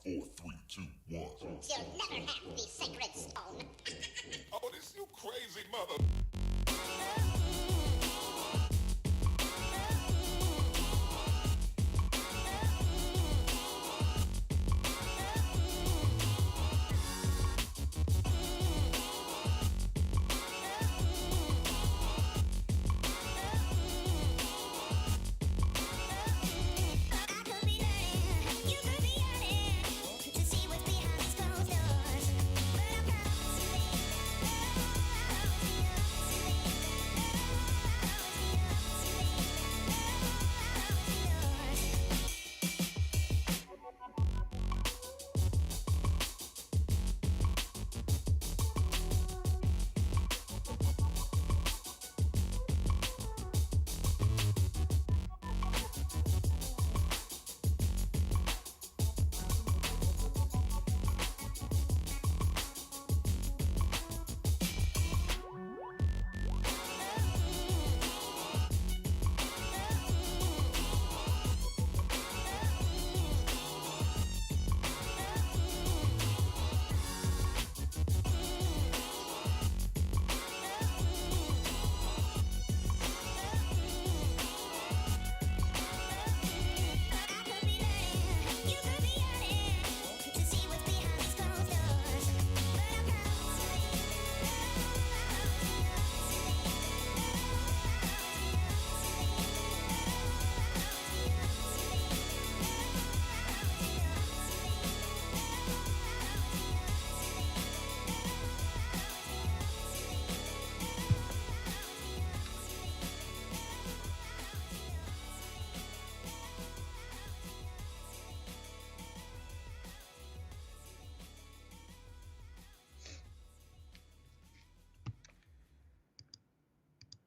4, 3, 2, 1. You'll never have the sacred stone. Oh, this you crazy mother.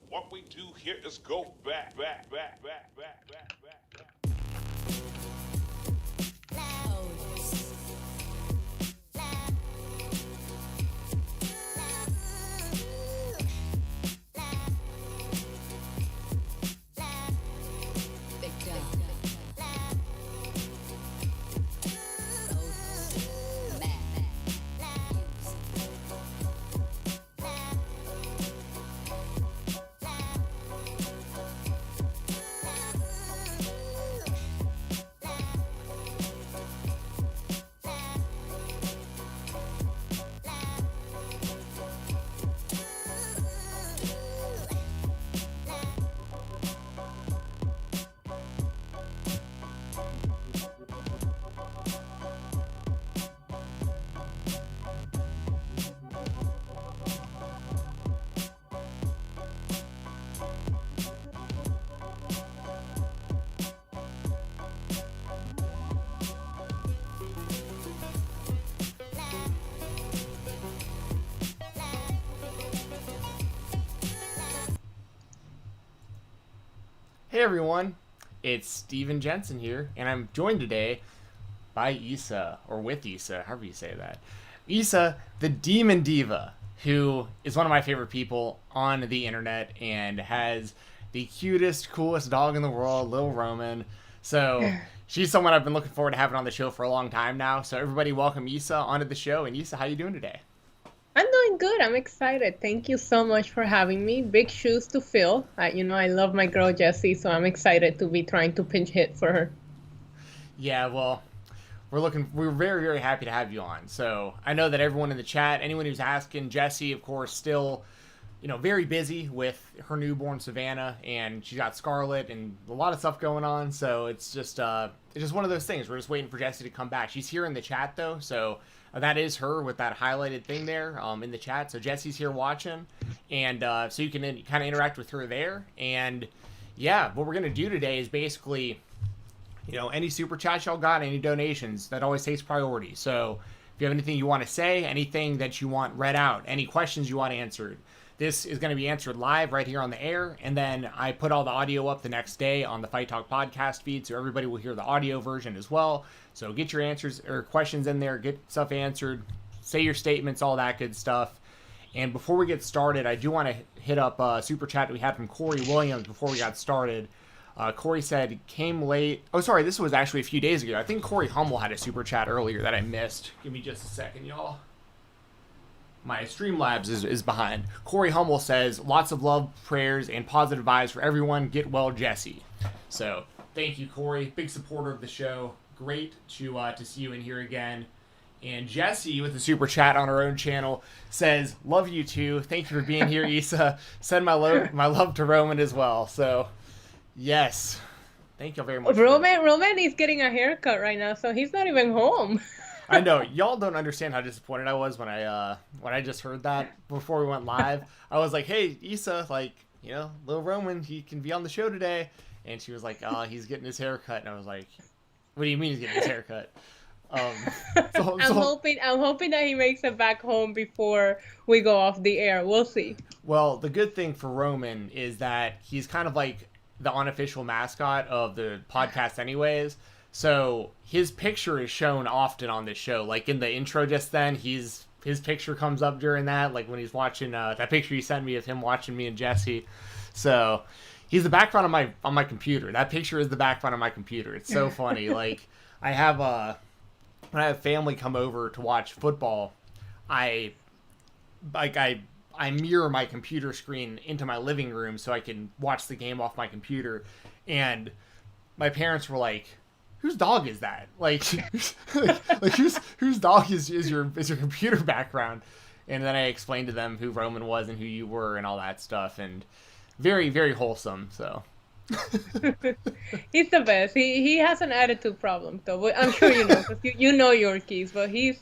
What we do here is go back. Hey everyone, it's Steven Jensen here, and I'm joined today by Issa, or with Issa, however you say that. Issa, the Demon Diva, who is one of my favorite people on the internet and has the cutest, coolest dog in the world, Lil Roman. So she's someone I've been looking forward to having on the show for a long time now. So everybody welcome Issa onto the show. And Issa, how you doing today? I'm doing good. I'm excited. Thank you so much for having me. Big shoes to fill. I love my girl Jessi, so I'm excited to be trying to pinch hit for her. Yeah, well, we're very, very happy to have you on. So I know that everyone in the chat, anyone who's asking, Jessi, of course, still, very busy with her newborn Savannah, and she's got Scarlett and a lot of stuff going on. So it's just one of those things. We're just waiting for Jessi to come back. She's here in the chat though, so that is her with that highlighted thing there in the chat. So Jessi's here watching, and so you can kind of interact with her there. And yeah, what we're gonna do today is basically, any super chats y'all got, any donations, that always takes priority. So if you have anything you want to say, anything that you want read out, any questions you want answered, this is going to be answered live right here on the air. And then I put all the audio up the next day on the Fight Talk podcast feed, so everybody will hear the audio version as well. So get your answers or questions in there, get stuff answered, say your statements, all that good stuff. And before we get started, I do want to hit up a super chat that we had from Corey Williams before we got started. Corey said, came late. Oh, sorry, this was actually a few days ago. I think Corey Hummel had a super chat earlier that I missed. Give me just a second, y'all. My Streamlabs is behind. Corey Hummel says, lots of love, prayers, and positive vibes for everyone. Get well, Jessi. So, thank you, Corey. Big supporter of the show. Great to see you in here again. And Jessi, with the super chat on her own channel, says, love you too. Thank you for being here, Issa. Send my love to Roman as well. So, yes. Thank you very much. Roman is getting a haircut right now, so he's not even home. I know. Y'all don't understand how disappointed I was when I just heard that before we went live. I was like, hey, Issa, like, you know, little Roman, he can be on the show today. And she was like, he's getting his haircut. And I was like, what do you mean he's getting his haircut? I'm hoping that he makes it back home before we go off the air. We'll see. Well, the good thing for Roman is that he's kind of like the unofficial mascot of the podcast anyways. So his picture is shown often on this show. Like in the intro just then, his picture comes up during that, like when he's watching that picture you sent me of him watching me and Jessi. So he's the background on my computer. That picture is the background on my computer. It's so funny. Like when I have family come over to watch football, I mirror my computer screen into my living room so I can watch the game off my computer. And my parents were like, whose dog is that? Like, like whose dog is your computer background? And then I explained to them who Roman was and who you were and all that stuff. And very, very wholesome. So he's the best. He has an attitude problem though. But I'm sure you know, because you know Yorkies, but he's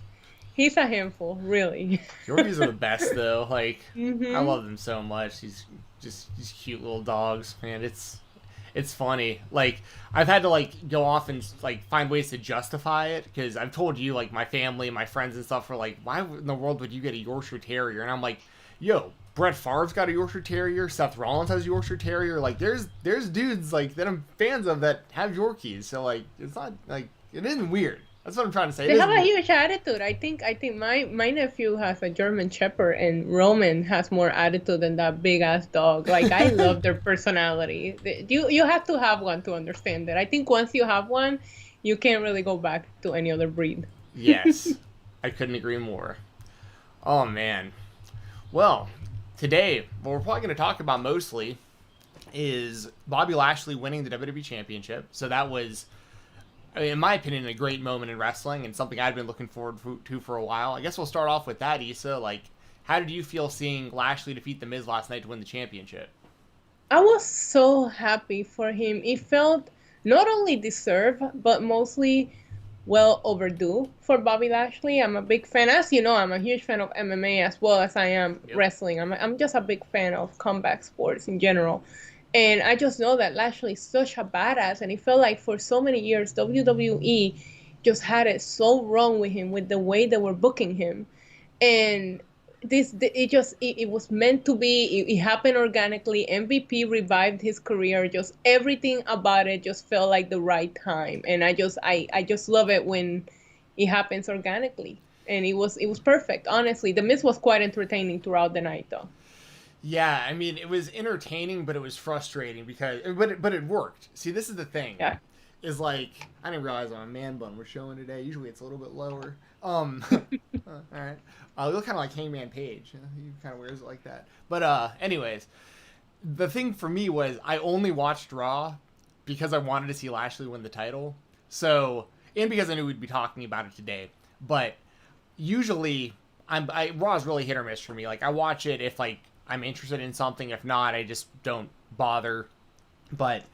a handful, really. Yorkies are the best though. Like Mm-hmm. I love them so much. He's just these cute little dogs, man. It's funny. Like I've had to like go off and like find ways to justify it because I've told you like my family, my friends and stuff are like, why in the world would you get a Yorkshire Terrier? And I'm like, yo, Brett Favre's got a Yorkshire Terrier. Seth Rollins has a Yorkshire Terrier. Like there's dudes like that I'm fans of that have Yorkies. So like it's not like it isn't weird. That's what I'm trying to say. They have a huge attitude. I think my nephew has a German Shepherd, and Roman has more attitude than that big ass dog. Like I love their personality. You have to have one to understand it. I think once you have one, you can't really go back to any other breed. Yes, I couldn't agree more. Oh man. Well, today what we're probably going to talk about mostly is Bobby Lashley winning the WWE Championship. So that was, in my opinion, a great moment in wrestling and something I'd been looking forward to for a while. I guess we'll start off with that, Issa. Like, how did you feel seeing Lashley defeat The Miz last night to win the championship? I was so happy for him. It felt not only deserved, but mostly well overdue for Bobby Lashley. I'm a big fan. As you know, I'm a huge fan of MMA as well as I am wrestling. I'm just a big fan of combat sports in general. And I just know that Lashley is such a badass, and it felt like for so many years, WWE just had it so wrong with him, with the way they were booking him. And it was meant to be. It happened organically. MVP revived his career. Just everything about it just felt like the right time. And I just love it when it happens organically. And it was perfect, honestly. The Miz was quite entertaining throughout the night, though. Yeah, I mean, it was entertaining, but it was frustrating but it worked. See, this is the thing. Yeah. Is like, I didn't realize on a man bun we're showing today. Usually it's a little bit lower. All right. You look kind of like Hangman Page. He kind of wears it like that. But anyways, the thing for me was I only watched Raw because I wanted to see Lashley win the title. So, and because I knew we'd be talking about it today. But usually, Raw is really hit or miss for me. Like, I watch it if like I'm interested in something. If not, I just don't bother. But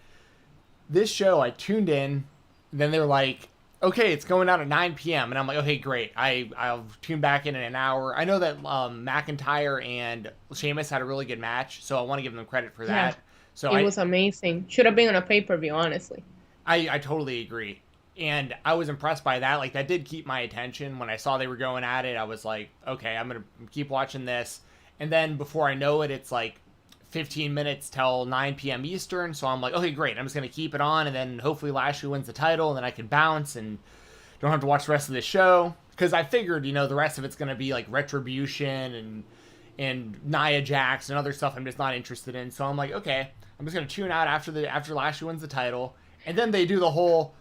this show, I tuned in. Then they're like, okay, it's going out at 9 p.m. And I'm like, okay, great. I'll tune back in an hour. I know that McIntyre and Sheamus had a really good match, so I want to give them credit for that. Yeah, so it was amazing. Should have been on a pay-per-view, honestly. I totally agree. And I was impressed by that. Like, that did keep my attention. When I saw they were going at it, I was like, okay, I'm going to keep watching this. And then before I know it, it's like 15 minutes till 9 p.m. Eastern. So I'm like, okay, great. I'm just going to keep it on. And then hopefully Lashley wins the title. And then I can bounce and don't have to watch the rest of the show. Because I figured, the rest of it's going to be like Retribution and Nia Jax and other stuff I'm just not interested in. So I'm like, okay, I'm just gonna tune out after Lashley wins the title, and then they do the whole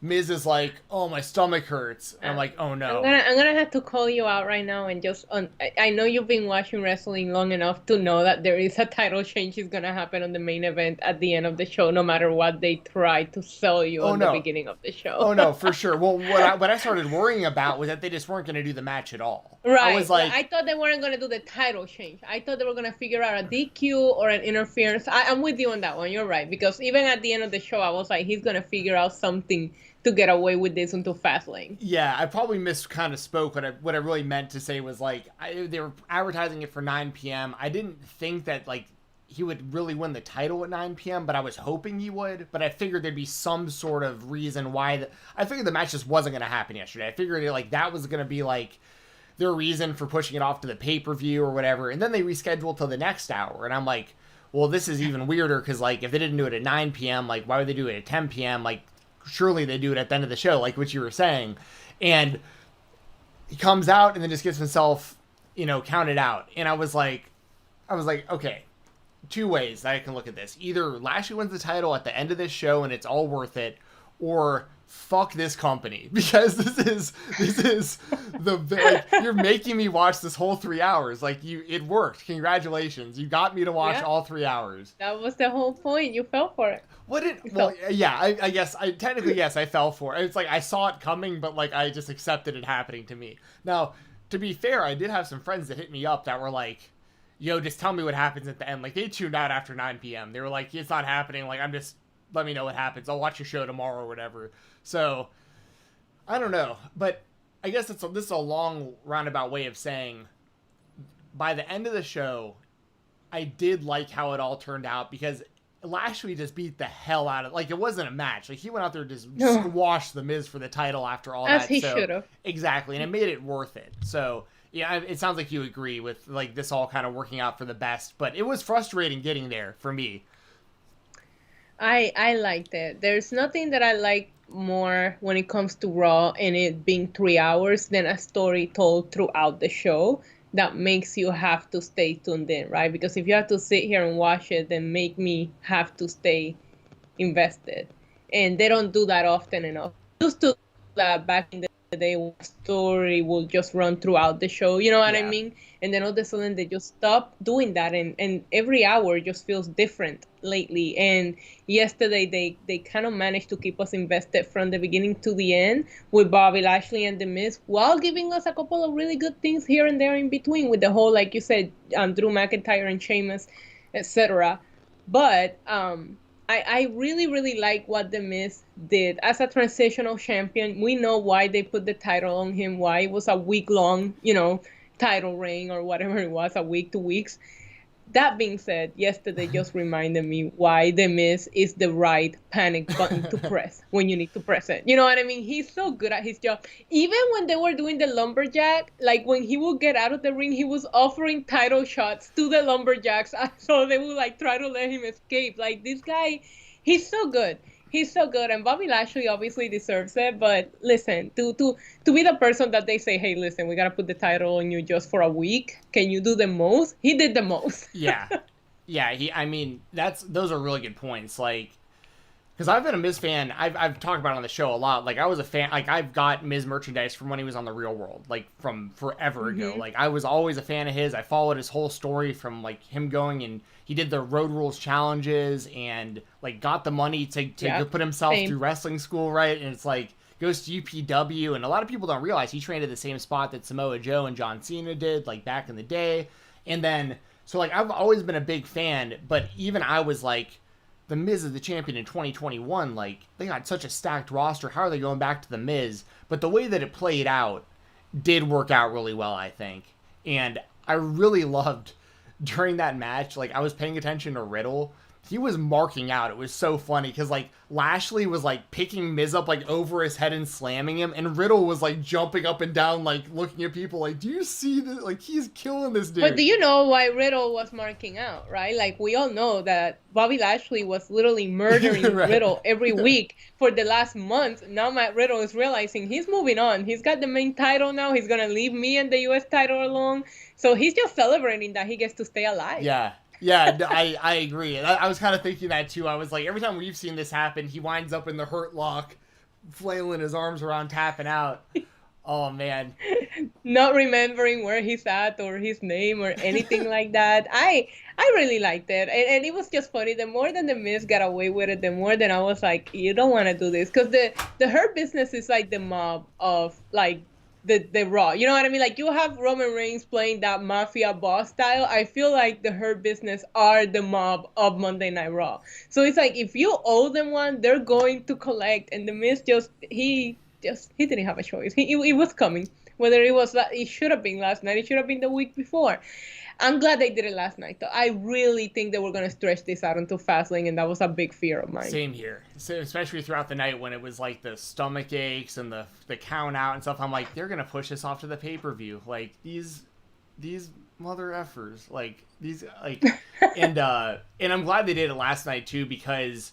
Miz is like, oh, my stomach hurts. And I'm like, oh no. I'm gonna have to call you out right now and just I know you've been watching wrestling long enough to know that there is a title change is gonna happen on the main event at the end of the show, no matter what they try to sell you the beginning of the show. Oh no, for sure. Well, what I started worrying about was that they just weren't gonna do the match at all. Right. I was like, I thought they weren't gonna do the title change. I thought they were gonna figure out a DQ or an interference. I'm with you on that one. You're right, because even at the end of the show, I was like, he's gonna figure out something to get away with this until Fastlane. Yeah, I probably spoke. What I really meant to say was like they were advertising it for 9 p.m. I didn't think that like he would really win the title at 9 p.m., but I was hoping he would. But I figured there'd be some sort of reason why. I figured the match just wasn't going to happen yesterday. I figured like that was going to be like their reason for pushing it off to the pay-per-view or whatever. And then they rescheduled till the next hour. And I'm like, well, this is even weirder because like if they didn't do it at 9 p.m., like why would they do it at 10 p.m.? Like surely they do it at the end of the show, like what you were saying. And he comes out and then just gets himself, counted out. And I was like, okay, two ways that I can look at this. Either Lashley wins the title at the end of this show and it's all worth it, or fuck this company, because this is you're making me watch this whole 3 hours. Like it worked. Congratulations. You got me to watch all 3 hours. That was the whole point. You fell for it. I guess I fell for it. It's like I saw it coming, but like I just accepted it happening to me. Now, to be fair, I did have some friends that hit me up that were like, yo, just tell me what happens at the end. Like they tuned out after 9 p.m. They were like, it's not happening. Like let me know what happens. I'll watch your show tomorrow or whatever. So I don't know, but I guess this is a long roundabout way of saying by the end of the show, I did like how it all turned out, because Lashley just beat the hell out of it. Like it wasn't a match. Like he went out there and just squashed the Miz for the title after all that. As he should have. Exactly. And it made it worth it. So yeah, it sounds like you agree with like this all kind of working out for the best, but it was frustrating getting there for me. I liked it. There's nothing that I like more when it comes to Raw and it being 3 hours than a story told throughout the show that makes you have to stay tuned in, right? Because if you have to sit here and watch it, then make me have to stay invested. And they don't do that often enough. Used to do that back in the day, when a story will just run throughout the show, you know what I mean? And then all of a sudden they just stop doing that, and every hour just feels different lately. And yesterday they kind of managed to keep us invested from the beginning to the end with Bobby Lashley and The Miz, while giving us a couple of really good things here and there in between, with the whole, like you said, Drew McIntyre and Sheamus, etc. But I really, really like what The Miz did as a transitional champion. We know why they put the title on him, why it was a week-long, title reign or whatever it was, a week, 2 weeks. That being said, yesterday just reminded me why The Miz is the right panic button to press when you need to press it. You know what I mean? He's so good at his job. Even when they were doing the lumberjack, like when he would get out of the ring, he was offering title shots to the lumberjacks so they would like try to let him escape. Like this guy, he's so good. He's so good, and Bobby Lashley obviously deserves it. But listen, to be the person that they say, hey, listen, we gotta put the title on you just for a week. Can you do the most? He did the most. Yeah. Those are really good points. Like, because I've been a Miz fan. I've talked about it on the show a lot. Like I was a fan. Like I've got Miz merchandise from when he was on The Real World, like from forever ago. Like I was always a fan of his. I followed his whole story from like him going and he did the Road Rules challenges and like got the money to go put himself through wrestling school, right? And it's like goes to UPW, and a lot of people don't realize he trained at the same spot that Samoa Joe and John Cena did, like back in the day. And then so like I've always been a big fan, but even I was like, The Miz is the champion in 2021. Like they got such a stacked roster. How are they going back to The Miz? But the way that it played out did work out really well, I think. And I really loved during that match, like I was paying attention to Riddle, he was marking out. It was so funny because like Lashley was like picking Miz up like over his head and slamming him, and Riddle was like jumping up and down, like looking at people like, do you see this? Like, he's killing this dude. But do you know why Riddle was marking out, right? Like, we all know that Bobby Lashley was literally murdering Right. Riddle every week for the last month. Now Matt Riddle is realizing he's moving on. He's got the main title now. He's going to leave me and the U.S. title alone. So he's just celebrating that he gets to stay alive. Yeah. Yeah, I agree. I was kind of thinking that too. I was like, every time we've seen this happen, he winds up in the Hurt Lock, flailing his arms around, tapping out. Oh, man. Not remembering where he's at or his name or anything like that. I really liked it. And it was just funny. The more that the Miz got away with it, the more that I was like, you don't want to do this. Because the Hurt Business is like the mob of, like, the Raw. You know what I mean? Like, you have Roman Reigns playing that mafia boss style. I feel like the Hurt Business are the mob of Monday Night Raw. So it's like, if you owe them one, they're going to collect. And the Miz he didn't have a choice. It was coming. Whether it should have been last night, it should have been the week before. I'm glad they did it last night, though. I really think they were going to stretch this out until Fastlane, and that was a big fear of mine. Same here. So, especially throughout the night when it was like the stomach aches and the count out and stuff. I'm like, they're going to push this off to the pay-per-view. Like, these mother effers. Like, these, like, and I'm glad they did it last night, too, because,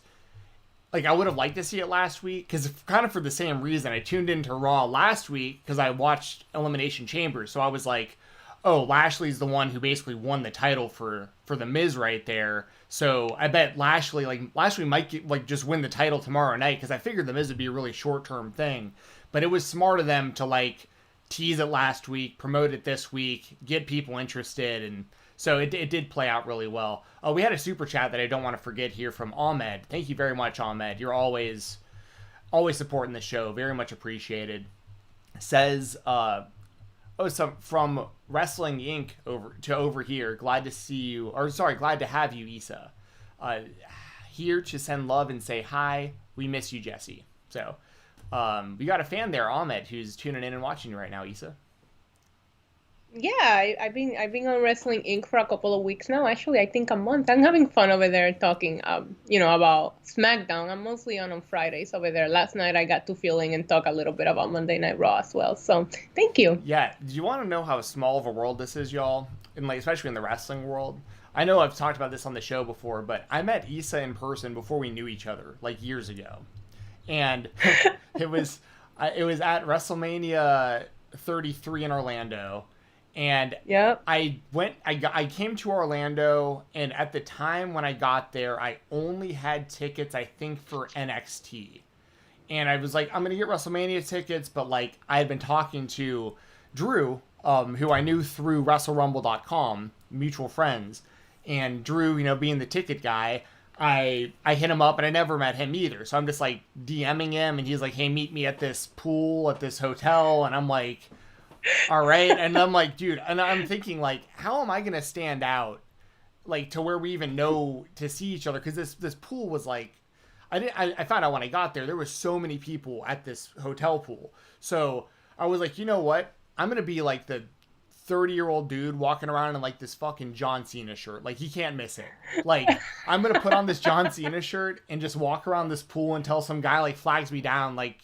like, I would have liked to see it last week, because kind of for the same reason. I tuned into Raw last week because I watched Elimination Chamber, so I was like, oh, Lashley's the one who basically won the title for the Miz right there. So I bet Lashley might just win the title tomorrow night, because I figured the Miz would be a really short-term thing. But it was smart of them to like tease it last week, promote it this week, get people interested, and so it did play out really well. We had a super chat that I don't want to forget here from Ahmed. Thank you very much, Ahmed. You're always supporting the show. Very much appreciated. Says, from Wrestling Inc. over here. Glad to have you, Issa. Here to send love and say hi. We miss you, Jessi. So, we got a fan there, Ahmed, who's tuning in and watching you right now, Issa. Yeah, I've been on Wrestling Inc. for a couple of weeks now. Actually, I think a month. I'm having fun over there talking, about Smackdown. I'm mostly on Fridays over there. Last night I got to fill in and talk a little bit about Monday Night Raw as well. So thank you. Yeah, do you want to know how small of a world this is, y'all? Especially in the wrestling world. I know I've talked about this on the show before, but I met Issa in person before we knew each other, like years ago, and it was at WrestleMania 33 in Orlando. And yep. I came to Orlando, and at the time when I got there, I only had tickets, I think, for NXT. And I was like, I'm going to get WrestleMania tickets, but like I had been talking to Drew, who I knew through WrestleRumble.com, mutual friends. And Drew, being the ticket guy, I hit him up, and I never met him either. So I'm just like DMing him, and he's like, hey, meet me at this pool at this hotel. And I'm like, all right. And I'm like, dude, and I'm thinking like, how am I going to stand out like to where we even know to see each other? Cause this pool was like, I found out when I got there was so many people at this hotel pool. So I was like, you know what? I'm going to be like the 30-year-old dude walking around in like this fucking John Cena shirt. Like, he can't miss it. Like, I'm going to put on this John Cena shirt and just walk around this pool until some guy like flags me down. Like,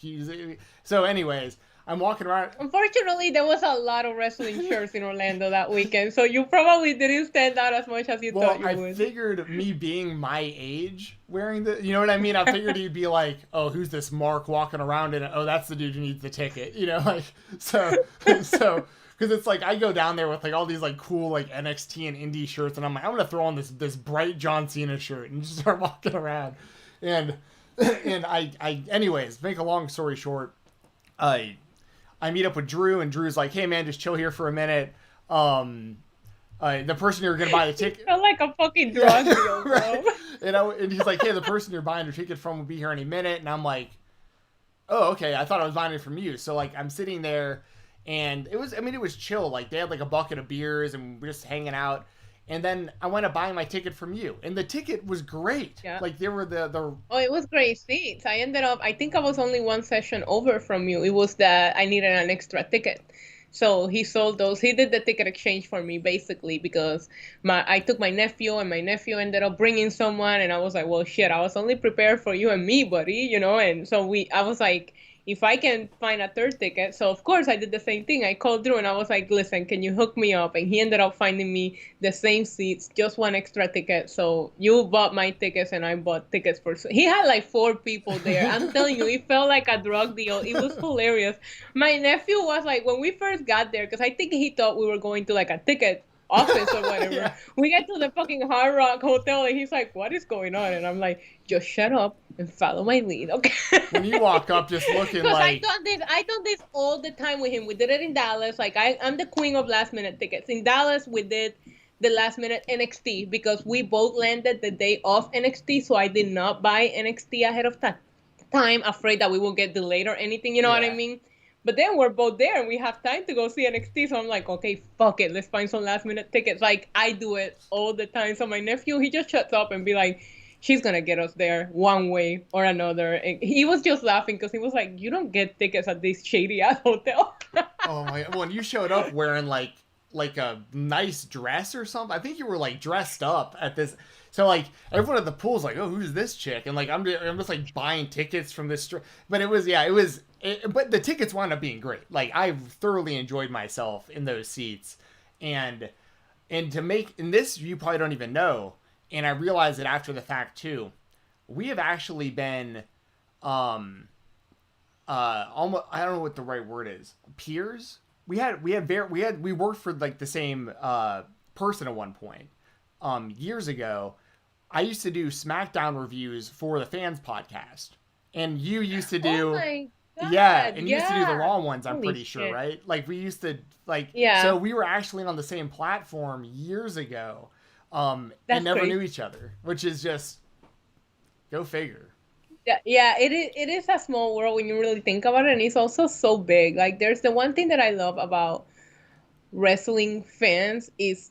so anyways, I'm walking around. Unfortunately, there was a lot of wrestling shirts in Orlando that weekend, so you probably didn't stand out as much as you thought you would. I figured me being my age wearing the, you know what I mean? I figured he'd be like, oh, who's this Mark walking around in it? Oh, that's the dude who needs the ticket. Like, so, because it's like, I go down there with like all these like cool like NXT and indie shirts, and I'm like, I'm going to throw on this bright John Cena shirt and just start walking around. And I anyways, make a long story short, I meet up with Drew, and Drew's like, hey, man, just chill here for a minute. The person you're going to buy the ticket... felt like a fucking drug deal, bro. Right? And he's like, hey, the person you're buying your ticket from will be here any minute. And I'm like, oh, okay, I thought I was buying it from you. So, like, I'm sitting there, and it was chill. Like, they had, like, a bucket of beers, and we're just hanging out. And then I went to buy my ticket from you. And the ticket was great. Yeah. Like, they were the... Oh, it was great seats. I think I was only one session over from you. It was that I needed an extra ticket. So he sold those. He did the ticket exchange for me basically because I took my nephew and my nephew ended up bringing someone, and I was like, well, shit, I was only prepared for you and me, buddy, you know. And so I was like, if I can find a third ticket. So of course I did the same thing. I called Drew and I was like, listen, can you hook me up? And he ended up finding me the same seats, just one extra ticket. So you bought my tickets and I bought tickets for. He had like 4 people there. I'm telling you, it felt like a drug deal. It was hilarious. My nephew was like, when we first got there, because I think he thought we were going to like a ticket office or whatever. Yeah. We get to the fucking Hard Rock Hotel and he's like, what is going on? And I'm like, just shut up and follow my lead, okay? When you walk up just looking like... I done this all the time with him. We did it in Dallas. Like, I'm the queen of last minute tickets. In Dallas, we did the last minute NXT because we both landed the day of NXT, so I did not buy NXT ahead of time, afraid that we will get delayed or anything, you know what I mean? But then we're both there and we have time to go see NXT. So I'm like, okay, fuck it. Let's find some last minute tickets. Like, I do it all the time. So my nephew, he just shuts up and be like, she's going to get us there one way or another. And he was just laughing because he was like, you don't get tickets at this shady ass hotel. Oh my, when you showed up wearing like a nice dress or something, I think you were like dressed up at this. So like everyone at the pool's like, oh, who's this chick? And like I'm just like buying tickets from this but it was but the tickets wound up being great. Like I thoroughly enjoyed myself in those seats, and to make, in this you probably don't even know, and I realized it after the fact too. We have actually been almost, I don't know what the right word is, peers. We worked for like the same person at one point. Years ago, I used to do Smackdown reviews for the Fans podcast, and you used to do, you used to do the Raw ones. I'm pretty sure, right? Like we used to so we were actually on the same platform years ago, and never knew each other, which is just go figure. Yeah, it is a small world when you really think about it, and it's also so big. Like there's the one thing that I love about wrestling fans is,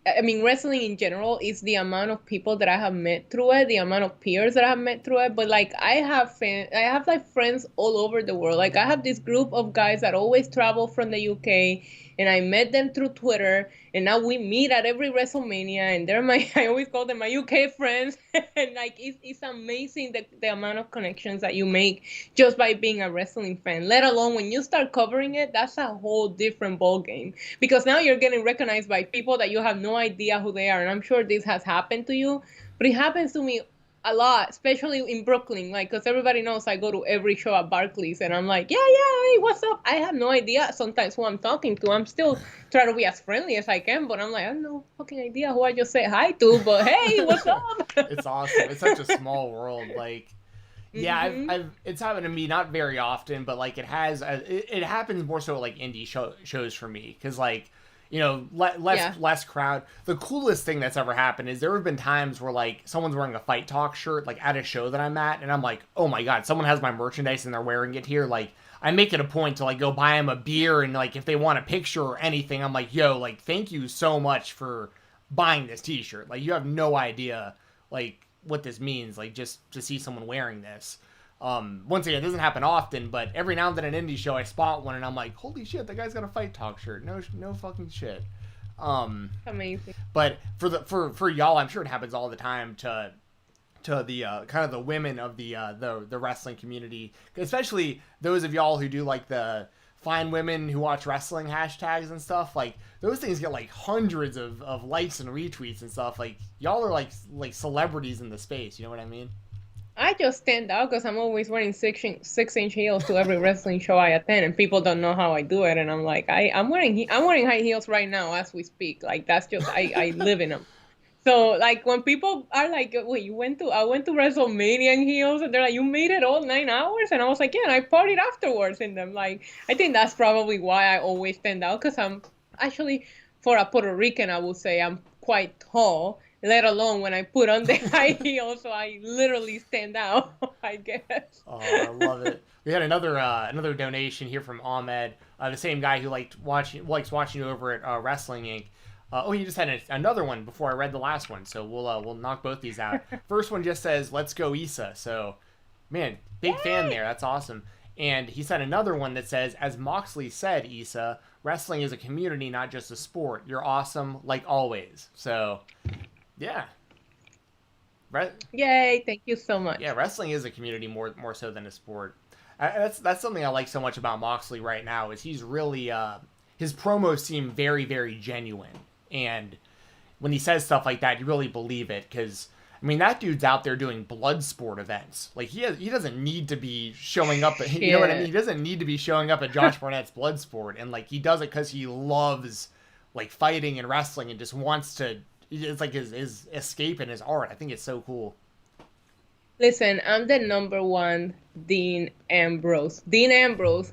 I mean, wrestling in general is the amount of people that I have met through it, the amount of peers that I have met through it. But like, I have like friends all over the world. Like I have this group of guys that always travel from the UK, and I met them through Twitter, and now we meet at every WrestleMania, and they're I always call them my UK friends. And like, it's amazing the amount of connections that you make just by being a wrestling fan, let alone when you start covering it. That's a whole different ball game, because now you're getting recognized by people that you have no idea who they are. And I'm sure this has happened to you, but it happens to me a lot, especially in Brooklyn, like, because everybody knows I go to every show at Barclays, and I'm like, yeah, hey, what's up? I have no idea sometimes who I'm talking to. I'm still trying to be as friendly as I can, but I'm like, I have no fucking idea who I just said hi to, but hey, what's up? It's awesome. It's such a small world. Like, yeah, I've it's happened to me, not very often, but like it happens more so at like indie shows for me, because like, you know, less crowd. The coolest thing that's ever happened is there have been times where like someone's wearing a Fight Talk shirt like at a show that I'm at, and I'm like, oh my god, someone has my merchandise and they're wearing it here. Like I make it a point to like go buy them a beer, and like if they want a picture or anything, I'm like, yo, like thank you so much for buying this t-shirt. Like you have no idea like what this means, like just to see someone wearing this. Once again, it doesn't happen often, but every now and then an indie show I spot one and I'm like, holy shit, that guy's got a Fight Talk shirt. No fucking shit. Amazing. But for y'all, I'm sure it happens all the time to the kind of the women of the wrestling community, especially those of y'all who do like the find women who watch wrestling hashtags and stuff. Like those things get like hundreds of likes and retweets and stuff. Like y'all are like celebrities in the space, you know what I mean? I just stand out because I'm always wearing 6-inch heels to every wrestling show I attend, and people don't know how I do it. And I'm like, I'm wearing high heels right now as we speak. Like that's just I live in them. So like when people are like, wait, I went to WrestleMania in heels, and they're like, you made it all 9 hours, and I was like, yeah, and I partied afterwards in them. Like I think that's probably why I always stand out, because I'm actually, for a Puerto Rican, I would say I'm quite tall, let alone when I put on the high heels, so I literally stand out, I guess. Oh, I love it. We had another donation here from Ahmed, the same guy who likes watching you over at Wrestling Inc. He just had another one before I read the last one, so we'll knock both these out. First one just says, "Let's go Issa." So, man, big fan there. That's awesome. And he said another one that says, as Moxley said, Issa, wrestling is a community, not just a sport. You're awesome, like always. So, yeah. Yay, thank you so much. Yeah, wrestling is a community more so than a sport. That's something I like so much about Moxley right now is he's really, his promos seem very, very genuine. And when he says stuff like that, you really believe it because, I mean, that dude's out there doing blood sport events. Like, he doesn't need to be showing up at, you know what I mean? He doesn't need to be showing up at Josh Barnett's blood sport. And, like, he does it because he loves, like, fighting and wrestling and just wants to, it's like his escape in his art. I think it's so cool. Listen, I'm the number one Dean Ambrose. Dean Ambrose,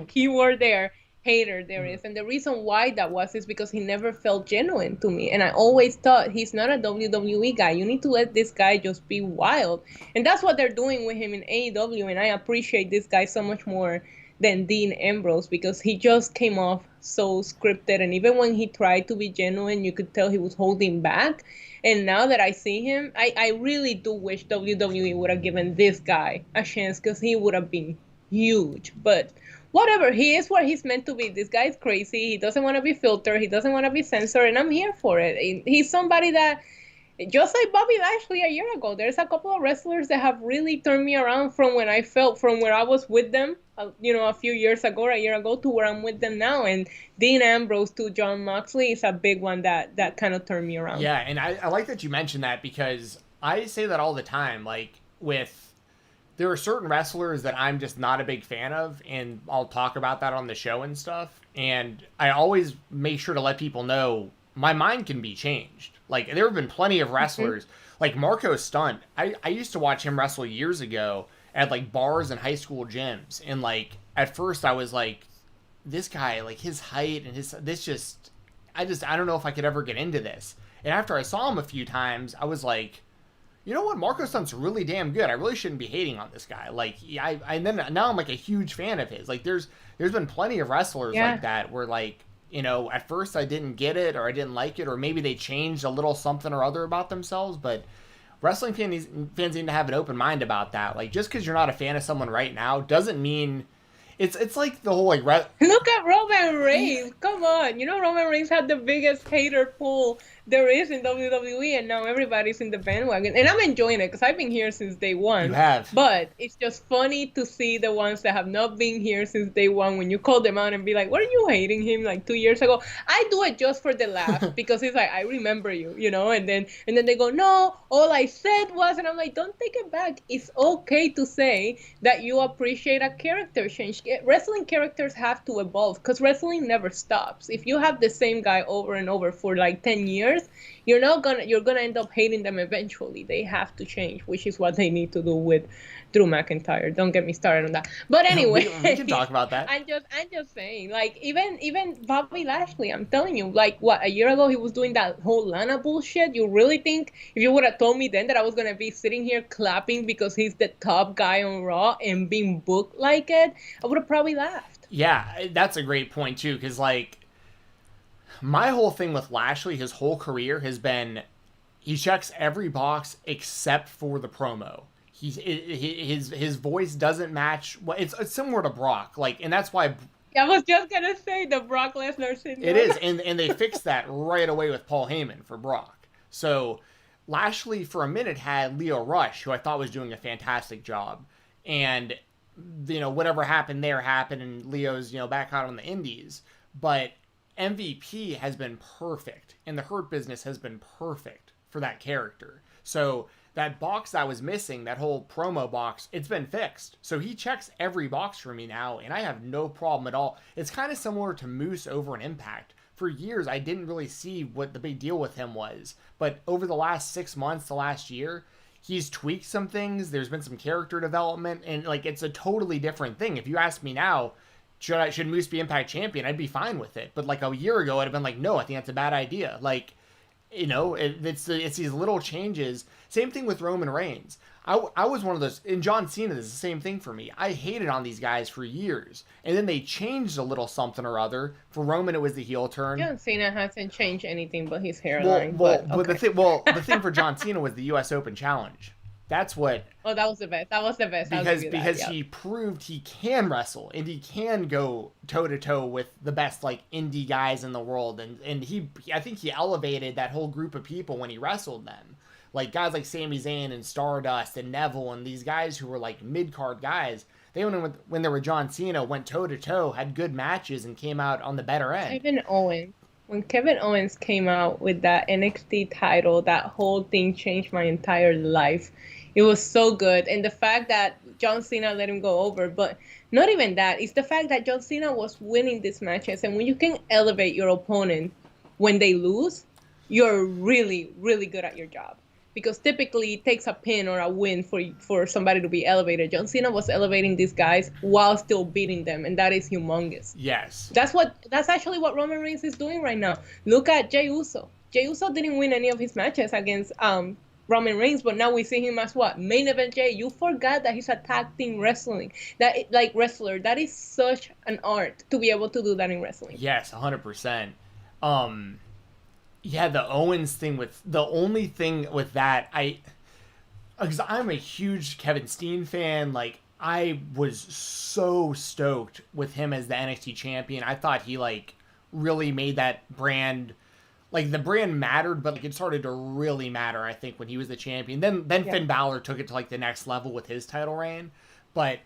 keyword there, hater there is. And the reason why that was is because he never felt genuine to me. And I always thought he's not a WWE guy. You need to let this guy just be wild. And that's what they're doing with him in AEW. And I appreciate this guy so much more than Dean Ambrose because he just came off so scripted. And even when he tried to be genuine, you could tell he was holding back. And now that I see him, I really do wish WWE would have given this guy a chance because he would have been huge. But whatever, he is where he's meant to be. This guy's crazy. He doesn't want to be filtered. He doesn't want to be censored. And I'm here for it. He's somebody that, just like Bobby Lashley a year ago, there's a couple of wrestlers that have really turned me around from when I felt, from where I was with them, a few years ago, or a year ago, to where I'm with them now. And Dean Ambrose to Jon Moxley is a big one that kind of turned me around. Yeah, and I like that you mentioned that because I say that all the time. Like, there are certain wrestlers that I'm just not a big fan of, and I'll talk about that on the show and stuff. And I always make sure to let people know my mind can be changed. Like, there have been plenty of wrestlers, like Marco Stunt. I used to watch him wrestle years ago at, like, bars and high school gyms. And, like, at first I was like, this guy, like, his height and I don't know if I could ever get into this. And after I saw him a few times, I was like, you know what? Marco Stunt's really damn good. I really shouldn't be hating on this guy. Like, now I'm, like, a huge fan of his. Like, there's been plenty of wrestlers like that where, like, at first I didn't get it or I didn't like it, or maybe they changed a little something or other about themselves, but wrestling fans need to have an open mind about that. Like, just because you're not a fan of someone right now doesn't mean it's like the whole, like, look at Roman Reigns. Come on. Roman Reigns had the biggest hater pool there is in WWE, and now everybody's in the bandwagon. And I'm enjoying it because I've been here since day one. You have. But it's just funny to see the ones that have not been here since day one when you call them out and be like, weren't you hating him like 2 years ago? I do it just for the laugh because it's like, I remember you, and then they go, no, all I said was, and I'm like, don't take it back. It's okay to say that you appreciate a character change. Wrestling characters have to evolve because wrestling never stops. If you have the same guy over and over for like 10 years, you're gonna end up hating them eventually. They have to change, which is what they need to do with Drew McIntyre. Don't get me started on that. But anyway, we can talk about that. I'm just saying, like, even Bobby Lashley, I'm telling you, like, what, a year ago he was doing that whole Lana bullshit. You really think if you would have told me then that I was gonna be sitting here clapping because he's the top guy on Raw and being booked like it, I would have probably laughed. Yeah, that's a great point too, because, like, my whole thing with Lashley, his whole career has been, he checks every box except for the promo. His voice doesn't match. Well, it's similar to Brock, like, and that's why. I was just gonna say the Brock Lesnar syndrome. It is, and they fixed that right away with Paul Heyman for Brock. So Lashley for a minute had Leo Rush, who I thought was doing a fantastic job, and whatever happened there happened, and Leo's back out on the Indies, but MVP has been perfect, and the Hurt Business has been perfect for that character. So that box that was missing, that whole promo box, it's been fixed. So he checks every box for me now, and I have no problem at all. It's kind of similar to Moose over an Impact. For years, I didn't really see what the big deal with him was. But over the last 6 months, the last year, he's tweaked some things. There's been some character development, and, like, it's a totally different thing. If you ask me now, should Moose be Impact Champion, I'd be fine with it. But, like, a year ago, I'd have been like, no, I think that's a bad idea. Like, it's these little changes. Same thing with Roman Reigns. I was one of those, and John Cena is the same thing for me. I hated on these guys for years, and then they changed a little something or other. For Roman, it was the heel turn. John Cena hasn't changed anything but his hairline. Well, the thing for John Cena was the U.S. Open Challenge. That's what. Oh, that was the best. That was the best. Because he proved he can wrestle and he can go toe to toe with the best like indie guys in the world, and I think he elevated that whole group of people when he wrestled them, like guys like Sami Zayn and Stardust and Neville and these guys who were like mid card guys. They when they were John Cena went toe to toe, had good matches and came out on the better end. When Kevin Owens came out with that NXT title, that whole thing changed my entire life. It was so good. And the fact that John Cena let him go over, but not even that. It's the fact that John Cena was winning these matches. And when you can elevate your opponent when they lose, you're really, really good at your job. Because typically it takes a pin or a win for somebody to be elevated. John Cena was elevating these guys while still beating them, and that is humongous. Yes. That's actually what Roman Reigns is doing right now. Look at Jey Uso. Jey Uso didn't win any of his matches against Roman Reigns, but now we see him as what? Main event Jey. You forgot that he's a tag team wrestler. That is such an art to be able to do that in wrestling. Yes, 100%. Yeah, the Owens thing the only thing with that, because I'm a huge Kevin Steen fan, like I was so stoked with him as the NXT champion. I thought he like really made that brand, like the brand mattered, but like it started to really matter, I think, when he was the champion. Then Finn Balor took it to like the next level with his title reign. But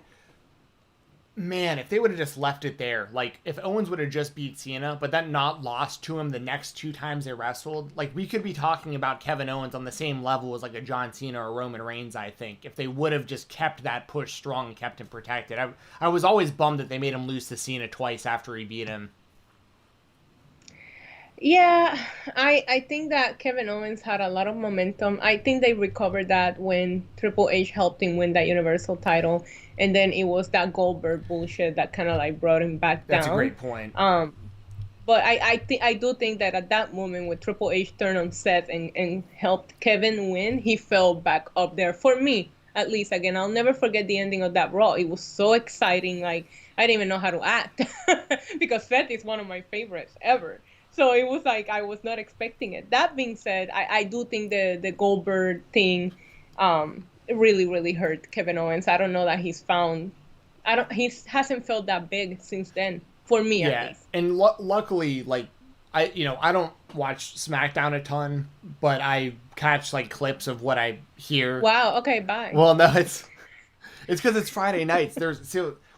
man, if they would have just left it there, like if Owens would have just beat Cena, but then not lost to him the next 2 times they wrestled, like we could be talking about Kevin Owens on the same level as like a John Cena or Roman Reigns, I think, if they would have just kept that push strong and kept him protected. I was always bummed that they made him lose to Cena twice after he beat him. Yeah, I think that Kevin Owens had a lot of momentum. I think they recovered that when Triple H helped him win that Universal title, and then it was that Goldberg bullshit that kind of like brought him back down. That's a great point. But I do think that at that moment when Triple H turned on Seth and helped Kevin win, he fell back up there. For me, at least. Again, I'll never forget the ending of that Raw. It was so exciting. Like, I didn't even know how to act because Seth is one of my favorites ever. So it was like I was not expecting it. That being said, I do think the Goldberg thing really, really hurt Kevin Owens. I don't know that he hasn't felt that big since then, for me at least. And luckily, like, I don't watch Smackdown a ton, but I catch like clips of what I hear. Wow, okay, bye. Well, no, it's because it's Friday nights.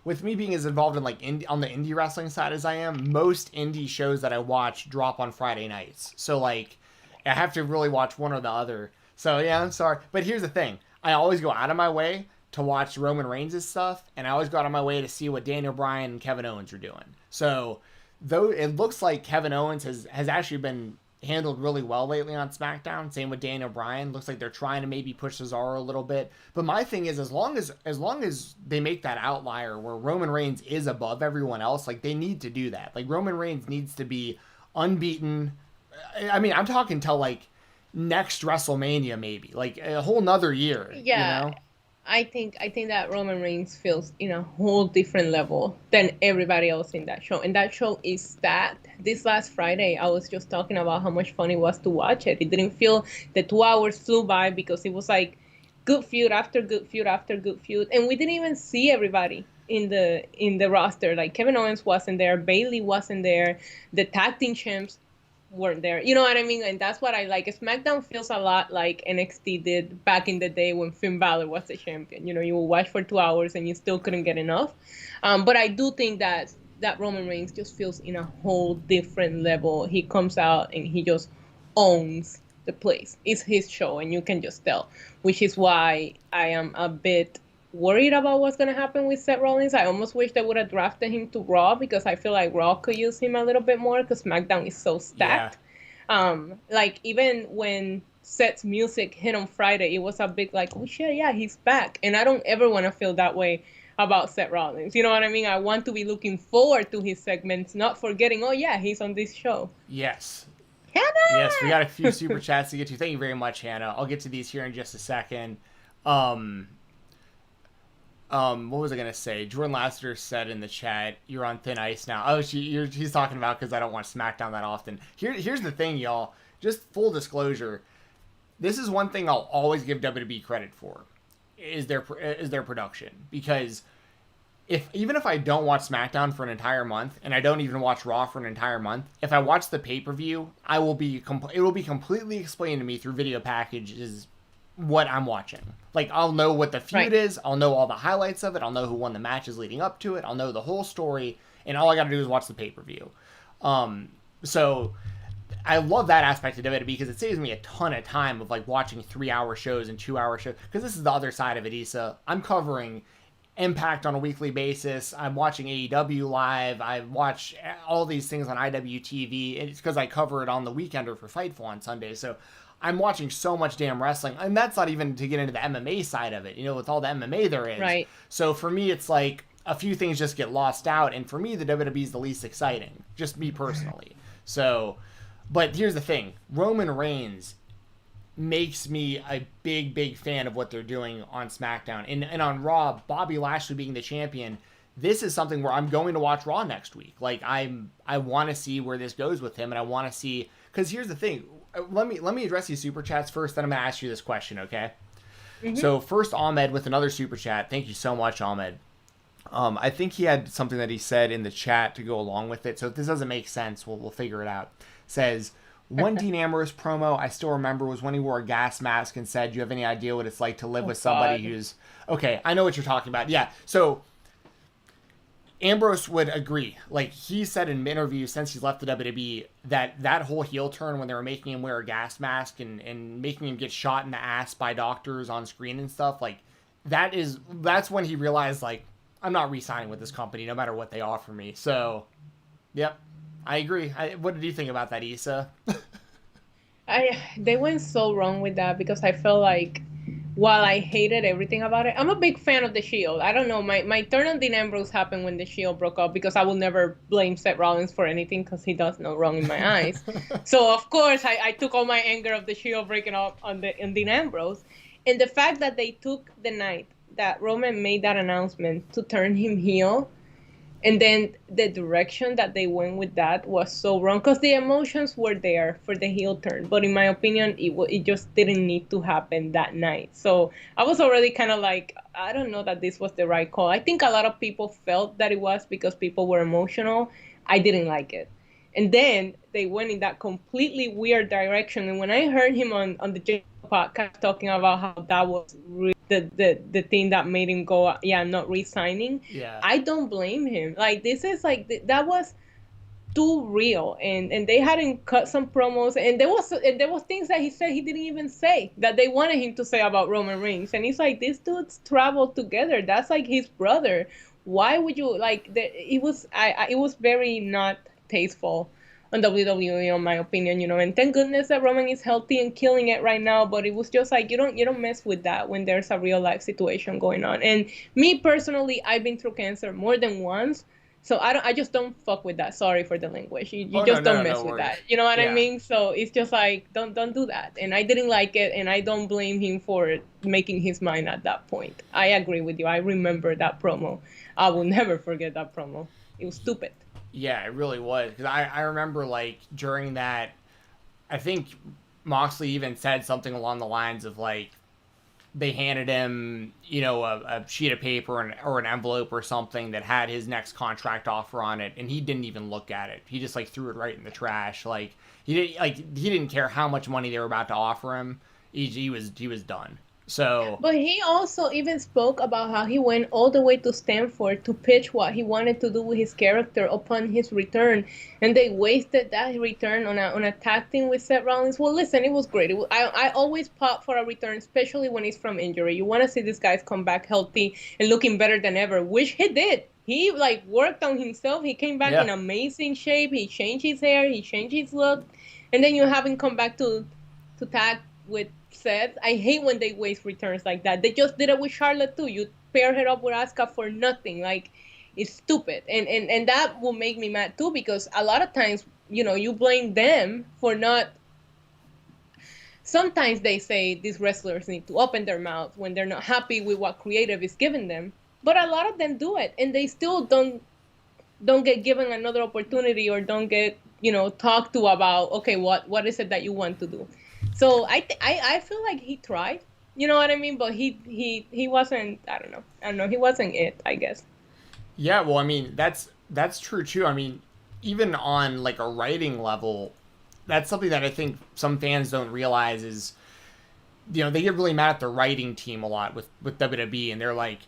With me being as involved in like on the indie wrestling side as I am, most indie shows that I watch drop on Friday nights. So like, I have to really watch one or the other. So yeah, I'm sorry, but here's the thing: I always go out of my way to watch Roman Reigns' stuff, and I always go out of my way to see what Daniel Bryan and Kevin Owens are doing. So though it looks like Kevin Owens has actually been handled really well lately on SmackDown. Same with Daniel Bryan. Looks like they're trying to maybe push Cesaro a little bit. But my thing is, as long as they make that outlier where Roman Reigns is above everyone else, like they need to do that. Like Roman Reigns needs to be unbeaten. I mean, I'm talking till like next WrestleMania, maybe like a whole nother year. Yeah. You know? I think that Roman Reigns feels in a whole different level than everybody else in that show. And that show is stacked. This last Friday, I was just talking about how much fun it was to watch it. It didn't feel the 2 hours flew by because it was like good feud after good feud after good feud. And we didn't even see everybody in the roster. Like Kevin Owens wasn't there. Bayley wasn't there. The tag team champs weren't there. You know what I mean? And that's what I like. SmackDown feels a lot like NXT did back in the day when Finn Balor was the champion. You know, you will watch for 2 hours and you still couldn't get enough. But I do think that Roman Reigns just feels in a whole different level. He comes out and he just owns the place. It's his show and you can just tell, which is why I am a bit worried about what's going to happen with Seth Rollins. I almost wish they would have drafted him to Raw because I feel like Raw could use him a little bit more because SmackDown is so stacked. Yeah. Like even when Seth's music hit on Friday, it was a big like, oh shit, yeah, he's back. And I don't ever want to feel that way about Seth Rollins. You know what I mean? I want to be looking forward to his segments, not forgetting, oh yeah, he's on this show. Yes. Hannah! Yes, we got a few super chats to get to. Thank you very much, Hannah. I'll get to these here in just a second. What was I gonna say? Jordan Lassiter said in the chat, "You're on thin ice now." Oh, he's talking about because I don't watch SmackDown that often. Here's the thing, y'all. Just full disclosure, this is one thing I'll always give WWE credit for. is their production. Because even if I don't watch SmackDown for an entire month, and I don't even watch Raw for an entire month, if I watch the pay-per-view, it will be completely explained to me through video packages what I'm watching. Like, I'll know what the feud is, I'll know all the highlights of it, I'll know who won the matches leading up to it, I'll know the whole story, and all I gotta do is watch the pay-per-view. So I love that aspect of it because it saves me a ton of time of like watching 3-hour shows and 2-hour shows. Because this is the other side of it, Issa. I'm covering Impact on a weekly basis. I'm watching AEW live. I watch all these things on IWTV. It's because I cover it on the Weekender for Fightful on Sunday. So I'm watching so much damn wrestling. And that's not even to get into the MMA side of it, with all the MMA there is. Right. So for me, it's like a few things just get lost out. And for me, the WWE is the least exciting. Just me personally. So, but here's the thing. Roman Reigns makes me a big fan of what they're doing on SmackDown. And on Raw, Bobby Lashley being the champion, this is something where I'm going to watch Raw next week. Like, I want to see where this goes with him, and I want to see... Because here's the thing. Let me address these super chats first, then I'm going to ask you this question, okay? Mm-hmm. So first, Ahmed with another super chat. Thank you so much, Ahmed. I think he had something that he said in the chat to go along with it. So if this doesn't make sense, we'll figure it out. Says... One Dean Ambrose promo I still remember was when he wore a gas mask and said, "Do you have any idea what it's like to live with somebody who's..." Okay, I know what you're talking about. Yeah, so Ambrose would agree. Like, he said in interviews since he's left the WWE that whole heel turn when they were making him wear a gas mask and making him get shot in the ass by doctors on screen and stuff, like, that's when he realized, like, I'm not re-signing with this company no matter what they offer me. So, yep. I agree. What did you think about that, Issa? They went so wrong with that because I felt like while I hated everything about it, I'm a big fan of The Shield. I don't know. My turn on Dean Ambrose happened when The Shield broke up because I will never blame Seth Rollins for anything because he does no wrong in my eyes. So, of course, I took all my anger of The Shield breaking up on Dean Ambrose. And the fact that they took the night that Roman made that announcement to turn him heel, and then the direction that they went with that was so wrong because the emotions were there for the heel turn. But in my opinion, it just didn't need to happen that night. So I was already kind of like, I don't know that this was the right call. I think a lot of people felt that it was because people were emotional. I didn't like it. And then they went in that completely weird direction. And when I heard him on the podcast talking about how that was really the thing that made him go, yeah, I'm not re-signing. Yeah. I don't blame him. Like, this is like, that was too real. And they hadn't cut some promos. And there was things that he said he didn't even say that they wanted him to say about Roman Reigns. And it's like, these dudes traveled together. That's like his brother. Why would you, like, it was very not tasteful on WWE, in my opinion, and thank goodness that Roman is healthy and killing it right now, but it was just like, you don't mess with that when there's a real life situation going on. And me personally, I've been through cancer more than once, so I just don't fuck with that. Sorry for the language. You don't mess with that. You know what I mean? So it's just like, don't do that. And I didn't like it, and I don't blame him for making his mind at that point. I agree with you. I remember that promo. I will never forget that promo. It was stupid. Yeah, it really was. Because I remember, like, during that, I think Moxley even said something along the lines of, like, they handed him, a sheet of paper or an envelope or something that had his next contract offer on it, and he didn't even look at it. He just, like, threw it right in the trash. Like, he didn't care how much money they were about to offer him. He was done. So, but he also even spoke about how he went all the way to Stanford to pitch what he wanted to do with his character upon his return, and they wasted that return on a tag team with Seth Rollins. Well, listen, it was great. I always pop for a return, especially when it's from injury. You want to see these guys come back healthy and looking better than ever, which he did. He worked on himself. He came back in amazing shape. He changed his hair. He changed his look, and then you have him come back to tag with Seth. I hate when they waste returns like that. They just did it with Charlotte too. You pair her up with Asuka for nothing. Like, it's stupid. And that will make me mad too, because a lot of times, you blame them for not... Sometimes they say these wrestlers need to open their mouth when they're not happy with what creative is giving them. But a lot of them do it, and they still don't get given another opportunity, or don't get, talked to about, okay, what is it that you want to do? So I feel like he tried. You know what I mean? But he wasn't. I don't know. He wasn't it, I guess. Yeah, well, I mean, that's true too. I mean, even on like a writing level, that's something that I think some fans don't realize is, they get really mad at the writing team a lot with WWE, and they're like,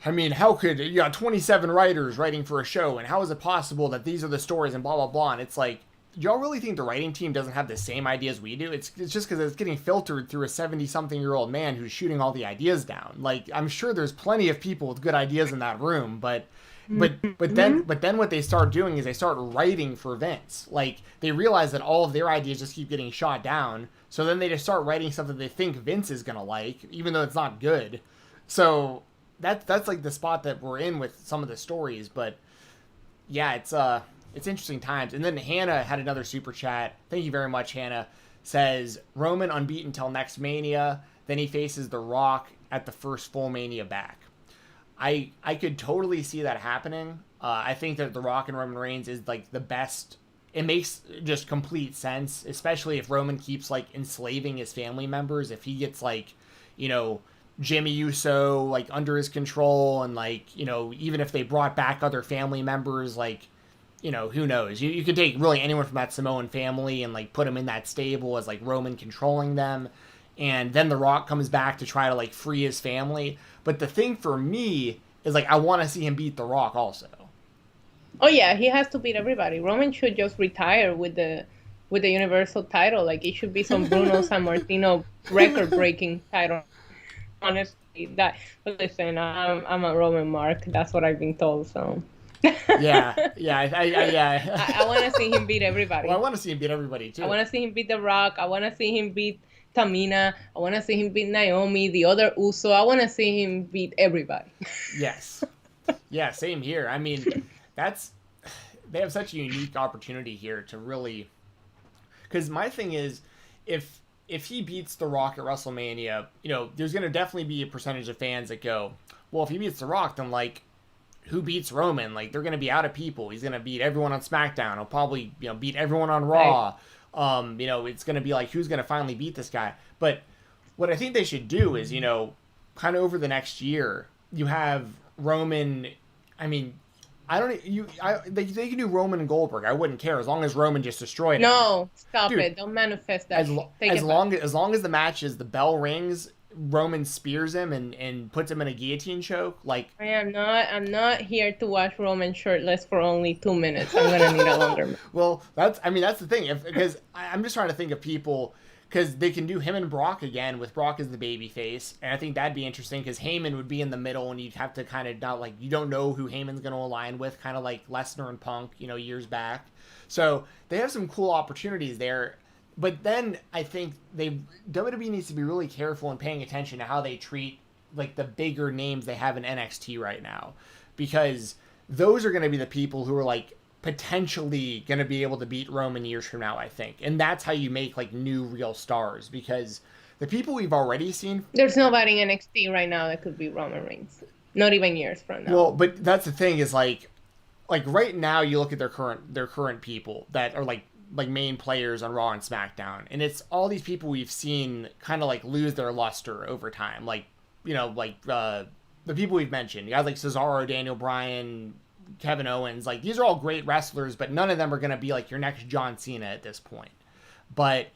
I mean, how could you got 27 writers writing for a show, and how is it possible that these are the stories and blah blah blah? And it's like, y'all really think the writing team doesn't have the same ideas we do? It's just because it's getting filtered through a 70-something-year-old man who's shooting all the ideas down. Like, I'm sure there's plenty of people with good ideas in that room, but then what they start doing is they start writing for Vince. Like, they realize that all of their ideas just keep getting shot down, so then they just start writing stuff that they think Vince is gonna like, even though it's not good. So that's like the spot that we're in with some of the stories. But yeah, it's interesting times. And then Hannah had another super chat. Thank you very much, Hannah. Says Roman unbeaten till next Mania, then he faces The Rock at the first full Mania back. I could totally see that happening. I think that The Rock and Roman Reigns is like the best. It makes just complete sense, especially if Roman keeps like enslaving his family members. If he gets like, Jimmy Uso like under his control, and like, even if they brought back other family members, like, who knows? You could take really anyone from that Samoan family and like put them in that stable as like Roman controlling them, and then The Rock comes back to try to like free his family. But the thing for me is like I want to see him beat The Rock also. Oh yeah, he has to beat everybody. Roman should just retire with the Universal title. Like, it should be some Bruno Sammartino record-breaking title. Honestly, listen, I'm a Roman mark. That's what I've been told. So. yeah. I want to see him beat everybody. Well, I want to see him beat everybody too. I want to see him beat The Rock. I want to see him beat Tamina. I want to see him beat Naomi, the other Uso. I want to see him beat everybody. Yes. Yeah, same here. I mean, they have such a unique opportunity here to really, because my thing is, if he beats The Rock at WrestleMania, there's going to definitely be a percentage of fans that go, well, if he beats The Rock, then like, who beats Roman? Like, they're going to be out of people. He's going to beat everyone on SmackDown. He'll probably, beat everyone on Raw. Right. It's going to be like, who's going to finally beat this guy? But what I think they should do is, kind of over the next year, you have Roman. I mean, they can do Roman and Goldberg. I wouldn't care as long as Roman just destroyed him. No, stop it. Don't manifest that. As long as the match is the bell rings, Roman spears him and puts him in a guillotine choke. Like, I'm not here to watch Roman shirtless for only 2 minutes. I'm gonna need a longer match. Well, that's the thing. Because I'm just trying to think of people, because they can do him and Brock again with Brock as the baby face, and I think that'd be interesting because Heyman would be in the middle, and you'd have to kind of not like, you don't know who Heyman's going to align with, kind of like Lesnar and Punk, years back. So they have some cool opportunities there. But then I think WWE needs to be really careful in paying attention to how they treat like the bigger names they have in NXT right now, because those are going to be the people who are like potentially going to be able to beat Roman years from now, I think. And that's how you make like new real stars, because the people we've already seen, there's nobody in NXT right now that could beat Roman Reigns, not even years from now. Well, but that's the thing is like right now you look at their current people that are like main players on Raw and SmackDown, and it's all these people we've seen kind of like lose their luster over time, like the people we've mentioned, guys like Cesaro, Daniel Bryan, Kevin Owens. Like, these are all great wrestlers, but none of them are going to be like your next John Cena at this point. But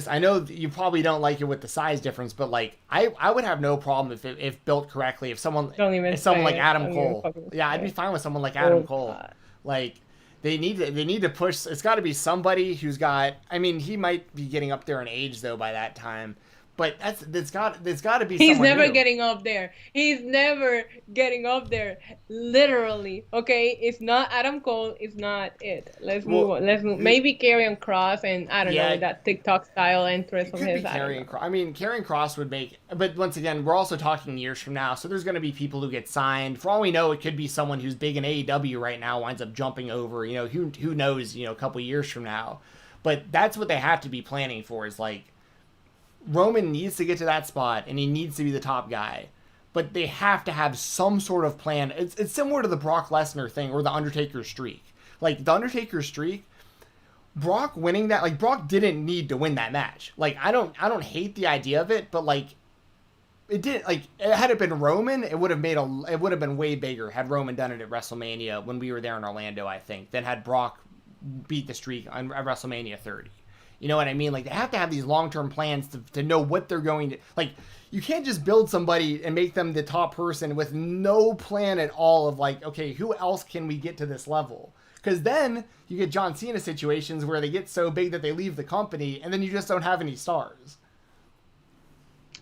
I know you probably don't like it with the size difference, but like I would have no problem if built correctly, if someone like Adam Cole. Yeah, I'd be fine with someone like Adam Cole. Like, they need to push. It's got to be somebody who's got. I mean, he might be getting up there in age though by that time, but there's got to be. He's someone never new. getting up there. He's never getting up there. Literally, okay. It's not Adam Cole. It's not it. Let's move on. Maybe Karrion Kross, and I don't know, that TikTok style entrance of his. I mean, Karrion Kross would make. But once again, we're also talking years from now, so there's going to be people who get signed. For all we know, it could be someone who's big in AEW right now winds up jumping over. Who knows? A couple years from now. But that's what they have to be planning for. Is like, Roman needs to get to that spot, and he needs to be the top guy. But they have to have some sort of plan. It's similar to the Brock Lesnar thing or the Undertaker streak. Like, the Undertaker streak, Brock winning that, like, Brock didn't need to win that match. Like, I don't hate the idea of it, but like, it didn't, like, had it been Roman, it would have been way bigger had Roman done it at WrestleMania when we were there in Orlando, I think, than had Brock beat the streak on WrestleMania 30. You know what I mean? Like, they have to have these long-term plans to know what they're going to, like, you can't just build somebody and make them the top person with no plan at all of, like, okay, who else can we get to this level? Because then you get John Cena situations where they get so big that they leave the company, and then you just don't have any stars.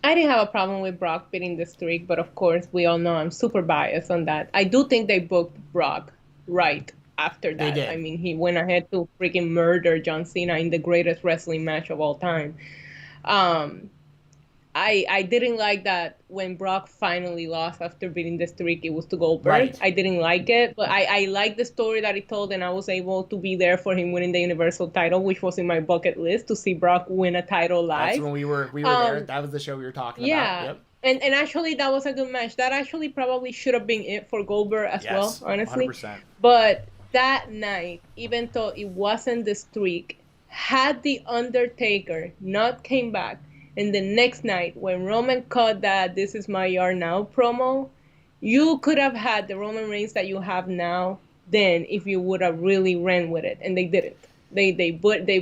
I didn't have a problem with Brock beating the streak, but of course, we all know I'm super biased on that. I do think they booked Brock right after that. They did. I mean, he went ahead to freaking murder John Cena in the greatest wrestling match of all time. I didn't like that when Brock finally lost after beating the streak, it was to Goldberg. Right. I didn't like it, but I liked the story that he told, and I was able to be there for him winning the Universal title, which was in my bucket list to see Brock win a title live. That's when we were there. That was the show we were talking about. Yep. And actually, that was a good match. That actually probably should have been it for Goldberg as well, honestly. 100%. But that night, even though it wasn't the streak, had The Undertaker not came back, and the next night, when Roman cut that "This is my yard now" promo, you could have had the Roman Reigns that you have now then if you would have really ran with it, and they didn't. They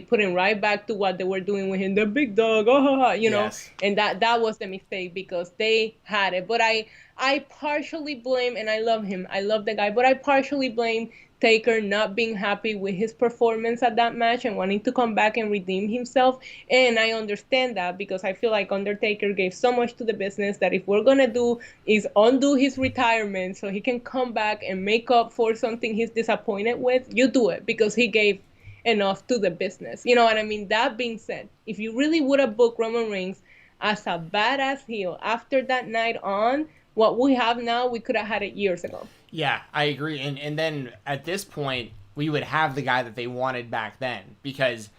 put him right back to what they were doing with him, the big dog, you know, and that was the mistake because they had it. But I partially blame, and I love him, I love the guy, but I partially blame Taker not being happy with his performance at that match and wanting to come back and redeem himself. And I understand that because I feel like Undertaker gave so much to the business that if we're gonna do is undo his retirement so he can come back and make up for something he's disappointed with, you do it because he gave enough to the business. You know what I mean? That being said, if you really would have booked Roman Reigns as a badass heel after that night on, what we have now, we could have had it years ago. Yeah, I agree. And then at this point, we would have the guy that they wanted back then. Because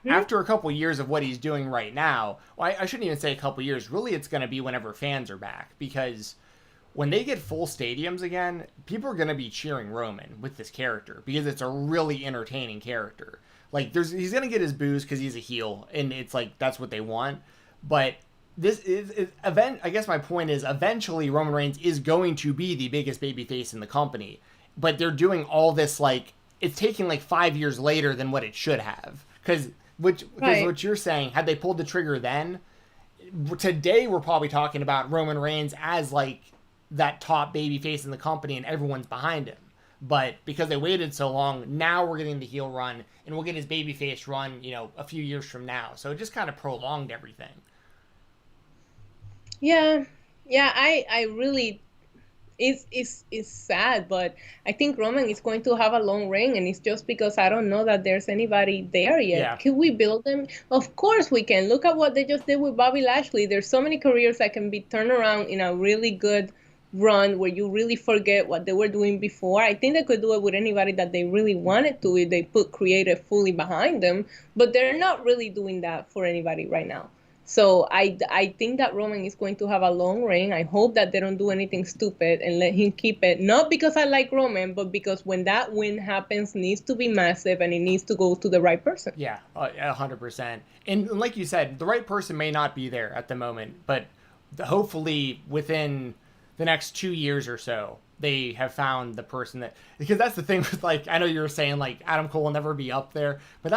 after a couple years of what he's doing right now, well, I shouldn't even say a couple years. Really, it's going to be whenever fans are back. Because when they get full stadiums again, people are going to be cheering Roman with this character. Because it's a really entertaining character. Like, he's going to get his boos because he's a heel. And it's like, that's what they want. But this is I guess my point is eventually Roman Reigns is going to be the biggest babyface in the company, but they're doing all this, like, it's taking like 5 years later than what it should have. Because what you're saying, had they pulled the trigger then, today we're probably talking about Roman Reigns as like that top babyface in the company and everyone's behind him. But because they waited so long, now we're getting the heel run and we'll get his babyface run, you know, a few years from now. So it just kind of prolonged everything. Yeah, I really, it's sad, but I think Roman is going to have a long reign, and it's just because I don't know that there's anybody there yet. Yeah. Can we build them? Of course we can. Look at what they just did with Bobby Lashley. There's so many careers that can be turned around in a really good run where you really forget what they were doing before. I think they could do it with anybody that they really wanted to if they put creative fully behind them, but they're not really doing that for anybody right now. So I think that Roman is going to have a long reign. I hope that they don't do anything stupid and let him keep it. Not because I like Roman, but because when that win happens, it needs to be massive and it needs to go to the right person. Yeah, 100%. And like you said, the right person may not be there at the moment, but hopefully within the next 2 years or so, they have found the person that, because that's the thing with, like, I know you were saying like Adam Cole will never be up there, but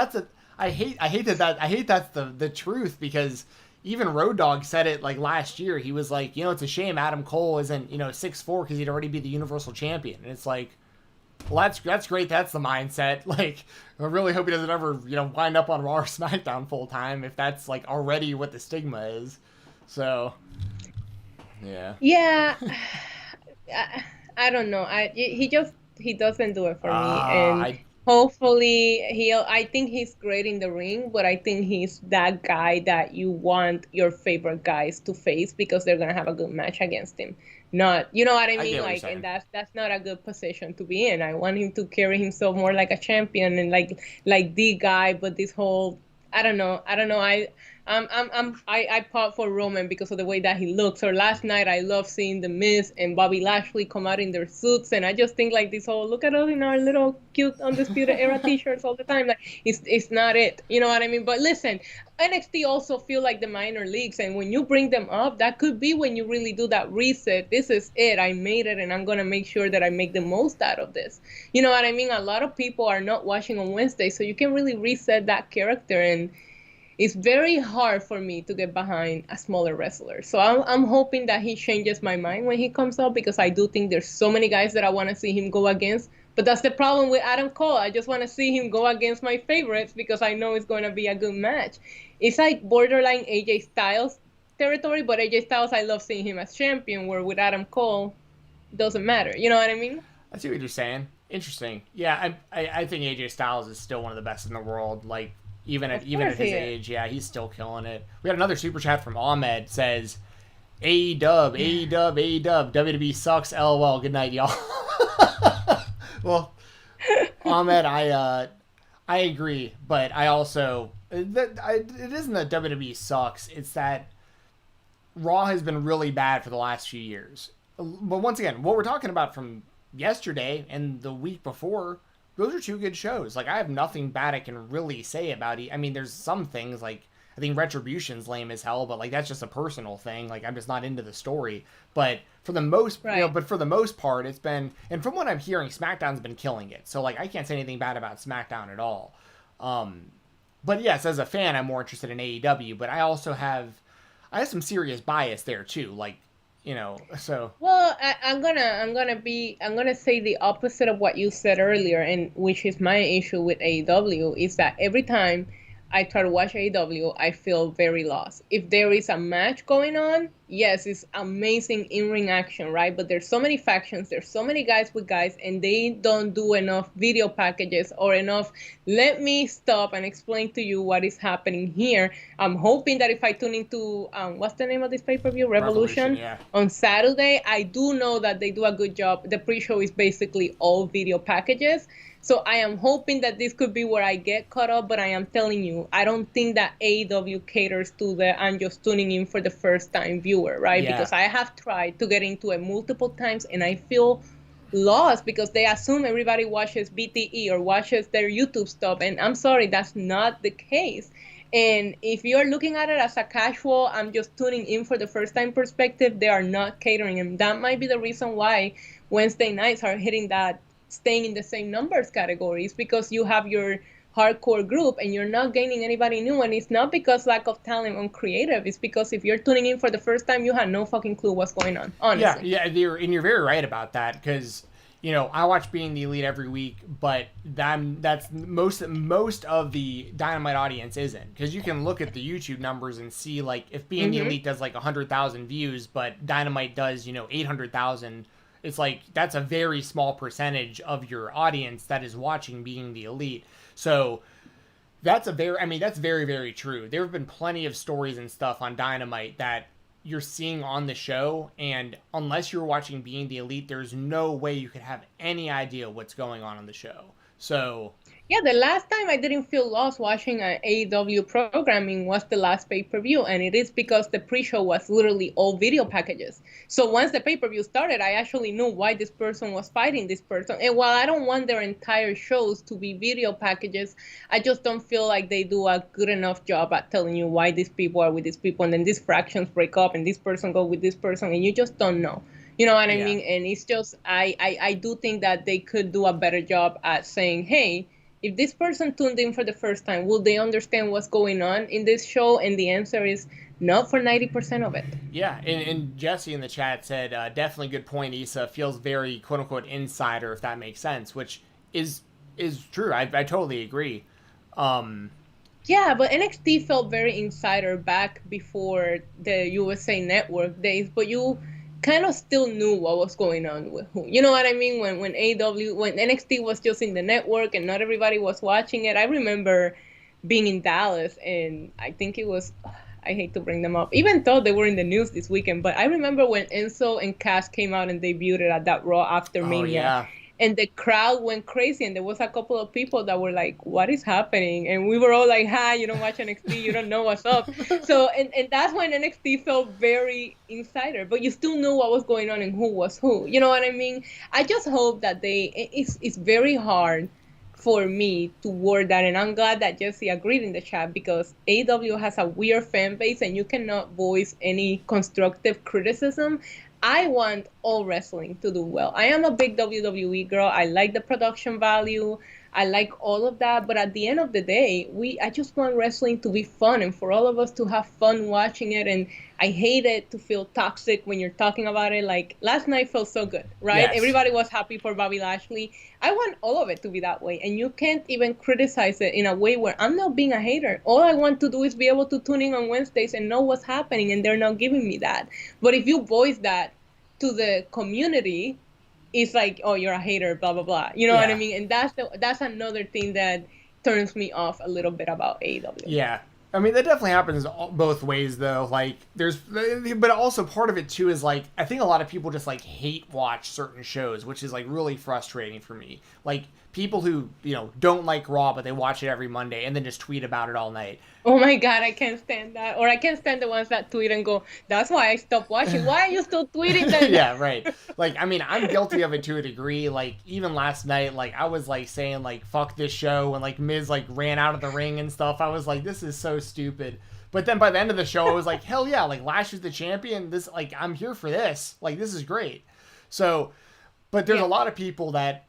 I hate that's the truth, because even Road Dogg said it like last year. He was like, you know, it's a shame Adam Cole isn't, you know, 6'4", because he'd already be the Universal Champion. And it's like, well, that's great. That's the mindset. Like, I really hope he doesn't ever, you know, wind up on Raw or SmackDown full time if that's like already what the stigma is. So, yeah. Yeah, I don't know. He doesn't do it for me, and hopefully I think he's great in the ring, but I think he's that guy that you want your favorite guys to face because they're gonna have a good match against him. Not, you know what I mean? Like, and that's not a good position to be in. I want him to carry himself more like a champion and like the guy, but this whole I don't know. I fought for Roman because of the way that he looks. Or last night, I love seeing The Miz and Bobby Lashley come out in their suits, and I just think like this whole look at us in our little cute Undisputed Era T-shirts all the time. Like it's not it. You know what I mean? But listen, NXT also feel like the minor leagues, and when you bring them up, that could be when you really do that reset. This is it. I made it, and I'm gonna make sure that I make the most out of this. You know what I mean? A lot of people are not watching on Wednesday, so you can really reset that character, and it's very hard for me to get behind a smaller wrestler. So I'm hoping that he changes my mind when he comes up, because I do think there's so many guys that I want to see him go against. But that's the problem with Adam Cole. I just want to see him go against my favorites because I know it's going to be a good match. It's like borderline AJ Styles territory, but AJ Styles, I love seeing him as champion, where with Adam Cole, it doesn't matter. You know what I mean? I see what you're saying. Interesting. Yeah, I think AJ Styles is still one of the best in the world. Like, even at his age, yeah, he's still killing it. We got another super chat from Ahmed. Says, AEW, WWE sucks, LOL. Good night, y'all. Well, Ahmed, I agree, but I also it isn't that WWE sucks. It's that Raw has been really bad for the last few years. But once again, what we're talking about from yesterday and the week before, those are two good shows. Like, I have nothing bad I can really say about it. I mean, there's some things, like, I think Retribution's lame as hell, but, like, that's just a personal thing. Like, I'm just not into the story. But for the most, for the most part, it's been, and from what I'm hearing, SmackDown's been killing it. So, like, I can't say anything bad about SmackDown at all. But yes, as a fan, I'm more interested in AEW, but I also have some serious bias there too. Like, you know, so. Well, I'm gonna say the opposite of what you said earlier, and which is my issue with AEW, is that every time I try to watch AEW, I feel very lost. If there is a match going on, yes, it's amazing in-ring action, right? But there's so many factions, there's so many guys with guys, and they don't do enough video packages or enough, let me stop and explain to you what is happening here. I'm hoping that if I tune into, what's the name of this pay-per-view? Revolution, yeah. On Saturday, I do know that they do a good job. The pre-show is basically all video packages. So I am hoping that this could be where I get caught up, but I am telling you, I don't think that AEW caters to the I'm just tuning in for the first time viewer, right? Yeah. Because I have tried to get into it multiple times and I feel lost because they assume everybody watches BTE or watches their YouTube stuff. And I'm sorry, that's not the case. And if you're looking at it as a casual, I'm just tuning in for the first time perspective, they are not catering. And that might be the reason why Wednesday nights are hitting that staying in the same numbers categories, because you have your hardcore group and you're not gaining anybody new. And it's not because lack of talent on creative. It's because if you're tuning in for the first time, you had no fucking clue what's going on, honestly. Yeah, you're very right about that, because, you know, I watch Being the Elite every week, but that's most of the Dynamite audience isn't, because you can look at the YouTube numbers and see, like, if Being the Elite does like 100,000 views, but Dynamite does, 800,000. It's like, that's a very small percentage of your audience that is watching Being the Elite. So that's very, very true. There have been plenty of stories and stuff on Dynamite that you're seeing on the show, and unless you're watching Being the Elite, there's no way you could have any idea what's going on the show. So yeah, the last time I didn't feel lost watching AEW programming was the last pay-per-view, and it is because the pre-show was literally all video packages. So once the pay-per-view started, I actually knew why this person was fighting this person. And while I don't want their entire shows to be video packages, I just don't feel like they do a good enough job at telling you why these people are with these people, and then these fractions break up, and this person go with this person, and you just don't know. You know what I mean? And it's just, I do think that they could do a better job at saying, hey, if this person tuned in for the first time, will they understand what's going on in this show? And the answer is not for 90% of it. Yeah, and Jessi in the chat said, definitely good point, Issa. Feels very, quote-unquote, insider, if that makes sense, which is true. I totally agree. Yeah, but NXT felt very insider back before the USA Network days, but you kind of still knew what was going on with who. You know what I mean? When NXT was just in the network and not everybody was watching it. I remember being in Dallas, and I think it was, I hate to bring them up, even though they were in the news this weekend, but I remember when Enzo and Cass came out and debuted at that Raw after Mania. Yeah. and the crowd went crazy, and there was a couple of people that were like, what is happening? And we were all like, hi, you don't watch NXT, you don't know what's up. So and that's when NXT felt very insider, but you still knew what was going on and who was who, you know what I mean? I just hope that it's very hard for me to word that, and I'm glad that Jessi agreed in the chat, because AEW has a weird fan base and you cannot voice any constructive criticism. I want all wrestling to do well. I am a big WWE girl. I like the production value. I like all of that. But at the end of the day, I just want wrestling to be fun and for all of us to have fun watching it. And I hate it to feel toxic when you're talking about it. Like last night felt so good, right? Yes. Everybody was happy for Bobby Lashley. I want all of it to be that way. And you can't even criticize it in a way where I'm not being a hater. All I want to do is be able to tune in on Wednesdays and know what's happening. And they're not giving me that. But if you voice that to the community, it's like, oh, you're a hater, blah blah blah. You know what I mean? And that's another thing that turns me off a little bit about AEW. Yeah, I mean that definitely happens both ways though. Like but also part of it too is like I think a lot of people just like hate watch certain shows, which is like really frustrating for me. Like people who don't like Raw but they watch it every Monday and then just tweet about it all night. Oh my God, I can't stand that. Or I can't stand the ones that tweet and go, that's why I stopped watching. Why are you still tweeting that? Yeah, right. Like, I mean, I'm guilty of it to a degree. Like, even last night, like, I was, like, saying, like, fuck this show. And, like, Miz, like, ran out of the ring and stuff. I was like, this is so stupid. But then by the end of the show, I was like, hell yeah. Like, Lashley's the champion. This, like, I'm here for this. Like, this is great. So, but there's a lot of people that...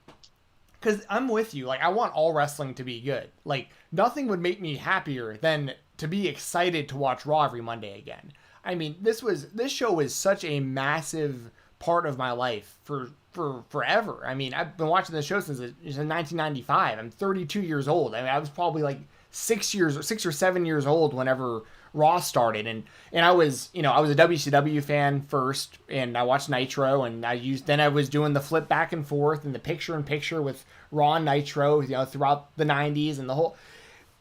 Because I'm with you. Like, I want all wrestling to be good. Like, nothing would make me happier than to be excited to watch Raw every Monday again. I mean, this show was such a massive part of my life for forever. I mean, I've been watching the show since 1995. I'm 32 years old. I mean, I was probably like 6 or 7 years old whenever Raw started, and I was I was a WCW fan first, and I watched Nitro, and then I was doing the flip back and forth and the picture in picture with Raw and Nitro, throughout the 90s and the whole.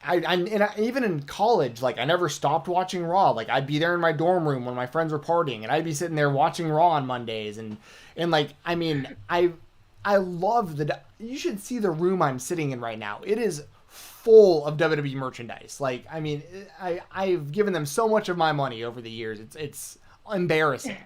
Even in college, like I never stopped watching Raw. Like I'd be there in my dorm room when my friends were partying, and I'd be sitting there watching Raw on Mondays, and like I mean I love you should see the room I'm sitting in right now. It is full of WWE merchandise. Like, I mean, I've given them so much of my money over the years. It's embarrassing.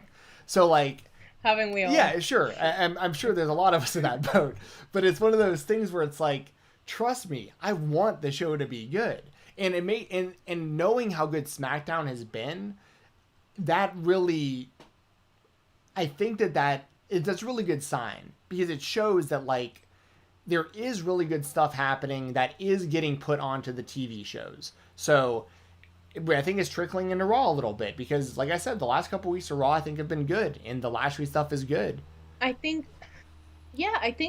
So like, haven't we all? Yeah, sure. I'm sure there's a lot of us in that boat, but it's one of those things where it's like, trust me, I want the show to be good. And and knowing how good SmackDown has been, that really, I think that's a really good sign, because it shows that like, there is really good stuff happening that is getting put onto the TV shows. So I think it's trickling into Raw a little bit, because like I said, the last couple weeks of Raw I think have been good, and the Lashley stuff is good. I think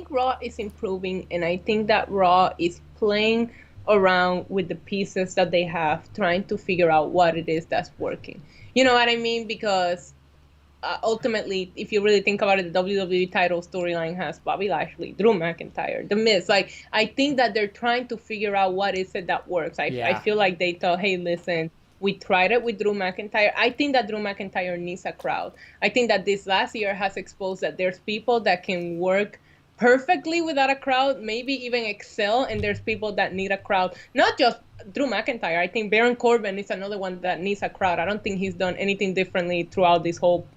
Raw is improving, and I think that Raw is playing around with the pieces that they have, trying to figure out what it is that's working. You know what I mean? Because ultimately, if you really think about it, the WWE title storyline has Bobby Lashley, Drew McIntyre, The Miz. Like, I think that they're trying to figure out what is it that works. I feel like they thought, hey, listen, we tried it with Drew McIntyre. I think that Drew McIntyre needs a crowd. I think that this last year has exposed that there's people that can work perfectly without a crowd, maybe even excel, and there's people that need a crowd. Not just Drew McIntyre. I think Baron Corbin is another one that needs a crowd. I don't think he's done anything differently throughout this whole,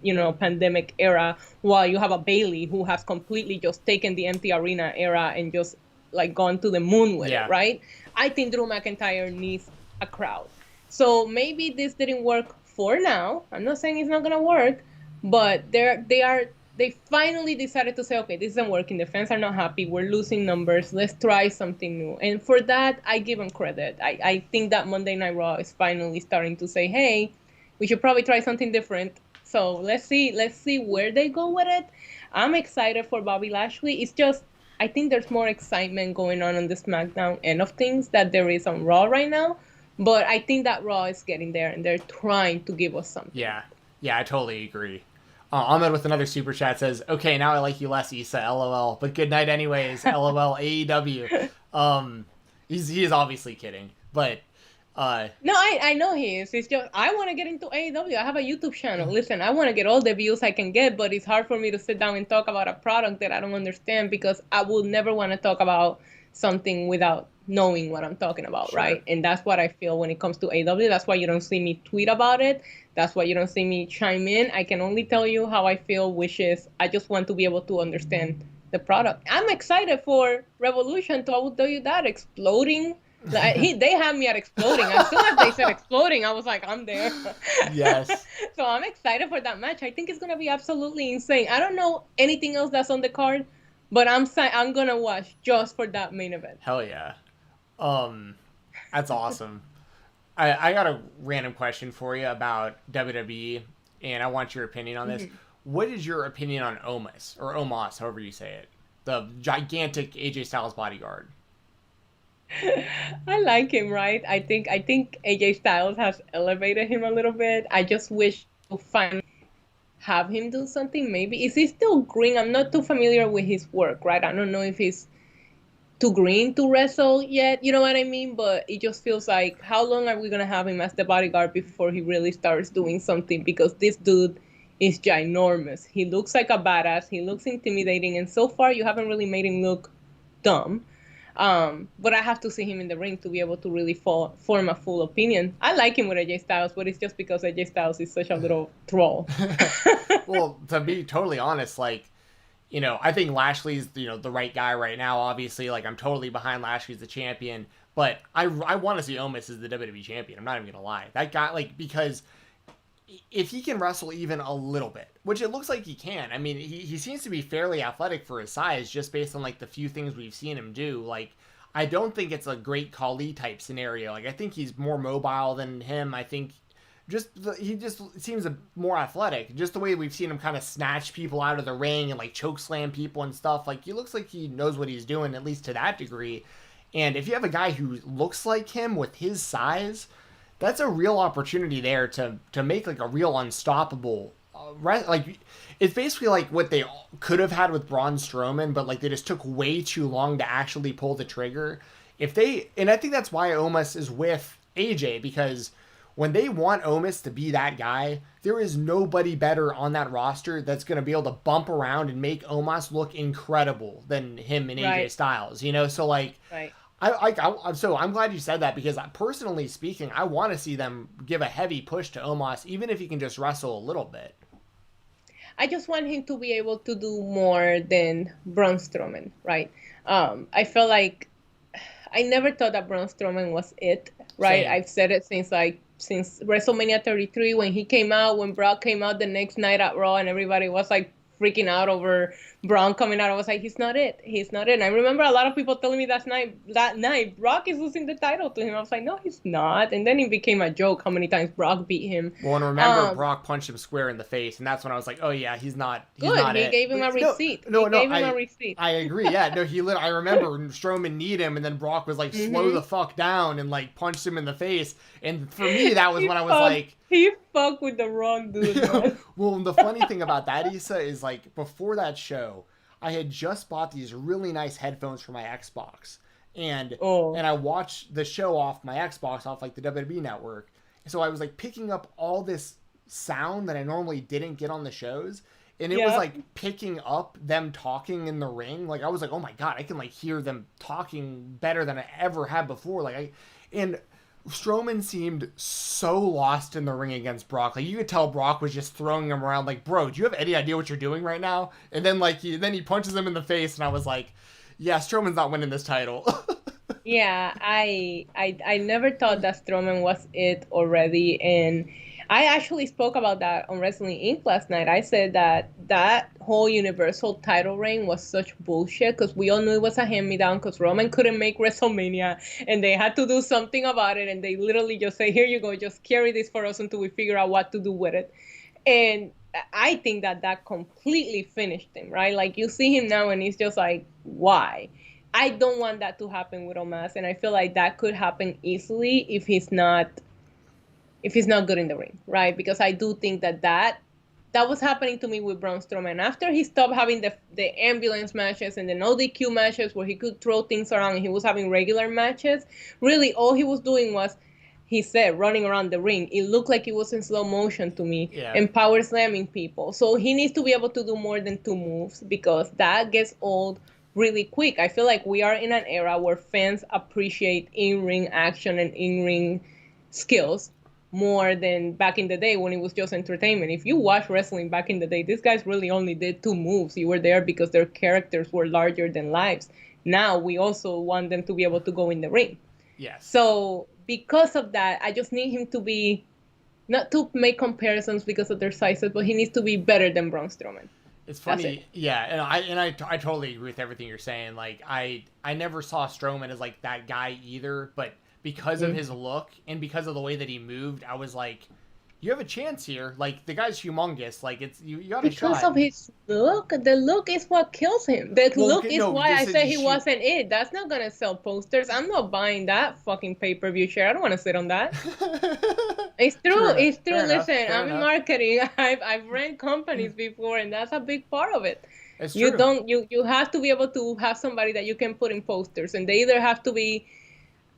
pandemic era, while you have a Bayley who has completely just taken the empty arena era and just like gone to the moon with it, right? I think Drew McIntyre needs a crowd. So maybe this didn't work for now. I'm not saying it's not going to work, but they finally decided to say, okay, this isn't working. The fans are not happy. We're losing numbers. Let's try something new. And for that, I give them credit. I think that Monday Night Raw is finally starting to say, hey, we should probably try something different. So let's see where they go with it. I'm excited for Bobby Lashley. It's just, I think there's more excitement going on the SmackDown end of things that there is on Raw right now. But I think that Raw is getting there, and they're trying to give us something. Yeah, I totally agree. Ahmed with another super chat says, okay, now I like you less, Issa, LOL, but good night anyways, LOL, AEW. He is obviously kidding, but No, I know he is. It's just I want to get into AEW. I have a YouTube channel. Listen, I want to get all the views I can get, but it's hard for me to sit down and talk about a product that I don't understand because I would never want to talk about something without knowing what I'm talking about, Sure. right? And that's what I feel when it comes to AEW. That's why you don't see me tweet about it. That's why you don't see me chime in. I can only tell you how I feel, which is I just want to be able to understand the product. I'm excited for Revolution, so I will tell you that exploding. Like, they had me at exploding. As soon as they said exploding, I was like, I'm there. Yes. So I'm excited for that match. I think it's gonna be absolutely insane. I don't know anything else that's on the card, but I'm gonna watch just for that main event. Hell yeah. That's awesome. I got a random question for you about WWE, and I want your opinion on this. Mm-hmm. What is your opinion on Omos, or Omos, however you say it? The gigantic AJ Styles bodyguard. I like him, right? I think AJ Styles has elevated him a little bit. I just wish to have him do something. Maybe is he still green? I'm not too familiar with his work, right? I don't know if he's too green to wrestle yet. You know what I mean? But it just feels like how long are we gonna have him as the bodyguard before he really starts doing something? Because this dude is ginormous. He looks like a badass. He looks intimidating, and so far you haven't really made him look dumb. But I have to see him in the ring to be able to really form a full opinion. I like him with AJ Styles, but it's just because AJ Styles is such a little troll. Well, to be totally honest, like, you know, I think Lashley's, you know, the right guy right now, obviously. Like, I'm totally behind Lashley as the champion, but I want to see Omos as the WWE champion. I'm not even going to lie. That guy, like, because if he can wrestle even a little bit, which it looks like he can. I mean, he seems to be fairly athletic for his size, just based on like the few things we've seen him do. Like, I don't think it's a great Khali type scenario. Like, I think he's more mobile than him. I think he just seems more athletic. Just the way we've seen him kind of snatch people out of the ring and like choke slam people and stuff. Like, he looks like he knows what he's doing, at least to that degree. And if you have a guy who looks like him with his size, that's a real opportunity there to make like a real unstoppable like, it's basically like what they could have had with Braun Strowman, but like they just took way too long to actually pull the trigger. And I think that's why Omos is with AJ, because when they want Omos to be that guy, there is nobody better on that roster that's going to be able to bump around and make Omos look incredible than him and AJ Styles, you know? So like, Right. So I'm glad you said that, because personally speaking, I want to see them give a heavy push to Omos, even if he can just wrestle a little bit. I just want him to be able to do more than Braun Strowman, right? I feel like I never thought that Braun Strowman was it, right? Same. I've said it since WrestleMania 33 when he came out, when Brock came out the next night at Raw, and everybody was like freaking out over Braun coming out. I was like, he's not it. And I remember a lot of people telling me that night, Brock is losing the title to him. I was like, no, he's not. And then it became a joke how many times Brock beat him. Well, and remember, Brock punched him square in the face, and that's when I was like, oh yeah, he's not He it. gave him a receipt. He gave him a receipt. I agree. Yeah, no, I remember Strowman kneed him, and then Brock was like, slow the fuck down, and like punched him in the face. And for me, that was when I was like, he fucked with the wrong dude, man. Well, the funny thing about that, Issa, is like before that show, I had just bought these really nice headphones for my Xbox, and I watched the show off my Xbox, off like the WWE network. So I was like picking up all this sound that I normally didn't get on the shows, and it was like picking up them talking in the ring. Like, I was like, oh my god, I can like hear them talking better than I ever had before. And Strowman seemed so lost in the ring against Brock. Like, you could tell Brock was just throwing him around like, bro, do you have any idea what you're doing right now? And then like he punches him in the face, and I was like, yeah, Strowman's not winning this title. Yeah, I never thought that Strowman was it already, and I actually spoke about that on Wrestling Inc. last night. I said that whole Universal title reign was such bullshit, because we all knew it was a hand-me-down, because Roman couldn't make WrestleMania, and they had to do something about it, and they literally just say, here you go, just carry this for us until we figure out what to do with it. And I think that completely finished him, right? Like, you see him now, and he's just like, why? I don't want that to happen with Omos, and I feel like that could happen easily if he's not good in the ring, right? Because I do think that was happening to me with Braun Strowman. After he stopped having the ambulance matches and the no DQ matches where he could throw things around and he was having regular matches, really all he was doing was he said, running around the ring. It looked like it was in slow motion to me, Yeah. and power slamming people. So he needs to be able to do more than 2 moves, because that gets old really quick. I feel like we are in an era where fans appreciate in-ring action and in-ring skills more than back in the day when it was just entertainment. If you watch wrestling back in the day, these guys really only did 2 moves. You were there because their characters were larger than lives. Now we also want them to be able to go in the ring. Yes. So because of that, I just need him to be, not to make comparisons because of their sizes, but he needs to be better than Braun Strowman. It's funny, yeah, and I totally agree with everything you're saying. Like, I never saw Strowman as like that guy either, but because of his look and because of the way that he moved, I was like, you have a chance here. Like, the guy's humongous. Like, it's you got a shot. Because of his look, the look is what kills him. The look is why I said he wasn't it. That's not gonna sell posters. I'm not buying that fucking pay-per-view share. I don't want to sit on that. It's true. It's true. Listen, I'm in marketing. I've ran companies before, and that's a big part of it. It's you true. You have to be able to have somebody that you can put in posters, and they either have to be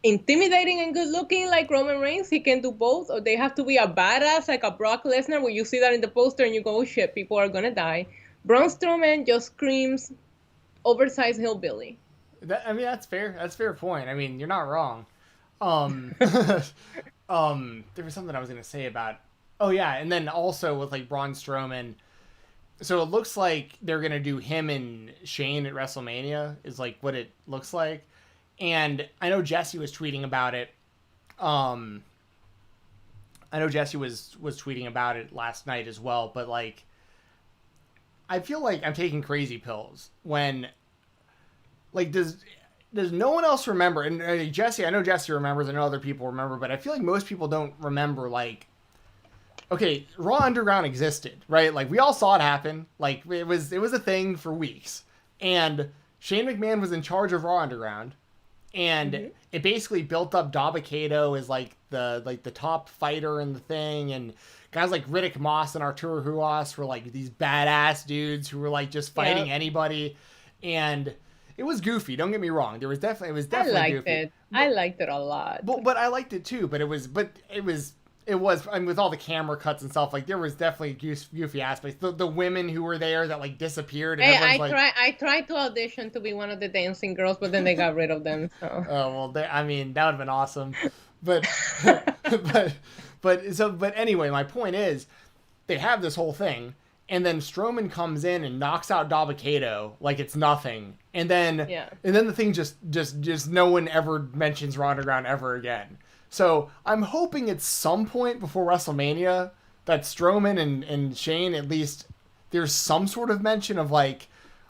intimidating and good looking like Roman Reigns, he can do both, or they have to be a badass like a Brock Lesnar, where you see that in the poster and you go, oh shit, people are gonna die. Braun Strowman just screams oversized hillbilly. I mean, that's fair. That's a fair point. I mean, you're not wrong. There was something I was gonna say about. Oh yeah, and then also with like Braun Strowman. So it looks like they're gonna do him and Shane at WrestleMania. Is like what it looks like. And I know Jessi was tweeting about it. I know Jessi was tweeting about it last night as well. But like, I feel like I'm taking crazy pills when, like, does no one else remember? And Jessi, I know Jessi remembers. I know other people remember, but I feel like most people don't remember. Like, okay, Raw Underground existed, right? Like, we all saw it happen. Like, it was a thing for weeks, and Shane McMahon was in charge of Raw Underground. And it basically built up Dabba-Kato as like the top fighter in the thing, and guys like Riddick Moss and Arturo Ruas were like these badass dudes who were like just fighting anybody, and it was goofy. Don't get me wrong. It was definitely goofy. I liked it a lot. But I liked it too. But it was. I mean, with all the camera cuts and stuff, like there was definitely goofy aspects. The women who were there that like disappeared. And I tried to audition to be one of the dancing girls, but then they got rid of them. So. Oh well, I mean that would have been awesome. But but anyway, my point is, they have this whole thing, and then Strowman comes in and knocks out Dabba-Kato like it's nothing, and then the thing just no one ever mentions Raw Underground ever again. So I'm hoping at some point before WrestleMania that Strowman and Shane, at least there's some sort of mention of like,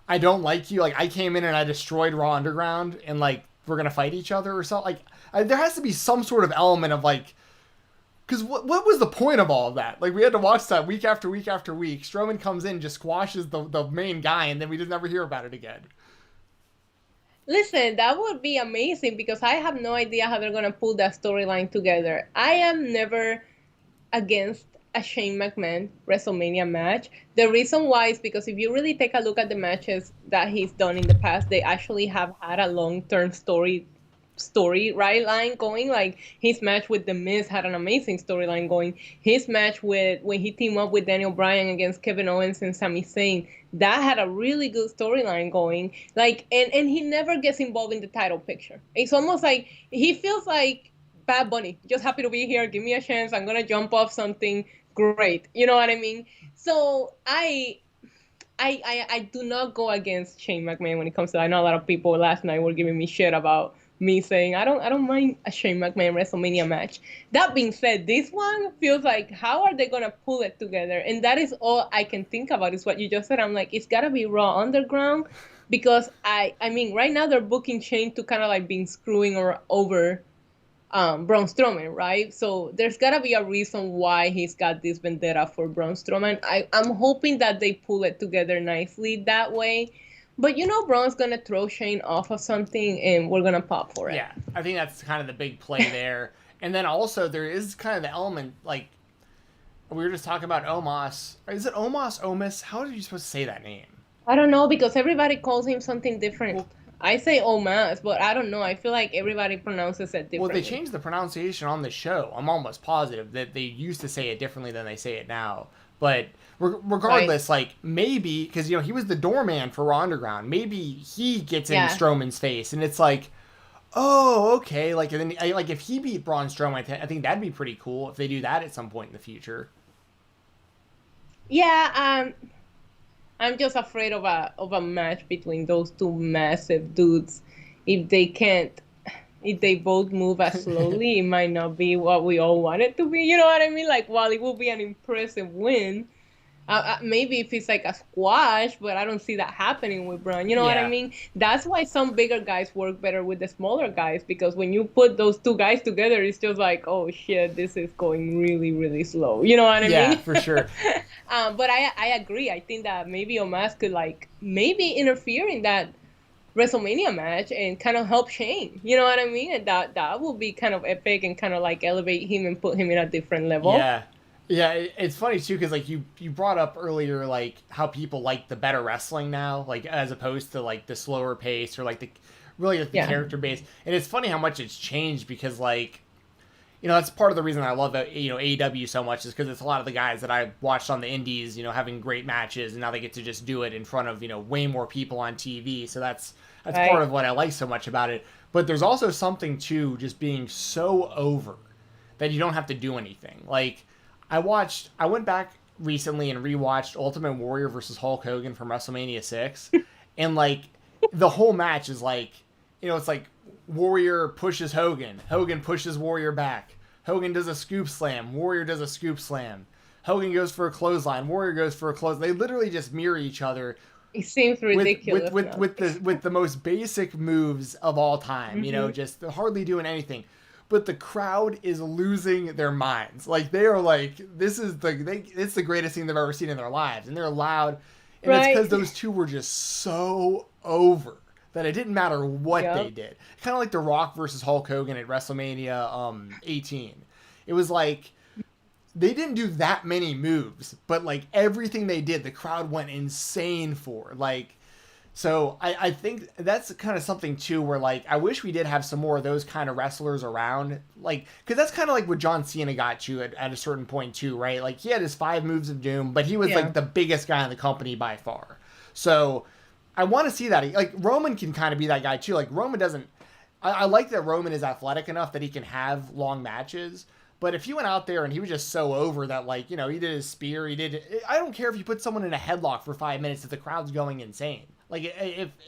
I don't like you. Like, I came in and I destroyed Raw Underground and like, we're going to fight each other or something. Like, there has to be some sort of element of like, because what was the point of all of that? Like, we had to watch that week after week after week. Strowman comes in, just squashes the main guy, and then we just never hear about it again. Listen, that would be amazing, because I have no idea how they're going to pull that storyline together. I am never against a Shane McMahon WrestleMania match. The reason why is because if you really take a look at the matches that he's done in the past, they actually have had a long-term story line going. Like, his match with The Miz had an amazing storyline going. His match when he teamed up with Daniel Bryan against Kevin Owens and Sami Zayn, that had a really good storyline going. Like, and he never gets involved in the title picture. It's almost like he feels like Bad Bunny, just happy to be here, give me a chance, I'm gonna jump off something great. You know what I mean? So I do not go against Shane McMahon when it comes to that. I know a lot of people last night were giving me shit about me saying I don't mind a Shane McMahon WrestleMania match. That being said, this one feels like, how are they gonna pull it together? And that is all I can think about, is what you just said. I'm like, it's gotta be Raw Underground, because I mean right now they're booking Shane to kind of like being screwing or over Braun Strowman, right? So there's gotta be a reason why he's got this vendetta for Braun Strowman. I'm hoping that they pull it together nicely that way. But you know, Braun's gonna throw Shane off of something, and we're gonna pop for it. Yeah, I think that's kind of the big play there. And then also there is kind of the element, like we were just talking about Omos. Is it Omos? How are you supposed to say that name? I don't know, because everybody calls him something different. I say Omas, but I don't know. I feel like everybody pronounces it differently. Well, they changed the pronunciation on the show. I'm almost positive that they used to say it differently than they say it now. But regardless, Right. like, maybe, because, he was the doorman for Raw Underground. Maybe he gets in Yeah. Strowman's face, and it's like, oh, okay. Like, and then, like, if he beat Braun Strowman, I think that'd be pretty cool if they do that at some point in the future. Yeah, I'm just afraid of a match between those two massive dudes. If they can't, if they both move as slowly, it might not be what we all want it to be. You know what I mean? Like, while it will be an impressive win, maybe if it's like a squash, but I don't see that happening with Braun. You know what I Yeah. mean? That's why some bigger guys work better with the smaller guys, because when you put those two guys together, it's just like, oh shit, this is going really, really slow. You know what I Yeah, mean? for sure. But I agree. I think that maybe Omos could like maybe interfere in that WrestleMania match and kind of help Shane. You know what I mean? And that would be kind of epic and kind of like elevate him and put him in a different level. Yeah. Yeah, it's funny too because like you brought up earlier like how people like the better wrestling now, like as opposed to like the slower pace or like the really like, the Yeah. character base. And it's funny how much it's changed because like that's part of the reason I love AEW so much is because it's a lot of the guys that I watched on the indies, having great matches, and now they get to just do it in front of way more people on TV. So that's Right. part of what I like so much about it. But there's also something too just being so over that you don't have to do anything. Like I went back recently and rewatched Ultimate Warrior versus Hulk Hogan from WrestleMania 6, and like the whole match is like it's like Warrior pushes Hogan, Hogan pushes Warrior back, Hogan does a scoop slam, Warrior does a scoop slam, Hogan goes for a clothesline, Warrior goes for a close. They literally just mirror each other It seems ridiculous. with the most basic moves of all time, just hardly doing anything. But the crowd is losing their minds. Like they are like, it's the greatest thing they've ever seen in their lives, and they're loud, and it's because those two were just so over that it didn't matter what they did. Kind of like The Rock versus Hulk Hogan at WrestleMania 18. It was like they didn't do that many moves, but like everything they did, the crowd went insane for. Like, so I think that's kind of something too, where like I wish we did have some more of those kind of wrestlers around, like because that's kind of like what John Cena got you at a certain point too, right? Like he had his 5 moves of doom, but he was like the biggest guy in the company by far. So I want to see that. Like Roman can kind of be that guy too. Like Roman doesn't. I like that Roman is athletic enough that he can have long matches. But if he went out there and he was just so over that, like, he did his spear, I don't care if you put someone in a headlock for 5 minutes if the crowd's going insane. Like,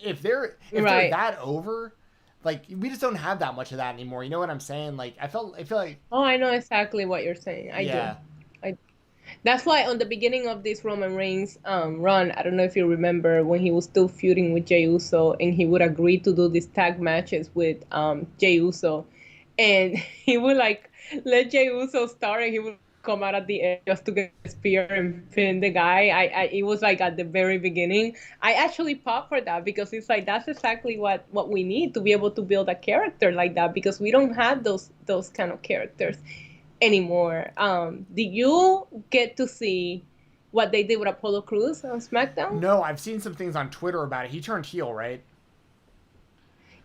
if they're that over, like, we just don't have that much of that anymore. You know what I'm saying? Like, I feel like. Oh, I know exactly what you're saying. I do. That's why on the beginning of this Roman Reigns run, I don't know if you remember when he was still feuding with Jey Uso, and he would agree to do these tag matches with Jey Uso, and he would like let Jey Uso start, and he would come out at the end just to get a spear and pin the guy. It was like at the very beginning. I actually popped for that because it's like that's exactly what we need to be able to build a character like that, because we don't have those kind of characters anymore. Did you get to see what they did with Apollo Crews on SmackDown? No, I've seen some things on Twitter about it. He turned heel, right?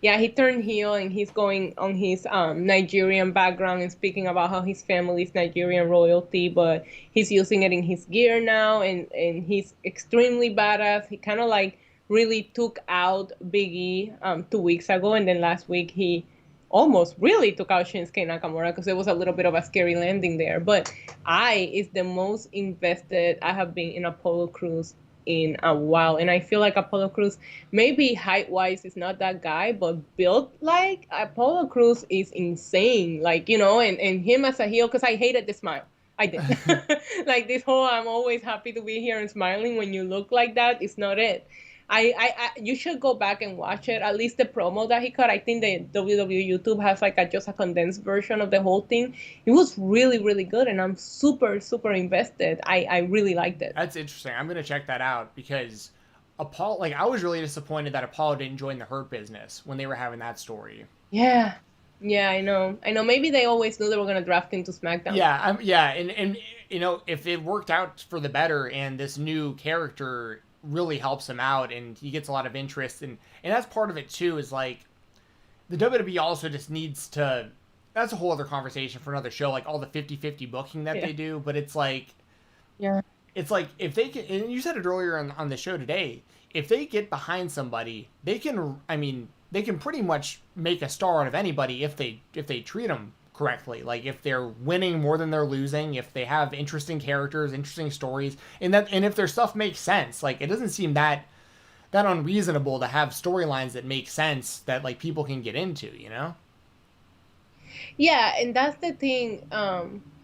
Yeah, he turned heel, and he's going on his Nigerian background and speaking about how his family is Nigerian royalty, but he's using it in his gear now, and he's extremely badass. He kind of like really took out Big E 2 weeks ago, and then last week he almost really took out Shinsuke Nakamura because it was a little bit of a scary landing there. But is the most invested I have been in Apollo Crews in a while, and I feel like Apollo Crews, maybe height-wise is not that guy, but built like Apollo Crews is insane. Like, and him as a heel, because I hated the smile. I did. Like this whole I'm always happy to be here and smiling when you look like that is not it. You should go back and watch it, at least the promo that he cut. I think the WWE YouTube has like just a condensed version of the whole thing. It was really, really good, and I'm super, super invested. I really liked it. That's interesting. I'm going to check that out because Apollo, like I was really disappointed that Apollo didn't join the Hurt Business when they were having that story. Yeah, I know. Maybe they always knew they were going to draft him to SmackDown. Yeah, and if it worked out for the better and this new character really helps him out, and he gets a lot of interest, and that's part of it too. Is like the WWE also just needs to. That's a whole other conversation for another show, like all the 50-50 booking that they do. But it's like, it's like if they can, and you said it earlier on the show today, if they get behind somebody, they can. I mean, they can pretty much make a star out of anybody if they treat them correctly. Like if they're winning more than they're losing, if they have interesting characters, interesting stories, and if their stuff makes sense. Like it doesn't seem that unreasonable to have storylines that make sense that like people can get into, you know? Yeah, and that's the thing.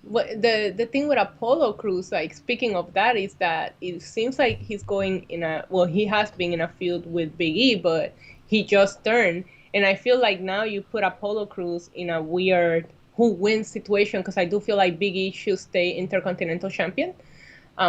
The thing with Apollo Crews, like speaking of that, is that it seems like he's going he has been in a feud with Big E, but he just turned. And I feel like now you put Apollo Crews in a weird who wins situation, because I do feel like Big E should stay Intercontinental Champion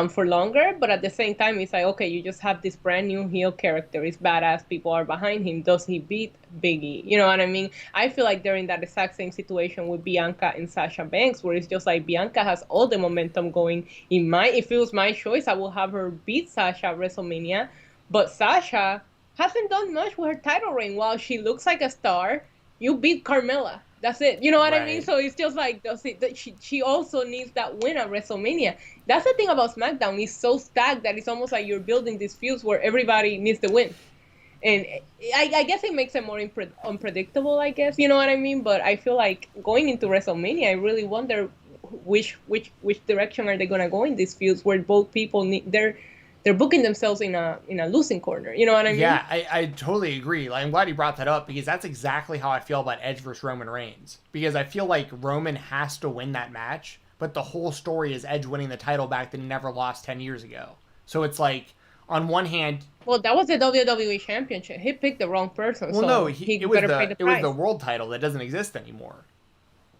for longer. But at the same time, it's like, okay, you just have this brand new heel character. He's badass. People are behind him. Does he beat Big E? You know what I mean? I feel like they're in that exact same situation with Bianca and Sasha Banks, where it's just like Bianca has all the momentum going. If it was my choice, I will have her beat Sasha at WrestleMania. But Sasha hasn't done much with her title reign. While she looks like a star, you beat Carmella. That's it. You know what I mean? So it's just like, she also needs that win at WrestleMania. That's the thing about SmackDown. It's so stacked that it's almost like you're building these feuds where everybody needs to win. And I guess it makes it more unpredictable, I guess. You know what I mean? But I feel like going into WrestleMania, I really wonder which direction are they going to go in these feuds, where both people they're booking themselves in a losing corner. You know what I mean? Yeah, I totally agree. Like, I'm glad you brought that up, because that's exactly how I feel about Edge versus Roman Reigns. Because I feel like Roman has to win that match, but the whole story is Edge winning the title back that he never lost 10 years ago. So it's like, on one hand... Well, that was the WWE Championship. He picked the wrong person. Well, so no, it was the world title that doesn't exist anymore.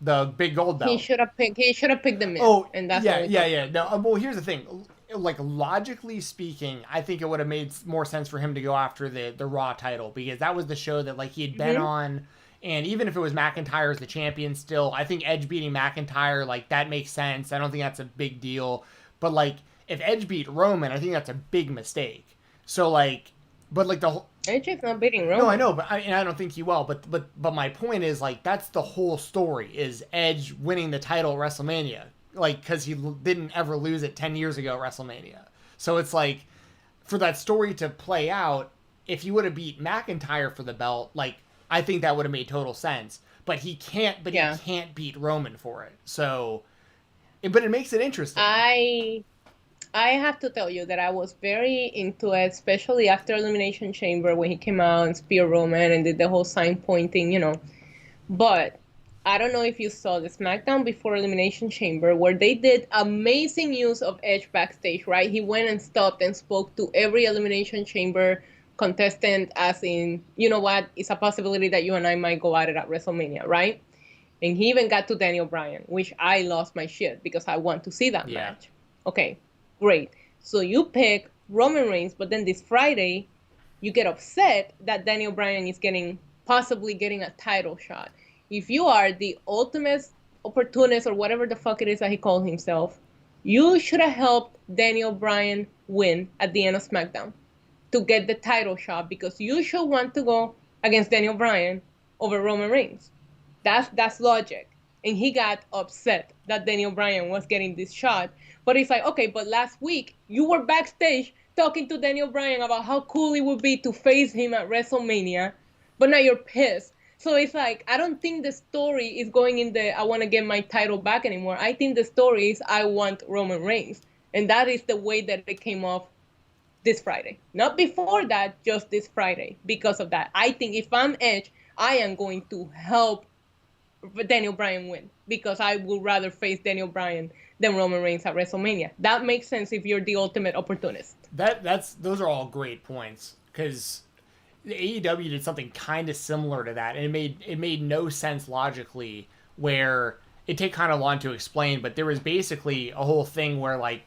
The big gold belt. He should have picked the Miz. Oh, and that's yeah. No, well, here's the thing. Like, logically speaking, I think it would have made more sense for him to go after the Raw title, because that was the show that like he had been on, and even if it was McIntyre as the champion still, I think Edge beating McIntyre, like, that makes sense. I don't think that's a big deal. But like, if Edge beat Roman, I think that's a big mistake. So like, but like the whole... Edge is not beating Roman. No, I know, but I don't think he will. But my point is, like, that's the whole story, is Edge winning the title at WrestleMania. Like, because he didn't ever lose it 10 years ago at WrestleMania. So it's like, for that story to play out, if he would have beat McIntyre for the belt, like, I think that would have made total sense. But he can't can't beat Roman for it. So, but it makes it interesting. I have to tell you that I was very into it, especially after Elimination Chamber, when he came out and speared Roman and did the whole sign pointing, you know. But I don't know if you saw the SmackDown before Elimination Chamber, where they did amazing use of Edge backstage, right? He went and stopped and spoke to every Elimination Chamber contestant, as in, you know what, it's a possibility that you and I might go at it at WrestleMania, right? And he even got to Daniel Bryan, which I lost my shit because I want to see that match. Okay, great. So you pick Roman Reigns, but then this Friday, you get upset that Daniel Bryan is possibly getting a title shot. If you are the ultimate opportunist, or whatever the fuck it is that he called himself, you should have helped Daniel Bryan win at the end of SmackDown to get the title shot, because you should want to go against Daniel Bryan over Roman Reigns. That's logic. And he got upset that Daniel Bryan was getting this shot. But it's like, okay, but last week you were backstage talking to Daniel Bryan about how cool it would be to face him at WrestleMania, but now you're pissed. So it's like, I don't think the story is going in I want to get my title back anymore. I think the story is, I want Roman Reigns. And that is the way that it came off this Friday. Not before that, just this Friday. Because of that, I think if I'm Edge, I am going to help Daniel Bryan win, because I would rather face Daniel Bryan than Roman Reigns at WrestleMania. That makes sense if you're the ultimate opportunist. Those are all great points, because AEW did something kind of similar to that, and it made no sense logically, where it take kind of long to explain, but there was basically a whole thing where, like,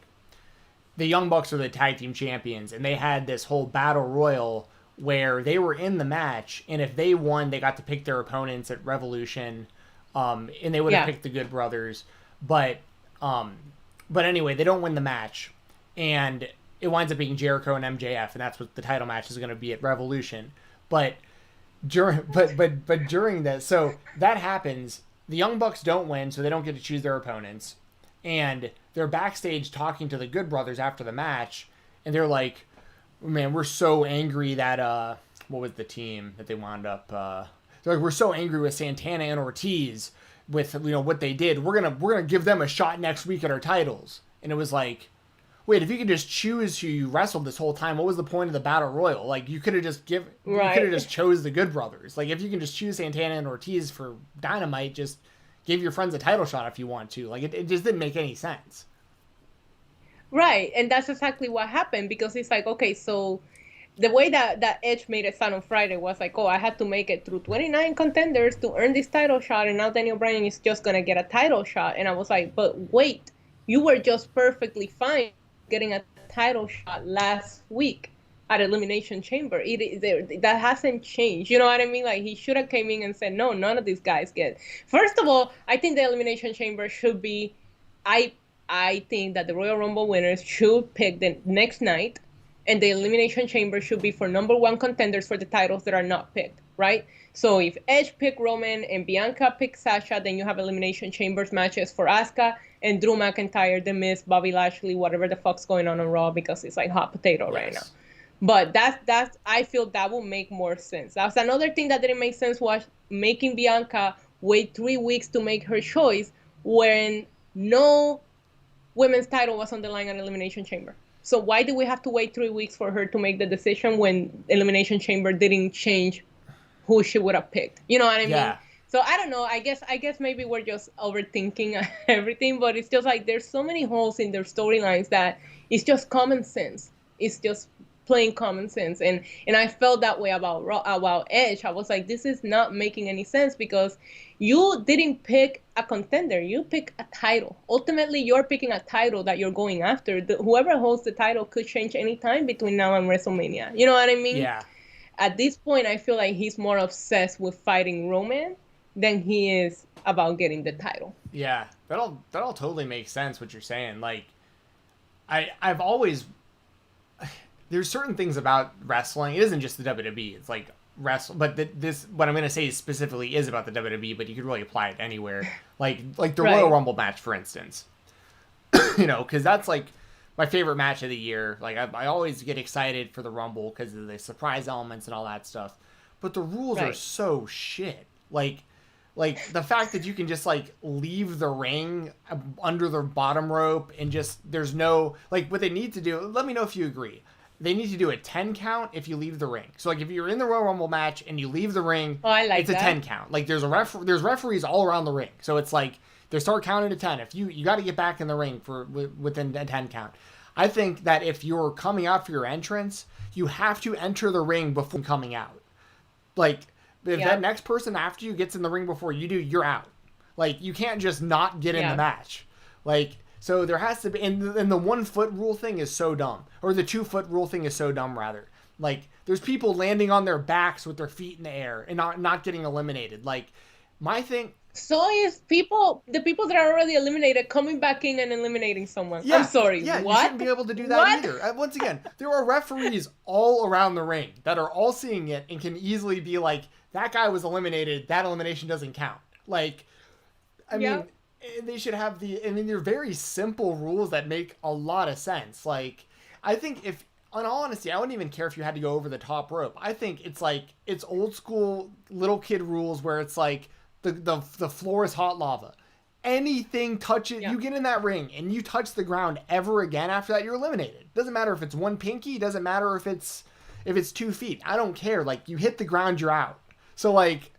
the Young Bucks were the tag team champions, and they had this whole battle royal where they were in the match, and if they won, they got to pick their opponents at Revolution, and they would have picked the Good Brothers, but anyway, they don't win the match, and it winds up being Jericho and MJF, and that's what the title match is going to be at Revolution. But during that, so that happens. The Young Bucks don't win, so they don't get to choose their opponents, and they're backstage talking to the Good Brothers after the match, and they're like, "Man, we're so angry that what was the team that they wound up? They're like, we're so angry with Santana and Ortiz with what they did. We're gonna give them a shot next week at our titles." And it was like, wait, if you could just choose who you wrestled this whole time, what was the point of the Battle Royal? Like, you could have just you could have just chose the Good Brothers. Like, if you can just choose Santana and Ortiz for Dynamite, just give your friends a title shot if you want to. Like, it just didn't make any sense. Right, and that's exactly what happened, because it's like, okay, so the way that Edge made it sound on Friday was like, oh, I had to make it through 29 contenders to earn this title shot, and now Daniel Bryan is just going to get a title shot. And I was like, but wait, you were just perfectly fine getting a title shot last week at Elimination Chamber. That hasn't changed. You know what I mean? Like, he should have came in and said, no, none of these guys get. First of all, I think the Elimination Chamber should be, I think that the Royal Rumble winners should pick the next night, and the Elimination Chamber should be for number one contenders for the titles that are not picked, right? So if Edge pick Roman and Bianca pick Sasha, then you have Elimination Chambers matches for Asuka and Drew McIntyre, The Miz, Bobby Lashley, whatever the fuck's going on Raw, because it's like hot potato right now. But that's I feel that will make more sense. That's another thing that didn't make sense, was making Bianca wait 3 weeks to make her choice when no women's title was on the line at Elimination Chamber. So why do we have to wait 3 weeks for her to make the decision when Elimination Chamber didn't change who she would have picked? You know what I mean? So I don't know. I guess maybe we're just overthinking everything, but it's just like there's so many holes in their storylines that it's just common sense. It's just plain common sense. And I felt that way about Edge. I was like, this is not making any sense, because you didn't pick a contender. You pick a title. Ultimately, you're picking a title that you're going after. Whoever holds the title could change any time between now and WrestleMania. You know what I mean? Yeah. At this point, I feel like he's more obsessed with fighting Roman than he is about getting the title. Yeah, that'll totally make sense what you're saying. Like, I've always, there's certain things about wrestling. It isn't just the WWE. It's like but this what I'm gonna say specifically is about the WWE, but you could really apply it anywhere. Like the Royal Rumble match, for instance. Because that's like my favorite match of the year. Like, I always get excited for the Rumble because of the surprise elements and all that stuff. But the rules are so shit. Like the fact that you can just like leave the ring under the bottom rope and just there's no, like, what they need to do. Let me know if you agree. They need to do a 10 count if you leave the ring. So like if you're in the Royal Rumble match and you leave the ring, it's a 10 count. Like there's referees all around the ring. So it's like they start counting to 10. If you got to get back in the ring for within a 10 count. I think that if you're coming out for your entrance, you have to enter the ring before coming out. Like, if that next person after you gets in the ring before you do, you're out. Like, you can't just not get in the match. Like, so there has to be, and the 1 foot rule thing is so dumb. Or the 2 foot rule thing is so dumb, rather. Like, there's people landing on their backs with their feet in the air and not getting eliminated. Like, my thing... So is the people that are already eliminated coming back in and eliminating someone. Yeah, I'm sorry, yeah, what? You shouldn't be able to do that either. Once again, there are referees all around the ring that are all seeing it and can easily be like, that guy was eliminated, that elimination doesn't count. Like, I mean, they should have they're very simple rules that make a lot of sense. Like, I think if, in all honesty, I wouldn't even care if you had to go over the top rope. I think it's old school little kid rules where it's like, the floor is hot lava. Anything touches, you get in that ring and you touch the ground ever again after that, you're eliminated. Doesn't matter if it's one pinky, doesn't matter if it's 2 feet. I don't care. Like, you hit the ground, you're out. So like,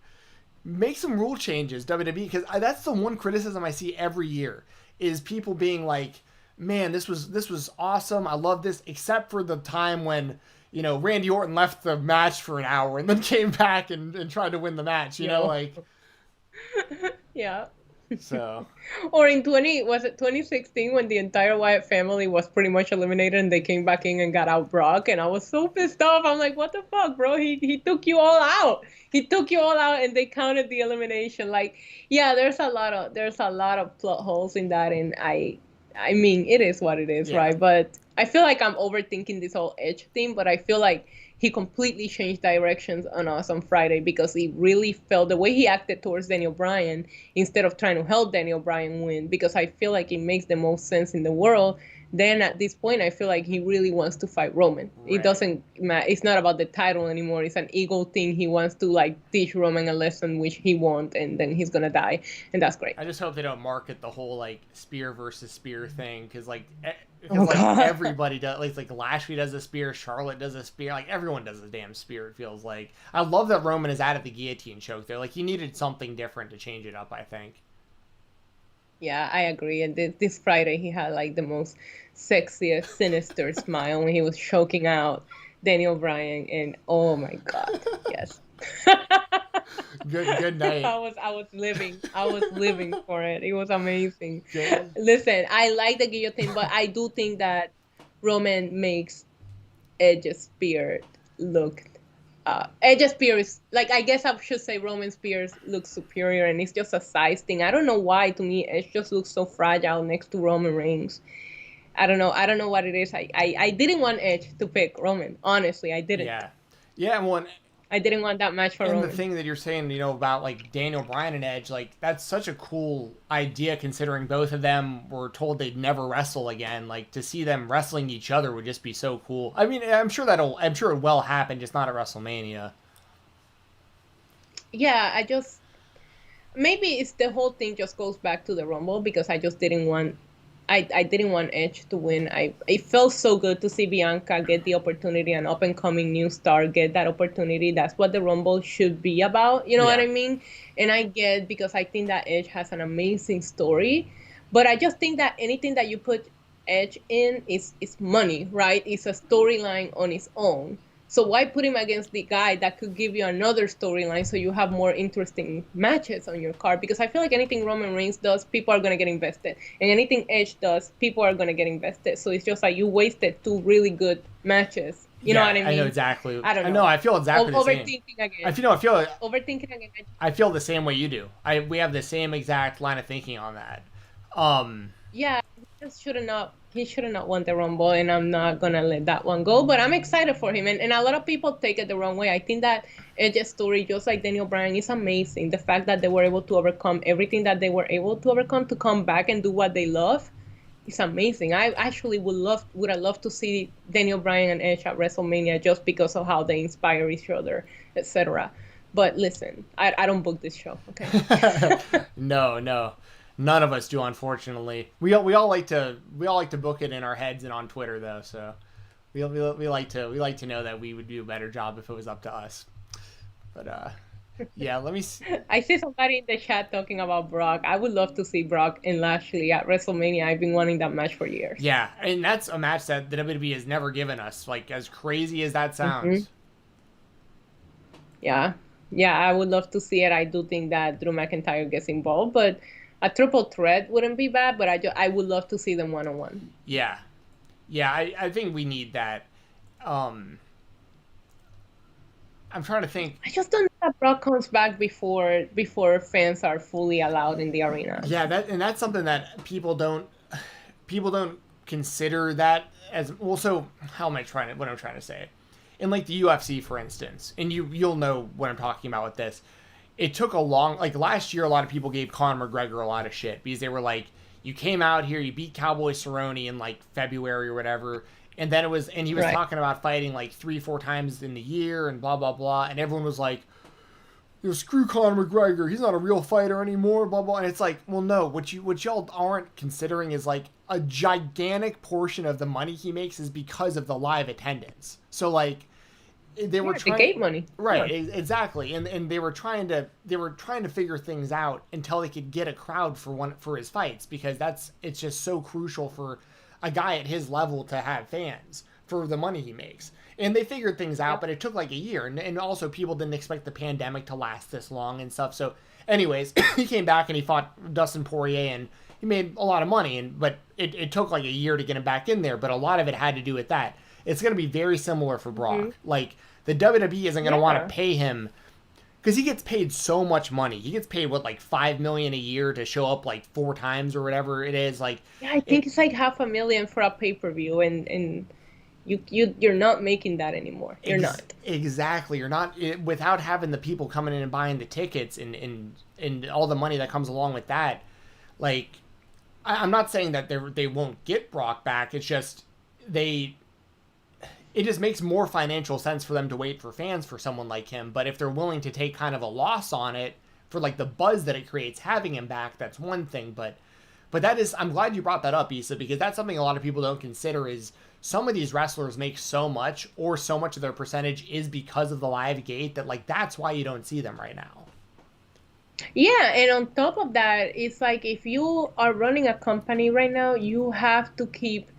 make some rule changes, WWE, because that's the one criticism I see every year is people being like, man, this was awesome. I love this, except for the time when, Randy Orton left the match for an hour and then came back and tried to win the match, you know, like. Yeah. So. Or in 2016 when the entire Wyatt family was pretty much eliminated and they came back in and got out Brock, and I was so pissed off. I'm like, what the fuck, bro? He took you all out. He took you all out and they counted the elimination. Like, yeah, there's a lot of plot holes in that, and I mean, it is what it is, Yeah. right? But I feel like I'm overthinking this whole Edge thing, but I feel like he completely changed directions on us on Friday because he really felt the way he acted towards Daniel Bryan instead of trying to help Daniel Bryan win, because I feel like it makes the most sense in the world. Then at this point, I feel like he really wants to fight Roman. Right. It doesn't matter. It's not about the title anymore. It's an ego thing. He wants to like teach Roman a lesson, which he won't, and then he's gonna die, and that's great. I just hope they don't market the whole like spear versus spear thing, because Oh, God. everybody does, like Lashley does a spear, Charlotte does a spear, like everyone does a damn spear. It feels like. I love that Roman is added the guillotine choke there. Like he needed something different to change it up, I think. Yeah, I agree. And this Friday, he had like the most sexiest, sinister smile when he was choking out Daniel Bryan, and oh my God, yes. Good night. I was living for it. It was amazing. Good. Listen, I like the guillotine, but I do think that Roman makes Edge's spear look. Edge's spear is like, I guess I should say Roman Spears looks superior, and it's just a size thing. I don't know why. To me, Edge just looks so fragile next to Roman Reigns. I don't know what it is. I didn't want Edge to pick Roman. Honestly, I didn't. Yeah. Well, I didn't want that match for and Roman. the thing that you're saying, about like Daniel Bryan and Edge, like that's such a cool idea, considering both of them were told they'd never wrestle again. Like to see them wrestling each other would just be so cool. I mean, I'm sure it will happen, just not at WrestleMania. Yeah, maybe it's the whole thing just goes back to the Rumble, because I just didn't want I didn't want Edge to win. It felt so good to see Bianca get the opportunity, an up-and-coming new star get that opportunity. That's what the Rumble should be about. You know what I mean? And I get, because I think that Edge has an amazing story. But I just think that anything that you put Edge in is money, right? It's a storyline on its own. So why put him against the guy that could give you another storyline so you have more interesting matches on your card? Because I feel like anything Roman Reigns does, people are going to get invested. And anything Edge does, people are going to get invested. So it's just like you wasted two really good matches. You know what I mean? I know exactly. I don't know. I know. I feel exactly the same. Overthinking again. Overthinking again. I feel the same way you do. We have the same exact line of thinking on that. Yeah, he should have not won the Rumble, and I'm not gonna let that one go. But I'm excited for him, and a lot of people take it the wrong way. I think that Edge's story, just like Daniel Bryan, is amazing. The fact that they were able to overcome everything that they were able to overcome to come back and do what they love is amazing. I actually would have loved to see Daniel Bryan and Edge at WrestleMania, just because of how they inspire each other, etc. But listen, I don't book this show, okay? No. None of us do, unfortunately. We all like to book it in our heads and on Twitter, though. So we like to know that we would do a better job if it was up to us. But yeah, let me see. I see somebody in the chat talking about Brock. I would love to see Brock and Lashley at WrestleMania. I've been wanting that match for years. Yeah, and that's a match that the WWE has never given us. Like, as crazy as that sounds. Mm-hmm. Yeah, I would love to see it. I do think that Drew McIntyre gets involved, but a triple threat wouldn't be bad, but I would love to see them one-on-one. Yeah, I think we need that. I'm trying to think. I just don't know that Brock comes back before fans are fully allowed in the arena. Yeah, that's something that people don't consider that as well. So what I'm trying to say, in like the UFC, for instance, and you'll know what I'm talking about with this. It took last year, a lot of people gave Conor McGregor a lot of shit because they were like, you came out here, you beat Cowboy Cerrone in like February or whatever, and then he was talking about fighting like 3-4 times in the year and blah, blah, blah, and everyone was like, screw Conor McGregor, he's not a real fighter anymore, blah, blah, and it's like, well, no, what y'all aren't considering is like a gigantic portion of the money he makes is because of the live attendance. So like, they were trying the gate money, right? Exactly, and they were trying to figure things out until they could get a crowd for his fights, because it's just so crucial for a guy at his level to have fans for the money he makes. And they figured things out, but it took like a year, and also people didn't expect the pandemic to last this long and stuff. So, anyways, he came back and he fought Dustin Poirier, and he made a lot of money, but it took like a year to get him back in there. But a lot of it had to do with that. It's going to be very similar for Brock. Mm-hmm. Like, the WWE isn't going to want to pay him because he gets paid so much money. He gets paid what, like $5 million a year to show up like 4 times or whatever it is. Like, Yeah, I think it's like $500,000 for a pay-per-view, and you're not making that anymore. You're not. Exactly. You're not, without having the people coming in and buying the tickets and all the money that comes along with that. Like, I'm not saying that they won't get Brock back. It's just it just makes more financial sense for them to wait for fans for someone like him. But if they're willing to take kind of a loss on it for like the buzz that it creates having him back, that's one thing. But that is, I'm glad you brought that up, Issa, because that's something a lot of people don't consider is some of these wrestlers make so much, or so much of their percentage is because of the live gate, that like that's why you don't see them right now. Yeah, and on top of that, it's like if you are running a company right now, you have to keep.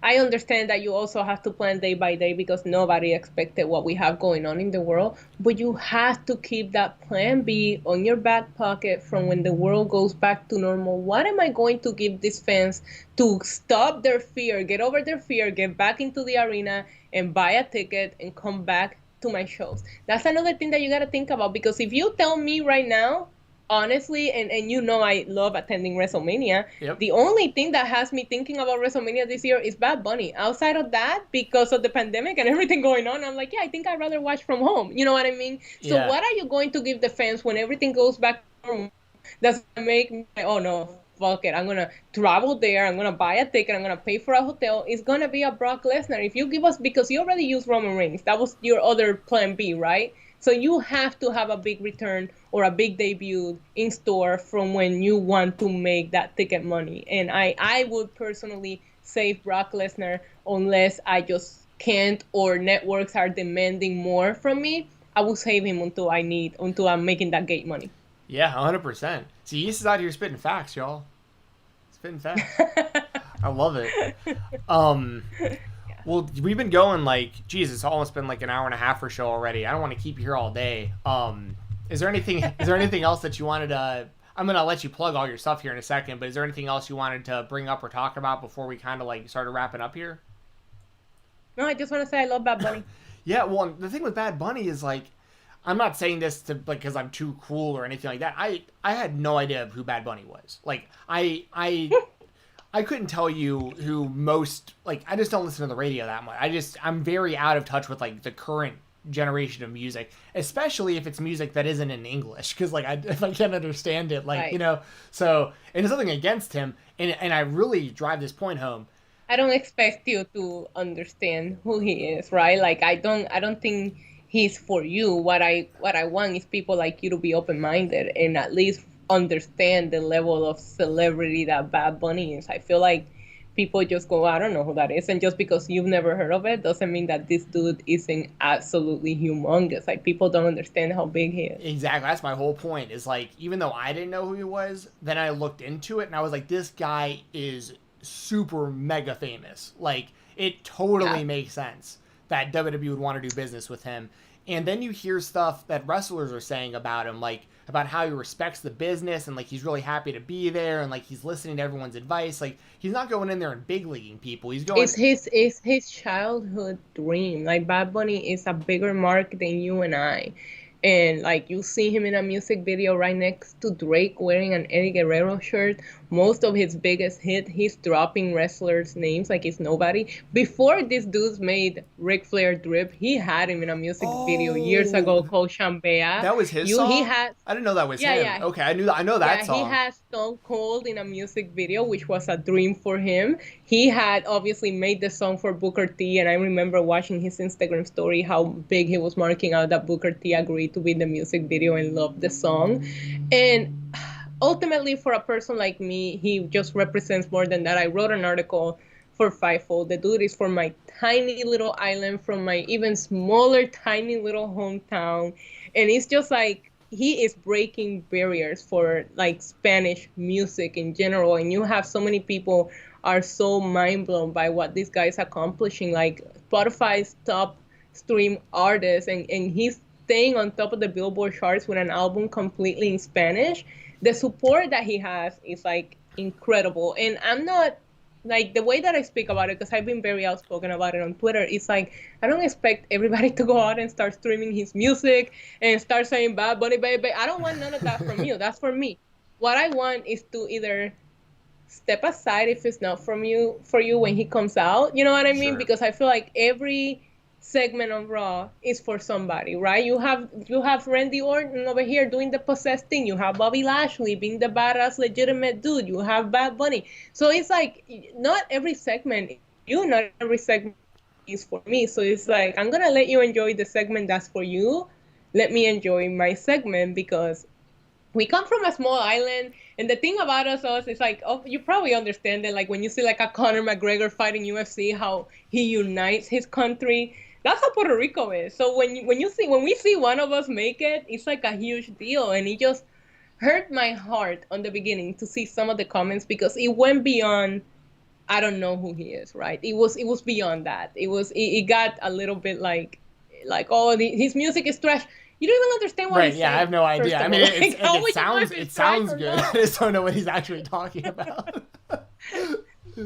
I understand that you also have to plan day by day because nobody expected what we have going on in the world, but you have to keep that plan B on your back pocket from when the world goes back to normal. What am I going to give these fans to stop their fear, get over their fear, get back into the arena and buy a ticket and come back to my shows? That's another thing that you got to think about, because if you tell me right now, honestly, and you know I love attending WrestleMania. Yep. The only thing that has me thinking about WrestleMania this year is Bad Bunny. Outside of that, because of the pandemic and everything going on, I'm like, yeah, I think I'd rather watch from home. You know what I mean? So Yeah. what are you going to give the fans when everything goes back to normal? That's going to make me, oh no, fuck it. I'm going to travel there. I'm going to buy a ticket. I'm going to pay for a hotel. It's going to be a Brock Lesnar. If you give us, because you already used Roman Reigns. That was your other plan B, right? So you have to have a big return or a big debut in store from when you want to make that ticket money. And I would personally save Brock Lesnar unless I just can't or networks are demanding more from me. I will save him until I'm making that gate money. Yeah, 100%. See, East is out here spitting facts, y'all. Spitting facts. I love it. Well, we've been going like, geez, it's almost been like an hour and a half or so already. I don't want to keep you here all day. Is there anything else that you wanted to, I'm going to let you plug all your stuff here in a second, but is there anything else you wanted to bring up or talk about before we kind of like started wrapping up here? No, I just want to say I love Bad Bunny. Yeah, well, the thing with Bad Bunny is like, I'm not saying this to like because I'm too cool or anything like that. I had no idea who Bad Bunny was. Like I couldn't tell you who most, like, I just don't listen to the radio that much. I'm very out of touch with, like, the current generation of music, especially if it's music that isn't in English, because, like, if I can't understand it, like, right. you know, so, and it's nothing against him, and I really drive this point home. I don't expect you to understand who he is, right? Like, I don't think he's for you. What I want is people like you to be open-minded and at least understand the level of celebrity that Bad Bunny is. I feel like people just go, I don't know who that is, and just because you've never heard of it doesn't mean that this dude isn't absolutely humongous. Like, people don't understand how big he is. Exactly, that's my whole point, is like, even though I didn't know who he was, then I looked into it and I was like, this guy is super mega famous. Like, it totally makes sense that WWE would want to do business with him. And then you hear stuff that wrestlers are saying about him, like about how he respects the business and like he's really happy to be there and like he's listening to everyone's advice. Like, he's not going in there and big leaguing people. He's going. It's his childhood dream. Like, Bad Bunny is a bigger mark than you and I. And like, you see him in a music video right next to Drake wearing an Eddie Guerrero shirt. Most of his biggest hit, he's dropping wrestlers' names like it's nobody. Before these dudes made Ric Flair drip, he had him in a music video years ago called Shambea. That was his song? He had, I didn't know that was him. Yeah. Okay, I know that song. He had Stone Cold in a music video, which was a dream for him. He had obviously made the song for Booker T, and I remember watching his Instagram story how big he was marking out that Booker T agreed to be in the music video and loved the song. And ultimately, for a person like me, he just represents more than that. I wrote an article for Fightful. The dude is from my tiny little island, from my even smaller, tiny little hometown. And it's just like, he is breaking barriers for like Spanish music in general. And you have so many people are so mind blown by what this guy is accomplishing. Like, Spotify's top stream artist, and he's staying on top of the Billboard charts with an album completely in Spanish. The support that he has is like incredible. And I'm not like the way that I speak about it, because I've been very outspoken about it on Twitter, it's like I don't expect everybody to go out and start streaming his music and start saying Bad Bunny, baby. I don't want none of that from you. That's for me. What I want is to either step aside if it's not for you when he comes out. You know what I mean? Sure. Because I feel like every segment on Raw is for somebody, right? You have Randy Orton over here doing the possessed thing. You have Bobby Lashley being the badass legitimate dude. You have Bad Bunny. So it's like not every segment is for me. So it's like I'm gonna let you enjoy the segment that's for you. Let me enjoy my segment because we come from a small island, and the thing about us is like, oh, you probably understand that, like when you see like a Conor McGregor fighting UFC, how he unites his country. That's how Puerto Rico is. So when we see one of us make it, it's like a huge deal, and it just hurt my heart on the beginning to see some of the comments because it went beyond. I don't know who he is, right? It was beyond that. It got a little bit like oh, his music is trash. You don't even understand what he's saying. Right, yeah, I have no idea. I mean, it sounds good. I just don't know what he's actually talking about.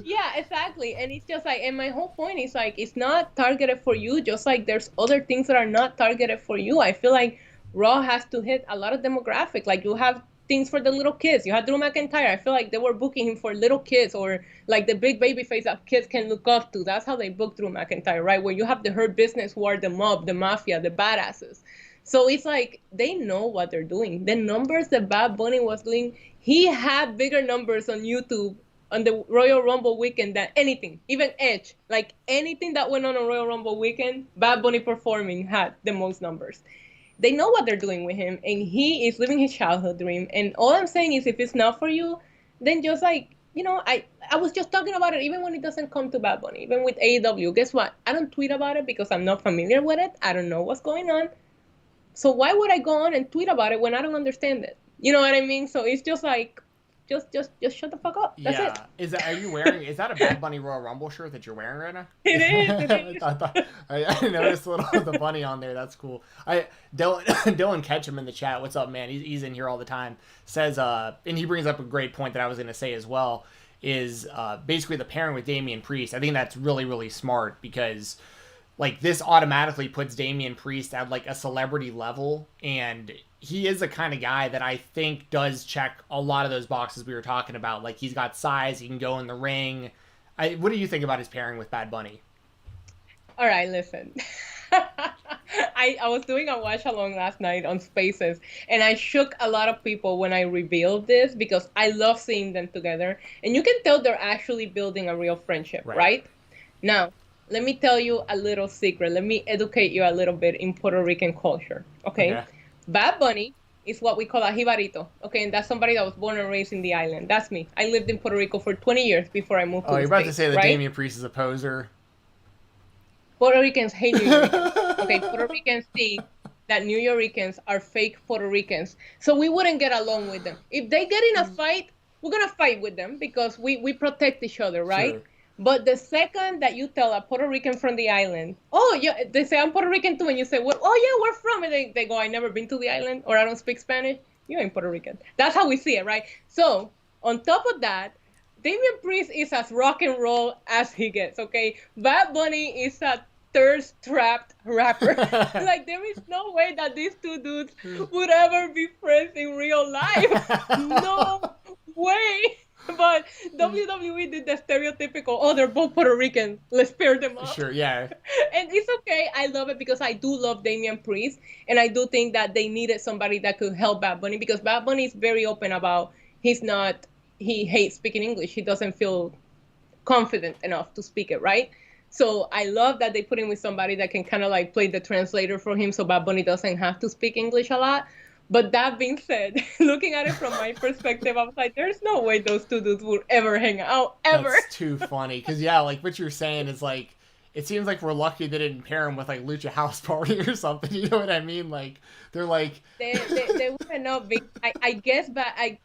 Yeah, exactly. And it's just like, and my whole point is like, it's not targeted for you, just like there's other things that are not targeted for you. I feel like Raw has to hit a lot of demographic. Like you have things for the little kids. You had Drew McIntyre. I feel like they were booking him for little kids or like the big baby face that kids can look up to. That's how they booked Drew McIntyre, right? Where you have the Hurt Business who are the mob, the mafia, the badasses. So it's like they know what they're doing. The numbers that Bad Bunny was doing, he had bigger numbers on YouTube on the Royal Rumble weekend than anything, even Edge. Like anything that went on Royal Rumble weekend, Bad Bunny performing had the most numbers. They know what they're doing with him, and he is living his childhood dream. And all I'm saying is if it's not for you, then just like, you know, I was just talking about it even when it doesn't come to Bad Bunny, even with AEW. Guess what? I don't tweet about it because I'm not familiar with it. I don't know what's going on. So why would I go on and tweet about it when I don't understand it? You know what I mean? So it's just like, just shut the fuck up. That's it. Is that a Bad Bunny Royal Rumble shirt that you're wearing right now? It is. I noticed a little of the bunny on there. That's cool. Dylan Ketchum in the chat. What's up, man? He's in here all the time. Says, and he brings up a great point that I was going to say as well, is basically the pairing with Damian Priest. I think that's really, really smart because like this automatically puts Damian Priest at like a celebrity level, and he is the kind of guy that I think does check a lot of those boxes we were talking about. Like he's got size, he can go in the ring. What do you think about his pairing with Bad Bunny? All right, listen. I was doing a watch along last night on Spaces, and I shook a lot of people when I revealed this because I love seeing them together, and you can tell they're actually building a real friendship, right? Now, let me tell you a little secret. Let me educate you a little bit in Puerto Rican culture, okay? Bad Bunny is what we call a jibarito, okay? And that's somebody that was born and raised in the island. That's me. I lived in Puerto Rico for 20 years before I moved to the you're about States, to say that right? Damian Priest is a poser. Puerto Ricans hate New Yorkers. Okay, Puerto Ricans think that New Yorkers are fake Puerto Ricans. So we wouldn't get along with them. If they get in a fight, we're going to fight with them because we protect each other, right? Sure. But the second that you tell a Puerto Rican from the island, oh, yeah, they say, I'm Puerto Rican too. And you say, well, oh, yeah, where from? And they go, I never been to the island, or I don't speak Spanish. You ain't Puerto Rican. That's how we see it, right? So on top of that, Damian Priest is as rock and roll as he gets, okay? Bad Bunny is a thirst-trapped rapper. Like, there is no way that these two dudes would ever be friends in real life. No way. But WWE did the stereotypical, oh, they're both Puerto Rican. Let's pair them up. Sure, yeah. And it's okay. I love it because I do love Damian Priest. And I do think that they needed somebody that could help Bad Bunny because Bad Bunny is very open about he hates speaking English. He doesn't feel confident enough to speak it, right? So I love that they put him with somebody that can kind of like play the translator for him so Bad Bunny doesn't have to speak English a lot. But that being said, looking at it from my perspective, I was like, there's no way those two dudes would ever hang out, ever. That's too funny. Because, yeah, like what you're saying is like, it seems like we're lucky they didn't pair him with like Lucha House Party or something. You know what I mean? Like, they're like... They wouldn't know. I guess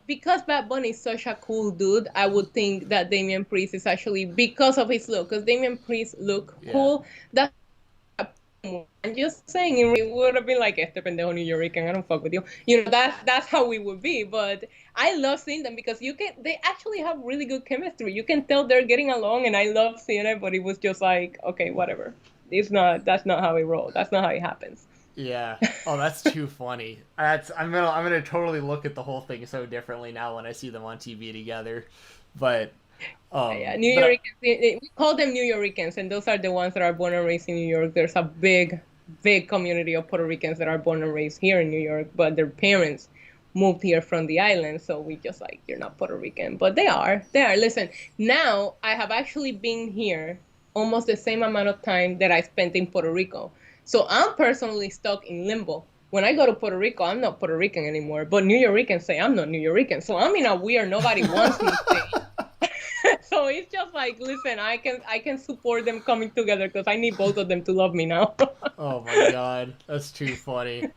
because Bad Bunny is such a cool dude, I would think that Damian Priest is actually, because of his look, because Damian Priest look cool, that's I'm just saying, it would have been like, este pendejo New Yorican, I don't fuck with you. You know, that's how we would be. But I love seeing them because they actually have really good chemistry. You can tell they're getting along, and I love seeing it. But it was just like, okay, whatever. That's not how it rolls. That's not how it happens. Yeah. Oh, that's too funny. I'm gonna totally look at the whole thing so differently now when I see them on TV together. But yeah, New Yorkers. We call them New Yorkers, and those are the ones that are born and raised in New York. There's a big community of Puerto Ricans that are born and raised here in New York, but their parents moved here from the island, so we just like, you're not Puerto Rican, but they are. Listen, now I have actually been here almost the same amount of time that I spent in Puerto Rico. So I'm personally stuck in limbo. When I go to Puerto Rico, I'm not Puerto Rican anymore, but New Yorkers say I'm not New Yorican. So I'm in a weird nobody wants me state. So it's just like, listen, I can support them coming together because I need both of them to love me now. Oh my God, that's too funny.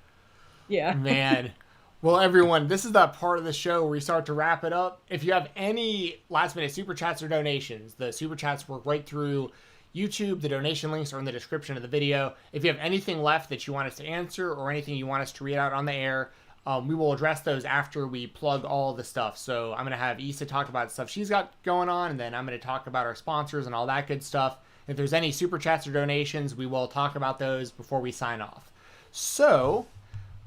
Yeah. Man. Well, everyone, this is that part of the show where we start to wrap it up. If you have any last-minute super chats or donations, the super chats work right through YouTube. The donation links are in the description of the video. If you have anything left that you want us to answer or anything you want us to read out on the air, we will address those after we plug all the stuff. So I'm going to have Issa talk about stuff she's got going on, and then I'm going to talk about our sponsors and all that good stuff. If there's any super chats or donations, we will talk about those before we sign off. So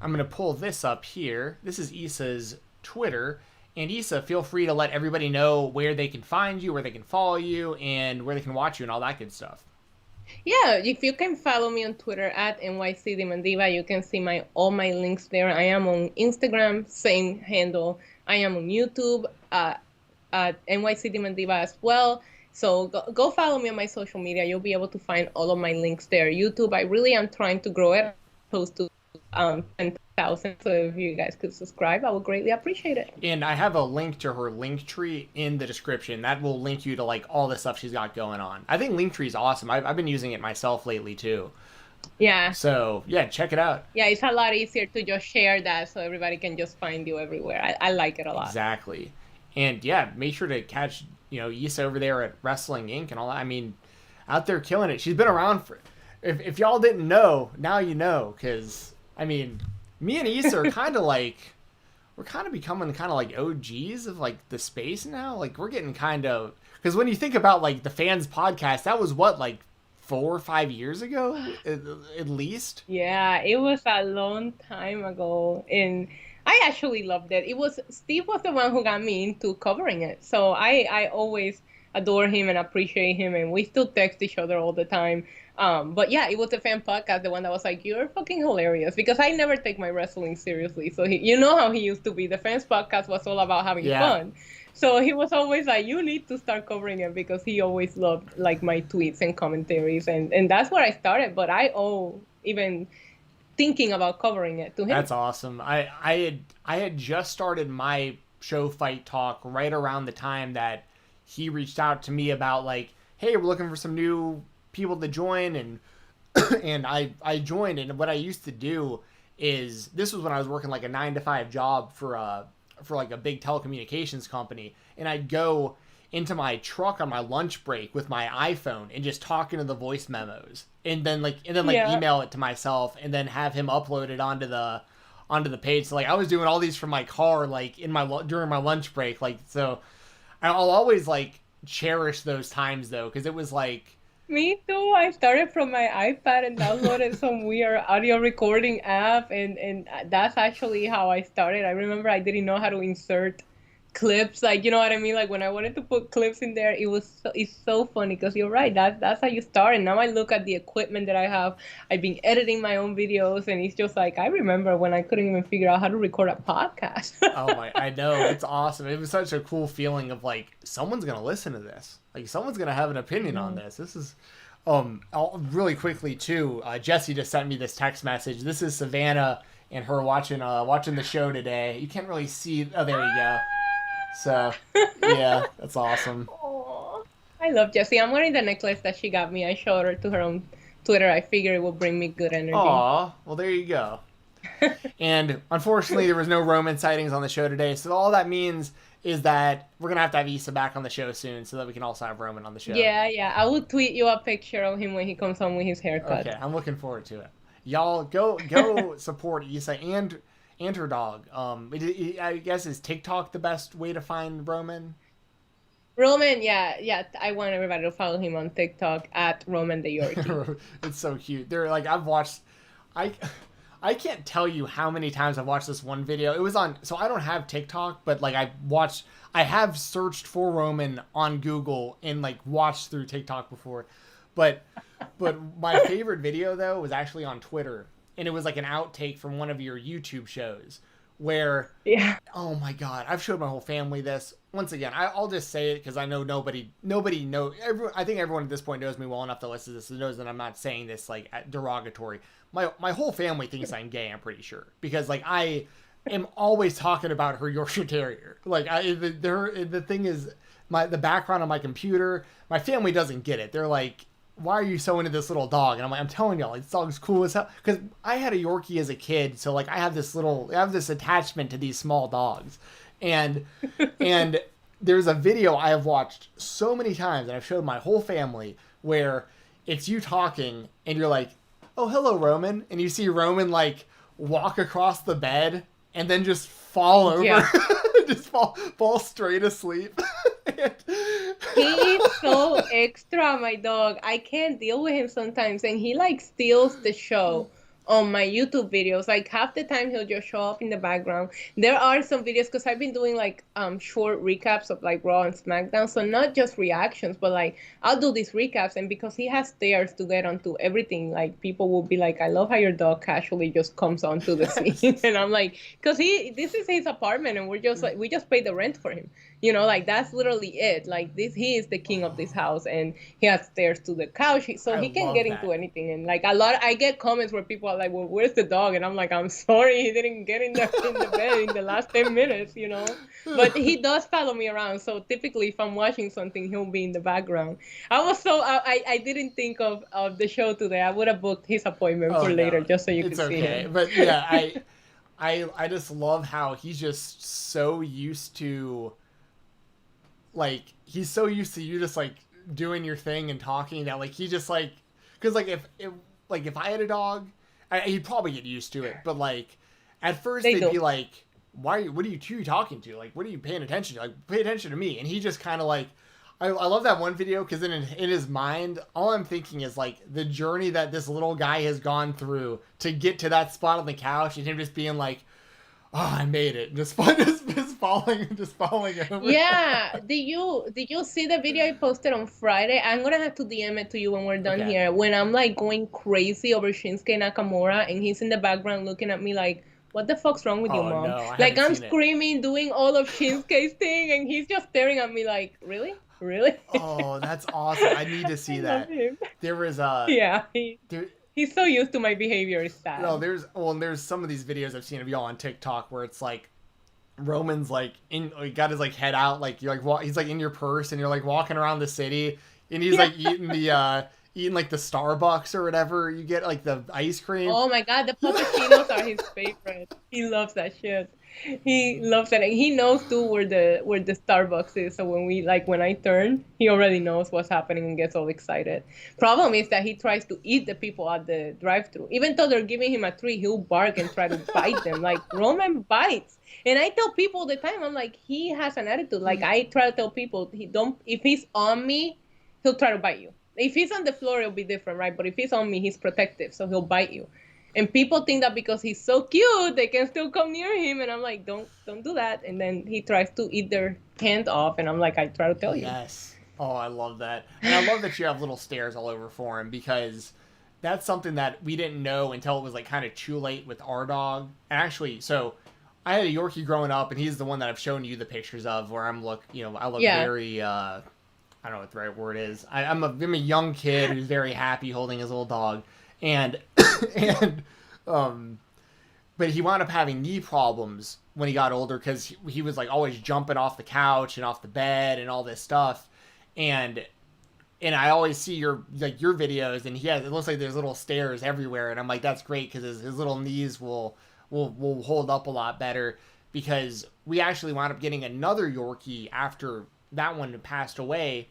I'm going to pull this up here. This is Issa's Twitter. And Issa, feel free to let everybody know where they can find you, where they can follow you, and where they can watch you and all that good stuff. Yeah, if you can follow me on Twitter at NYCDemondiva, you can see all my links there. I am on Instagram, same handle. I am on YouTube at NYCDemondiva as well. So go follow me on my social media. You'll be able to find all of my links there. YouTube, I really am trying to grow it close to 10,000. So if you guys could subscribe, I would greatly appreciate it. And I have a link to her Linktree in the description. That will link you to like all the stuff she's got going on. I think Linktree is awesome. I've been using it myself lately too. Yeah. So yeah, check it out. Yeah, it's a lot easier to just share that so everybody can just find you everywhere. I like it a lot. Exactly. And yeah, make sure to catch, Issa over there at Wrestling Inc. and all that. I mean, out there killing it. She's been around for, if y'all didn't know, now you know, because I mean, me and Issa are kind of like, we're kind of becoming kind of like OGs of like the space now. Like we're getting kind of, because when you think about like the Fans podcast, that was what, like 4 or 5 years ago at least. Yeah, it was a long time ago, and I actually loved it. Steve was the one who got me into covering it, so I always adore him and appreciate him, and we still text each other all the time. But yeah, it was the Fan podcast, the one that was like, you're fucking hilarious, because I never take my wrestling seriously. So you know how he used to be. The Fans podcast was all about having fun. So he was always like, you need to start covering it, because he always loved like my tweets and commentaries, and that's where I started. But I owe even thinking about covering it to him. That's awesome. I had just started my show Fight Talk right around the time that he reached out to me about like, hey, we're looking for some new people to join, and and I joined. And what I used to do is, this was when I was working like a 9-to-5 job for like a big telecommunications company, and I'd go into my truck on my lunch break with my iPhone and just talk into the voice memos, and then email it to myself, and then have him upload it onto the page. So like I was doing all these from my car, like during my lunch break. Like, so I'll always like cherish those times though, because it was like, me too. I started from my iPad and downloaded some weird audio recording app, and that's actually how I started. I remember I didn't know how to insert clips, like, you know what I mean? Like when I wanted to put clips in there, it's so funny, because you're right, that's how you start. And now I look at the equipment that I have. I've been editing my own videos, and it's just like, I remember when I couldn't even figure out how to record a podcast. I know, it's awesome. It was such a cool feeling of like, someone's gonna listen to this, like someone's gonna have an opinion on this. This is really quickly too, Jessi just sent me this text message. This is Savannah and her watching the show today. You can't really see, oh, there you go. So, yeah, that's awesome. Aww. I love Jessi. I'm wearing the necklace that she got me. I showed her to her on Twitter. I figured it would bring me good energy. Aw, well, there you go. And unfortunately, there was no Roman sightings on the show today. So all that means is that we're gonna have to have Issa back on the show soon, so that we can also have Roman on the show. Yeah. I will tweet you a picture of him when he comes home with his haircut. Okay, I'm looking forward to it. Y'all go support Issa and her dog. I guess is TikTok the best way to find Roman? Roman, yeah. I want everybody to follow him on TikTok at Roman the Yorkie. It's so cute. They're like, I can't tell you how many times I've watched this one video. It was on, so I don't have TikTok, but like I have searched for Roman on Google and like watched through TikTok before. But my favorite video though was actually on Twitter, and it was like an outtake from one of your YouTube shows where, oh my God, I've showed my whole family this. Once again, I'll just say it because I know nobody knows. I think everyone at this point knows me well enough to listen to this and knows that I'm not saying this like derogatory. My whole family thinks I'm gay, I'm pretty sure, because like I am always talking about her Yorkshire Terrier. Like the thing is, the background on my computer, my family doesn't get it. They're like, why are you so into this little dog? And I'm like, I'm telling y'all, like, this dog's cool as hell. Because I had a Yorkie as a kid, so like I have this attachment to these small dogs, and there's a video I have watched so many times, and I've showed my whole family, where it's you talking, and you're like, oh, hello, Roman. And you see Roman, like, walk across the bed and then just fall over. Yeah. Just fall straight asleep. He is so extra, my dog. I can't deal with him sometimes. And he, like, steals the show on my YouTube videos. Like, half the time he'll just show up in the background. There are some videos, because I've been doing like short recaps of like Raw and Smackdown, so not just reactions, but like I'll do these recaps, and because he has stairs to get onto everything, like people will be like, I love how your dog casually just comes onto the scene. And I'm like, because this is his apartment, and we just pay the rent for him, you know, like that's literally it. Like he is the king of this house, and he has stairs to the couch, so he can get into anything. And like I get comments where people are like, well, where's the dog? And I'm like, I'm sorry, he didn't get in the bed in the last 10 minutes, you know. But he does follow me around, so typically if I'm watching something, he'll be in the background. I didn't think of the show today. I would have booked his appointment for later, just so you could see him. But yeah, I just love how he's just so used to, like, he's so used to you just like doing your thing and talking that like he just like, because like if I had a dog, he'd probably get used to it, but like at first they'd be like, who are you talking to? Like, what are you paying attention to? Like, pay attention to me. And he just kind of like, I love that one video because in his mind, all I'm thinking is like the journey that this little guy has gone through to get to that spot on the couch, and him just being like, oh, I made it. Just falling over. Yeah. Did you see the video I posted on Friday? I'm gonna have to DM it to you when we're done here. When I'm like going crazy over Shinsuke Nakamura, and he's in the background looking at me like, what the fuck's wrong with you, Mom? No, like I'm screaming, doing all of Shinsuke's thing, and he's just staring at me like, really? Oh, that's awesome. I need to see that. There was he's so used to my behavior. It's sad. No, there's some of these videos I've seen of y'all on TikTok where it's like Roman's like got his like head out, like you're like he's like in your purse, and you're like walking around the city, and he's like eating like the Starbucks or whatever you get, like the ice cream. Oh my God, the puppuccinos are his favorite. He loves that shit. He loves it, and he knows too where the Starbucks is. So when I turn, he already knows what's happening and gets all excited. Problem is that he tries to eat the people at the drive-thru. Even though they're giving him a treat, he'll bark and try to bite them. Like Roman bites, and I tell people all the time, I'm like, he has an attitude. Like I try to tell people, if he's on me, he'll try to bite you. If he's on the floor, it'll be different, right? But if he's on me, he's protective, so he'll bite you. And people think that because he's so cute, they can still come near him. And I'm like, don't do that. And then he tries to eat their hand off. And I'm like, I try to tell you. Yes. Oh, I love that. And I love that you have little stairs all over for him, because that's something that we didn't know until it was like kind of too late with our dog. And actually, so I had a Yorkie growing up, and he's the one that I've shown you the pictures of where I look very, I don't know what the right word is. I'm a young kid who's very happy holding his little dog. But he wound up having knee problems when he got older, because he was like always jumping off the couch and off the bed and all this stuff. And I always see your videos, and it looks like there's little stairs everywhere. And I'm like, that's great, because his little knees will hold up a lot better, because we actually wound up getting another Yorkie after that one passed away,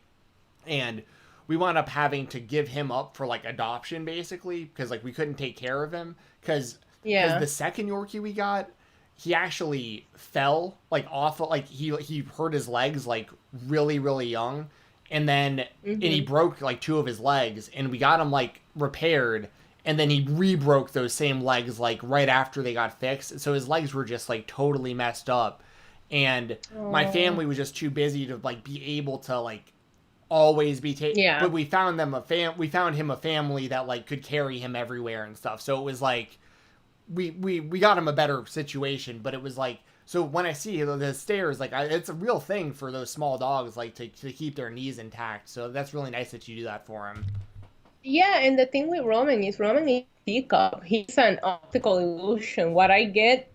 and we wound up having to give him up for like adoption basically because like we couldn't take care of him because the second Yorkie we got, he actually fell like off, like he hurt his legs like really really young, and then and he broke like 2 of his legs, and we got him like repaired, and then he re-broke those same legs like right after they got fixed, so his legs were just like totally messed up, and my family was just too busy to like be able to like always be taken. But we found him a family that like could carry him everywhere and stuff, so it was like we got him a better situation. But it was like, so when I see the stairs, like it's a real thing for those small dogs, like to keep their knees intact, so that's really nice that you do that for him. Yeah, and the thing with Roman is teacup. He's an optical illusion. What I get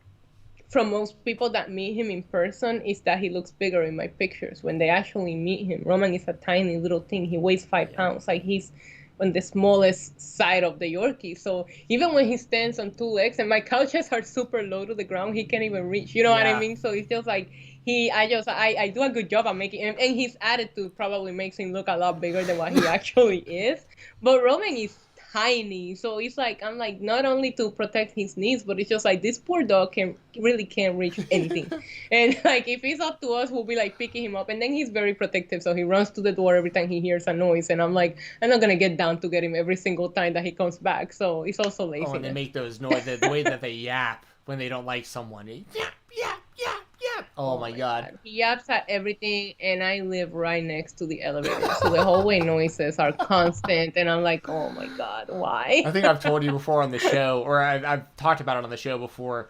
from most people that meet him in person is that he looks bigger in my pictures. When they actually meet him, Roman is a tiny little thing. He weighs 5 pounds. Like he's on the smallest side of the Yorkie. So even when he stands on 2 legs, and my couches are super low to the ground, he can't even reach. You know what I mean? So it's just like I do a good job at making him, and his attitude probably makes him look a lot bigger than what he actually is. But Roman is tiny, so it's like I'm like, not only to protect his needs, but it's just like this poor dog can't reach anything. And like if it's up to us, we'll be like picking him up, and then he's very protective, so he runs to the door every time he hears a noise, and I'm like, I'm not gonna get down to get him every single time that he comes back. So it's also laziness. Oh, and they make those noises, the way that they yap when they don't like someone. They yap yap yap yap. Oh my god. He yaps at everything, and I live right next to the elevator, so the hallway noises are constant, and I'm like, oh my god, why? I think I've told you before on the show, or I've talked about it on the show before.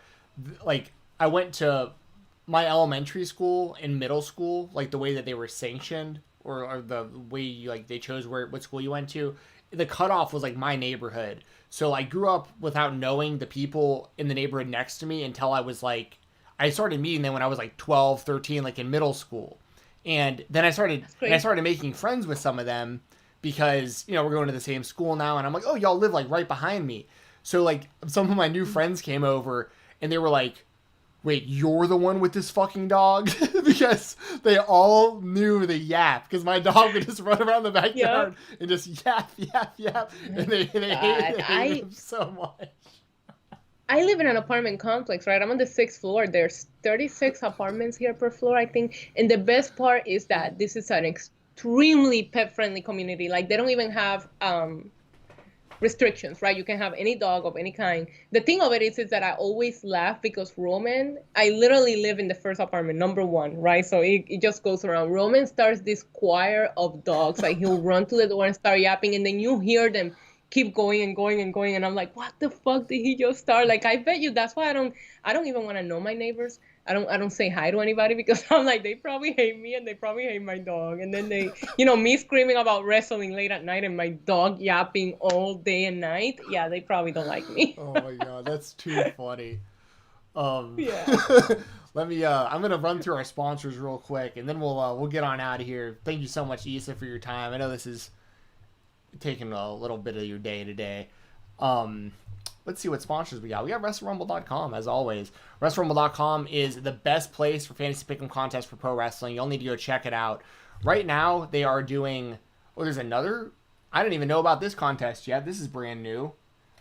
Like, I went to my elementary school and middle school, like the way that they were sanctioned, or the way you, like they chose what school you went to. The cutoff was like my neighborhood, so I grew up without knowing the people in the neighborhood next to me until I was like, I started meeting them when I was like 12, 13, like in middle school. And then I started making friends with some of them because, you know, we're going to the same school now, and I'm like, oh, y'all live like right behind me. So like some of my new friends came over, and they were like, wait, you're the one with this fucking dog? Because they all knew the yap, because my dog would just run around the backyard and just yap, yap, yap. And they hated him so much. I live in an apartment complex, right? I'm on the 6th floor. There's 36 apartments here per floor, I think. And the best part is that this is an extremely pet-friendly community. Like, they don't even have restrictions, right? You can have any dog of any kind. The thing of it is that I always laugh because Roman, I literally live in the first apartment, number 1, right? So it just goes around. Roman starts this choir of dogs. Like, he'll run to the door and start yapping, and then you hear them keep going and going and going, and I'm like, what the fuck did he just start? Like, I bet you that's why I don't even want to know my neighbors. I don't say hi to anybody because I'm like, they probably hate me and they probably hate my dog. And then they, you know, me screaming about wrestling late at night and my dog yapping all day and night. Yeah, they probably don't like me. Oh my god, that's too funny. Yeah. Let me I'm gonna run through our sponsors real quick, and then we'll get on out of here. Thank you so much, Issa, for your time. I know this is taking a little bit of your day today. Let's see what sponsors we got. We got WrestleRumble.com, as always. WrestleRumble.com is the best place for fantasy pick'em contests for pro wrestling. You'll need to go check it out. Right now, they are doing... Oh, there's another... I didn't even know about this contest yet. This is brand new.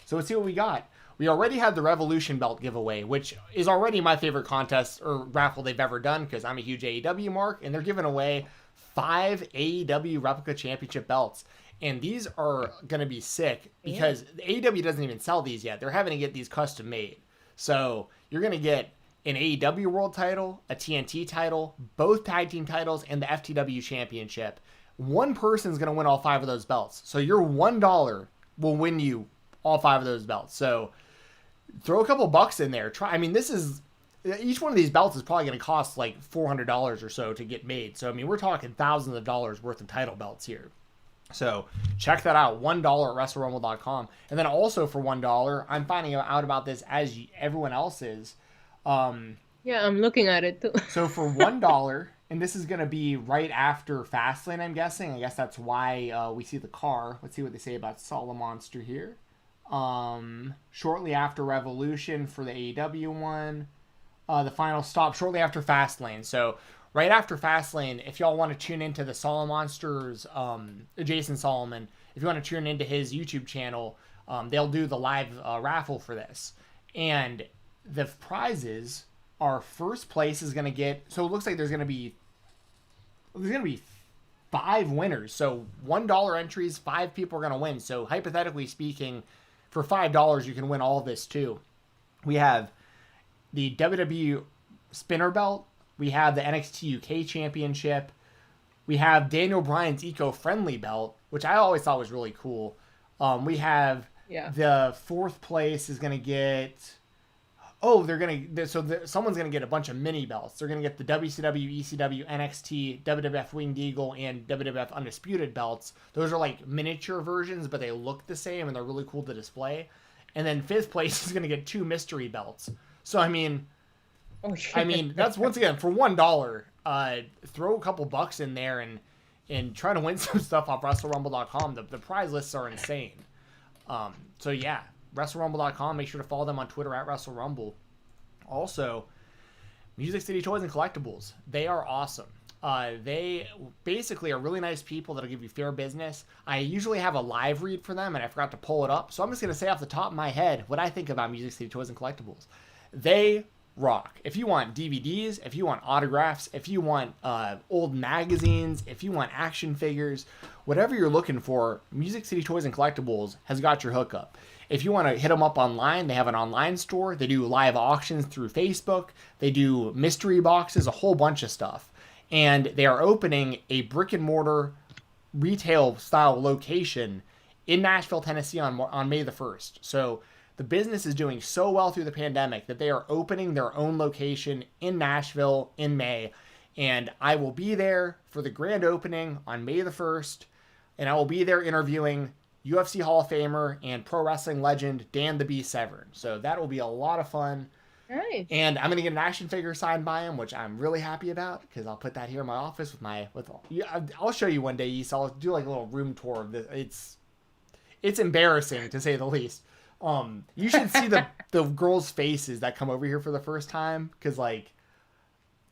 So let's see what we got. We already had the Revolution belt giveaway, which is already my favorite contest or raffle they've ever done because I'm a huge AEW mark, and they're giving away 5 AEW Replica Championship belts. And these are going to be sick because AEW doesn't even sell these yet. They're having to get these custom made. So you're going to get an AEW World title, a TNT title, both tag team titles, and the FTW Championship. One person's going to win all 5 of those belts. So your $1 will win you all 5 of those belts. So throw a couple bucks in there. Each one of these belts is probably going to cost like $400 or so to get made. So, I mean, we're talking thousands of dollars worth of title belts here. So check that out, $1 at WrestleRumble.com. And then also for $1, I'm finding out about this as everyone else is. Yeah, I'm looking at it too. So for $1, and this is going to be right after Fastlane, I'm guessing. I guess that's why we see the car. Let's see what they say about Solomonster here. Shortly after Revolution for the AEW one. the final stop shortly after Fastlane. So right after Fastlane, if y'all want to tune into the Solomon Monsters, Jason Solomon, if you want to tune into his YouTube channel, they'll do the live raffle for this. And the prizes are, first place is going to get, so it looks like there's going to be 5 winners. So $1 entries, 5 people are going to win. So hypothetically speaking, for $5, you can win all of this too. We have the WWE Spinner Belt. We have the NXT UK Championship. We have Daniel Bryan's Eco-Friendly Belt, which I always thought was really cool. We have the 4th place is going to get... someone's going to get a bunch of mini belts. They're going to get the WCW, ECW, NXT, WWF Winged Eagle, and WWF Undisputed belts. Those are like miniature versions, but they look the same, and they're really cool to display. And then 5th place is going to get 2 mystery belts. So, I mean, that's, once again, for $1, throw a couple bucks in there and try to win some stuff off WrestleRumble.com. The prize lists are insane. So, yeah. WrestleRumble.com. Make sure to follow them on Twitter at WrestleRumble. Also, Music City Toys and Collectibles. They are awesome. They basically are really nice people that'll give you fair business. I usually have a live read for them, and I forgot to pull it up. So I'm just going to say off the top of my head what I think about Music City Toys and Collectibles. They rock. If you want DVDs, if you want autographs, if you want old magazines, if you want action figures, whatever you're looking for, Music City Toys and Collectibles has got your hookup. If you want to hit them up online, they have an online store. They do live auctions through Facebook. They do mystery boxes, a whole bunch of stuff. And they are opening a brick and mortar retail style location in Nashville, Tennessee on May the 1st. So the business is doing so well through the pandemic that they are opening their own location in Nashville in May. And I will be there for the grand opening on May the 1st. And I will be there interviewing UFC Hall of Famer and pro wrestling legend Dan the Beast Severn. So that will be a lot of fun. Nice. And I'm gonna get an action figure signed by him, which I'm really happy about because I'll put that here in my office I'll show you one day, East. I'll do like a little room tour of this. It's embarrassing to say the least. You should see the girls' faces that come over here for the first time because like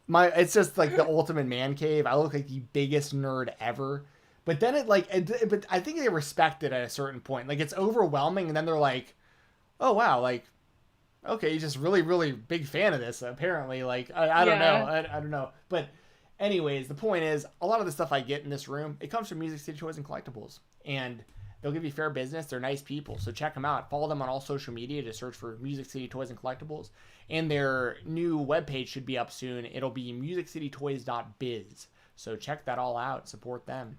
it's just like the ultimate man cave. I look like the biggest nerd ever. But then but I think they respect it at a certain point. Like, it's overwhelming, and then they're like, oh, wow, like, okay, he's just really, really big fan of this, apparently. Like, I don't know. I don't know. But anyways, the point is, a lot of the stuff I get in this room, it comes from Music City Toys and Collectibles. And they'll give you fair business. They're nice people. So check them out. Follow them on all social media to search for Music City Toys and Collectibles. And their new webpage should be up soon. It'll be musiccitytoys.biz. So check that all out. Support them.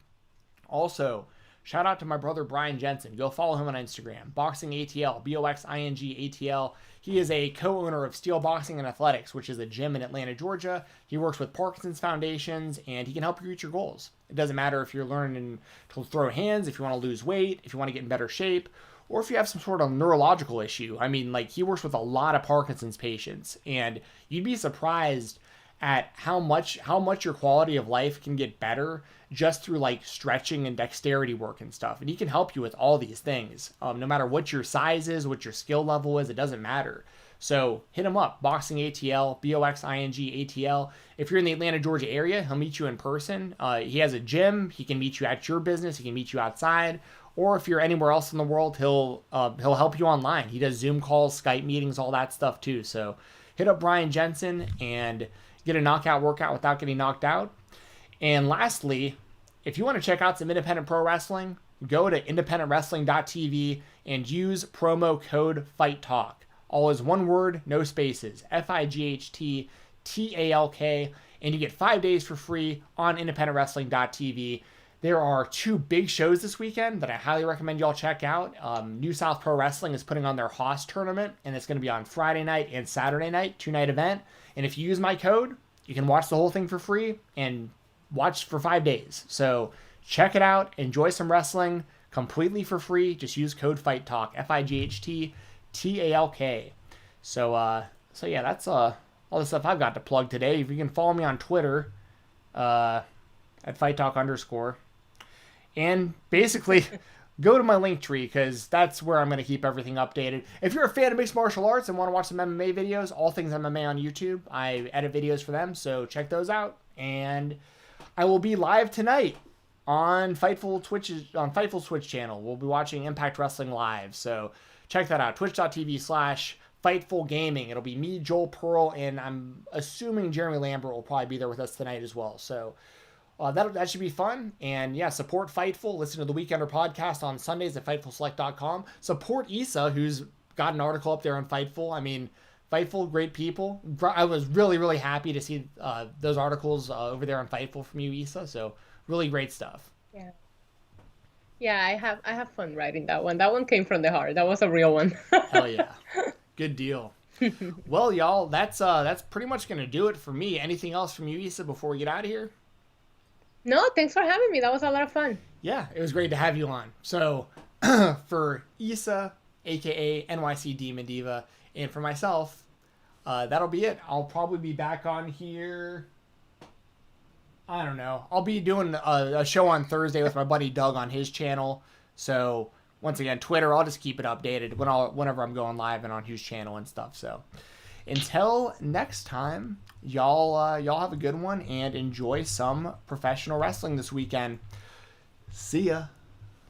Also, shout out to my brother Brian Jensen. Go follow him on Instagram. Boxing ATL, Boxing ATL. He is a co-owner of Steel Boxing and Athletics, which is a gym in Atlanta, Georgia. He works with Parkinson's Foundations, and he can help you reach your goals. It doesn't matter if you're learning to throw hands, if you want to lose weight, if you want to get in better shape, or if you have some sort of neurological issue. I mean, like, he works with a lot of Parkinson's patients, and you'd be surprised at how much your quality of life can get better just through like stretching and dexterity work and stuff. And he can help you with all these things. No matter what your size is, what your skill level is, it doesn't matter. So hit him up, Boxing ATL, Boxing ATL. If you're in the Atlanta, Georgia area, he'll meet you in person. He has a gym. He can meet you at your business. He can meet you outside. Or if you're anywhere else in the world, he'll help you online. He does Zoom calls, Skype meetings, all that stuff too. So hit up Brian Jensen and get a knockout workout without getting knocked out. And lastly, if you want to check out some independent pro wrestling, go to independentwrestling.tv and use promo code FIGHTTALK. All is one word, no spaces. FIGHTTALK. And you get 5 days for free on independentwrestling.tv. There are 2 big shows this weekend that I highly recommend y'all check out. New South Pro Wrestling is putting on their Haas tournament, and it's going to be on Friday night and Saturday night, 2-night event. And if you use my code, you can watch the whole thing for free and watch for 5 days. So check it out. Enjoy some wrestling completely for free. Just use code FIGHTTALK, FIGHTTALK. So yeah, that's all the stuff I've got to plug today. If you can follow me on Twitter at FightTalk_. And basically, go to my link tree because that's where I'm going to keep everything updated. If you're a fan of mixed martial arts and want to watch some MMA videos, All Things MMA on YouTube, I edit videos for them, so check those out. And I will be live tonight on Fightful Twitch channel. We'll be watching Impact Wrestling live, so check that out. Twitch.tv/Fightful Gaming. It'll be me, Joel Pearl, and I'm assuming Jeremy Lambert will probably be there with us tonight as well. So that should be fun. And yeah, support Fightful. Listen to the Weekender podcast on Sundays at FightfulSelect.com. Support Issa, who's got an article up there on Fightful. I mean, Fightful, great people. I was really, really happy to see those articles over there on Fightful from you, Issa. So really great stuff. Yeah. Yeah, I have fun writing that one. That one came from the heart. That was a real one. Hell yeah. Good deal. Well, y'all, that's pretty much gonna do it for me. Anything else from you, Issa, before we get out of here? No, thanks for having me. That was a lot of fun. Yeah, it was great to have you on. So, for Issa, aka NYC Demon Diva, and for myself, that'll be it. I'll probably be back on here. I don't know. I'll be doing a show on Thursday with my buddy Doug on his channel. So, once again, Twitter, I'll just keep it updated whenever I'm going live and on his channel and stuff. So, until next time, y'all have a good one and enjoy some professional wrestling this weekend. See ya.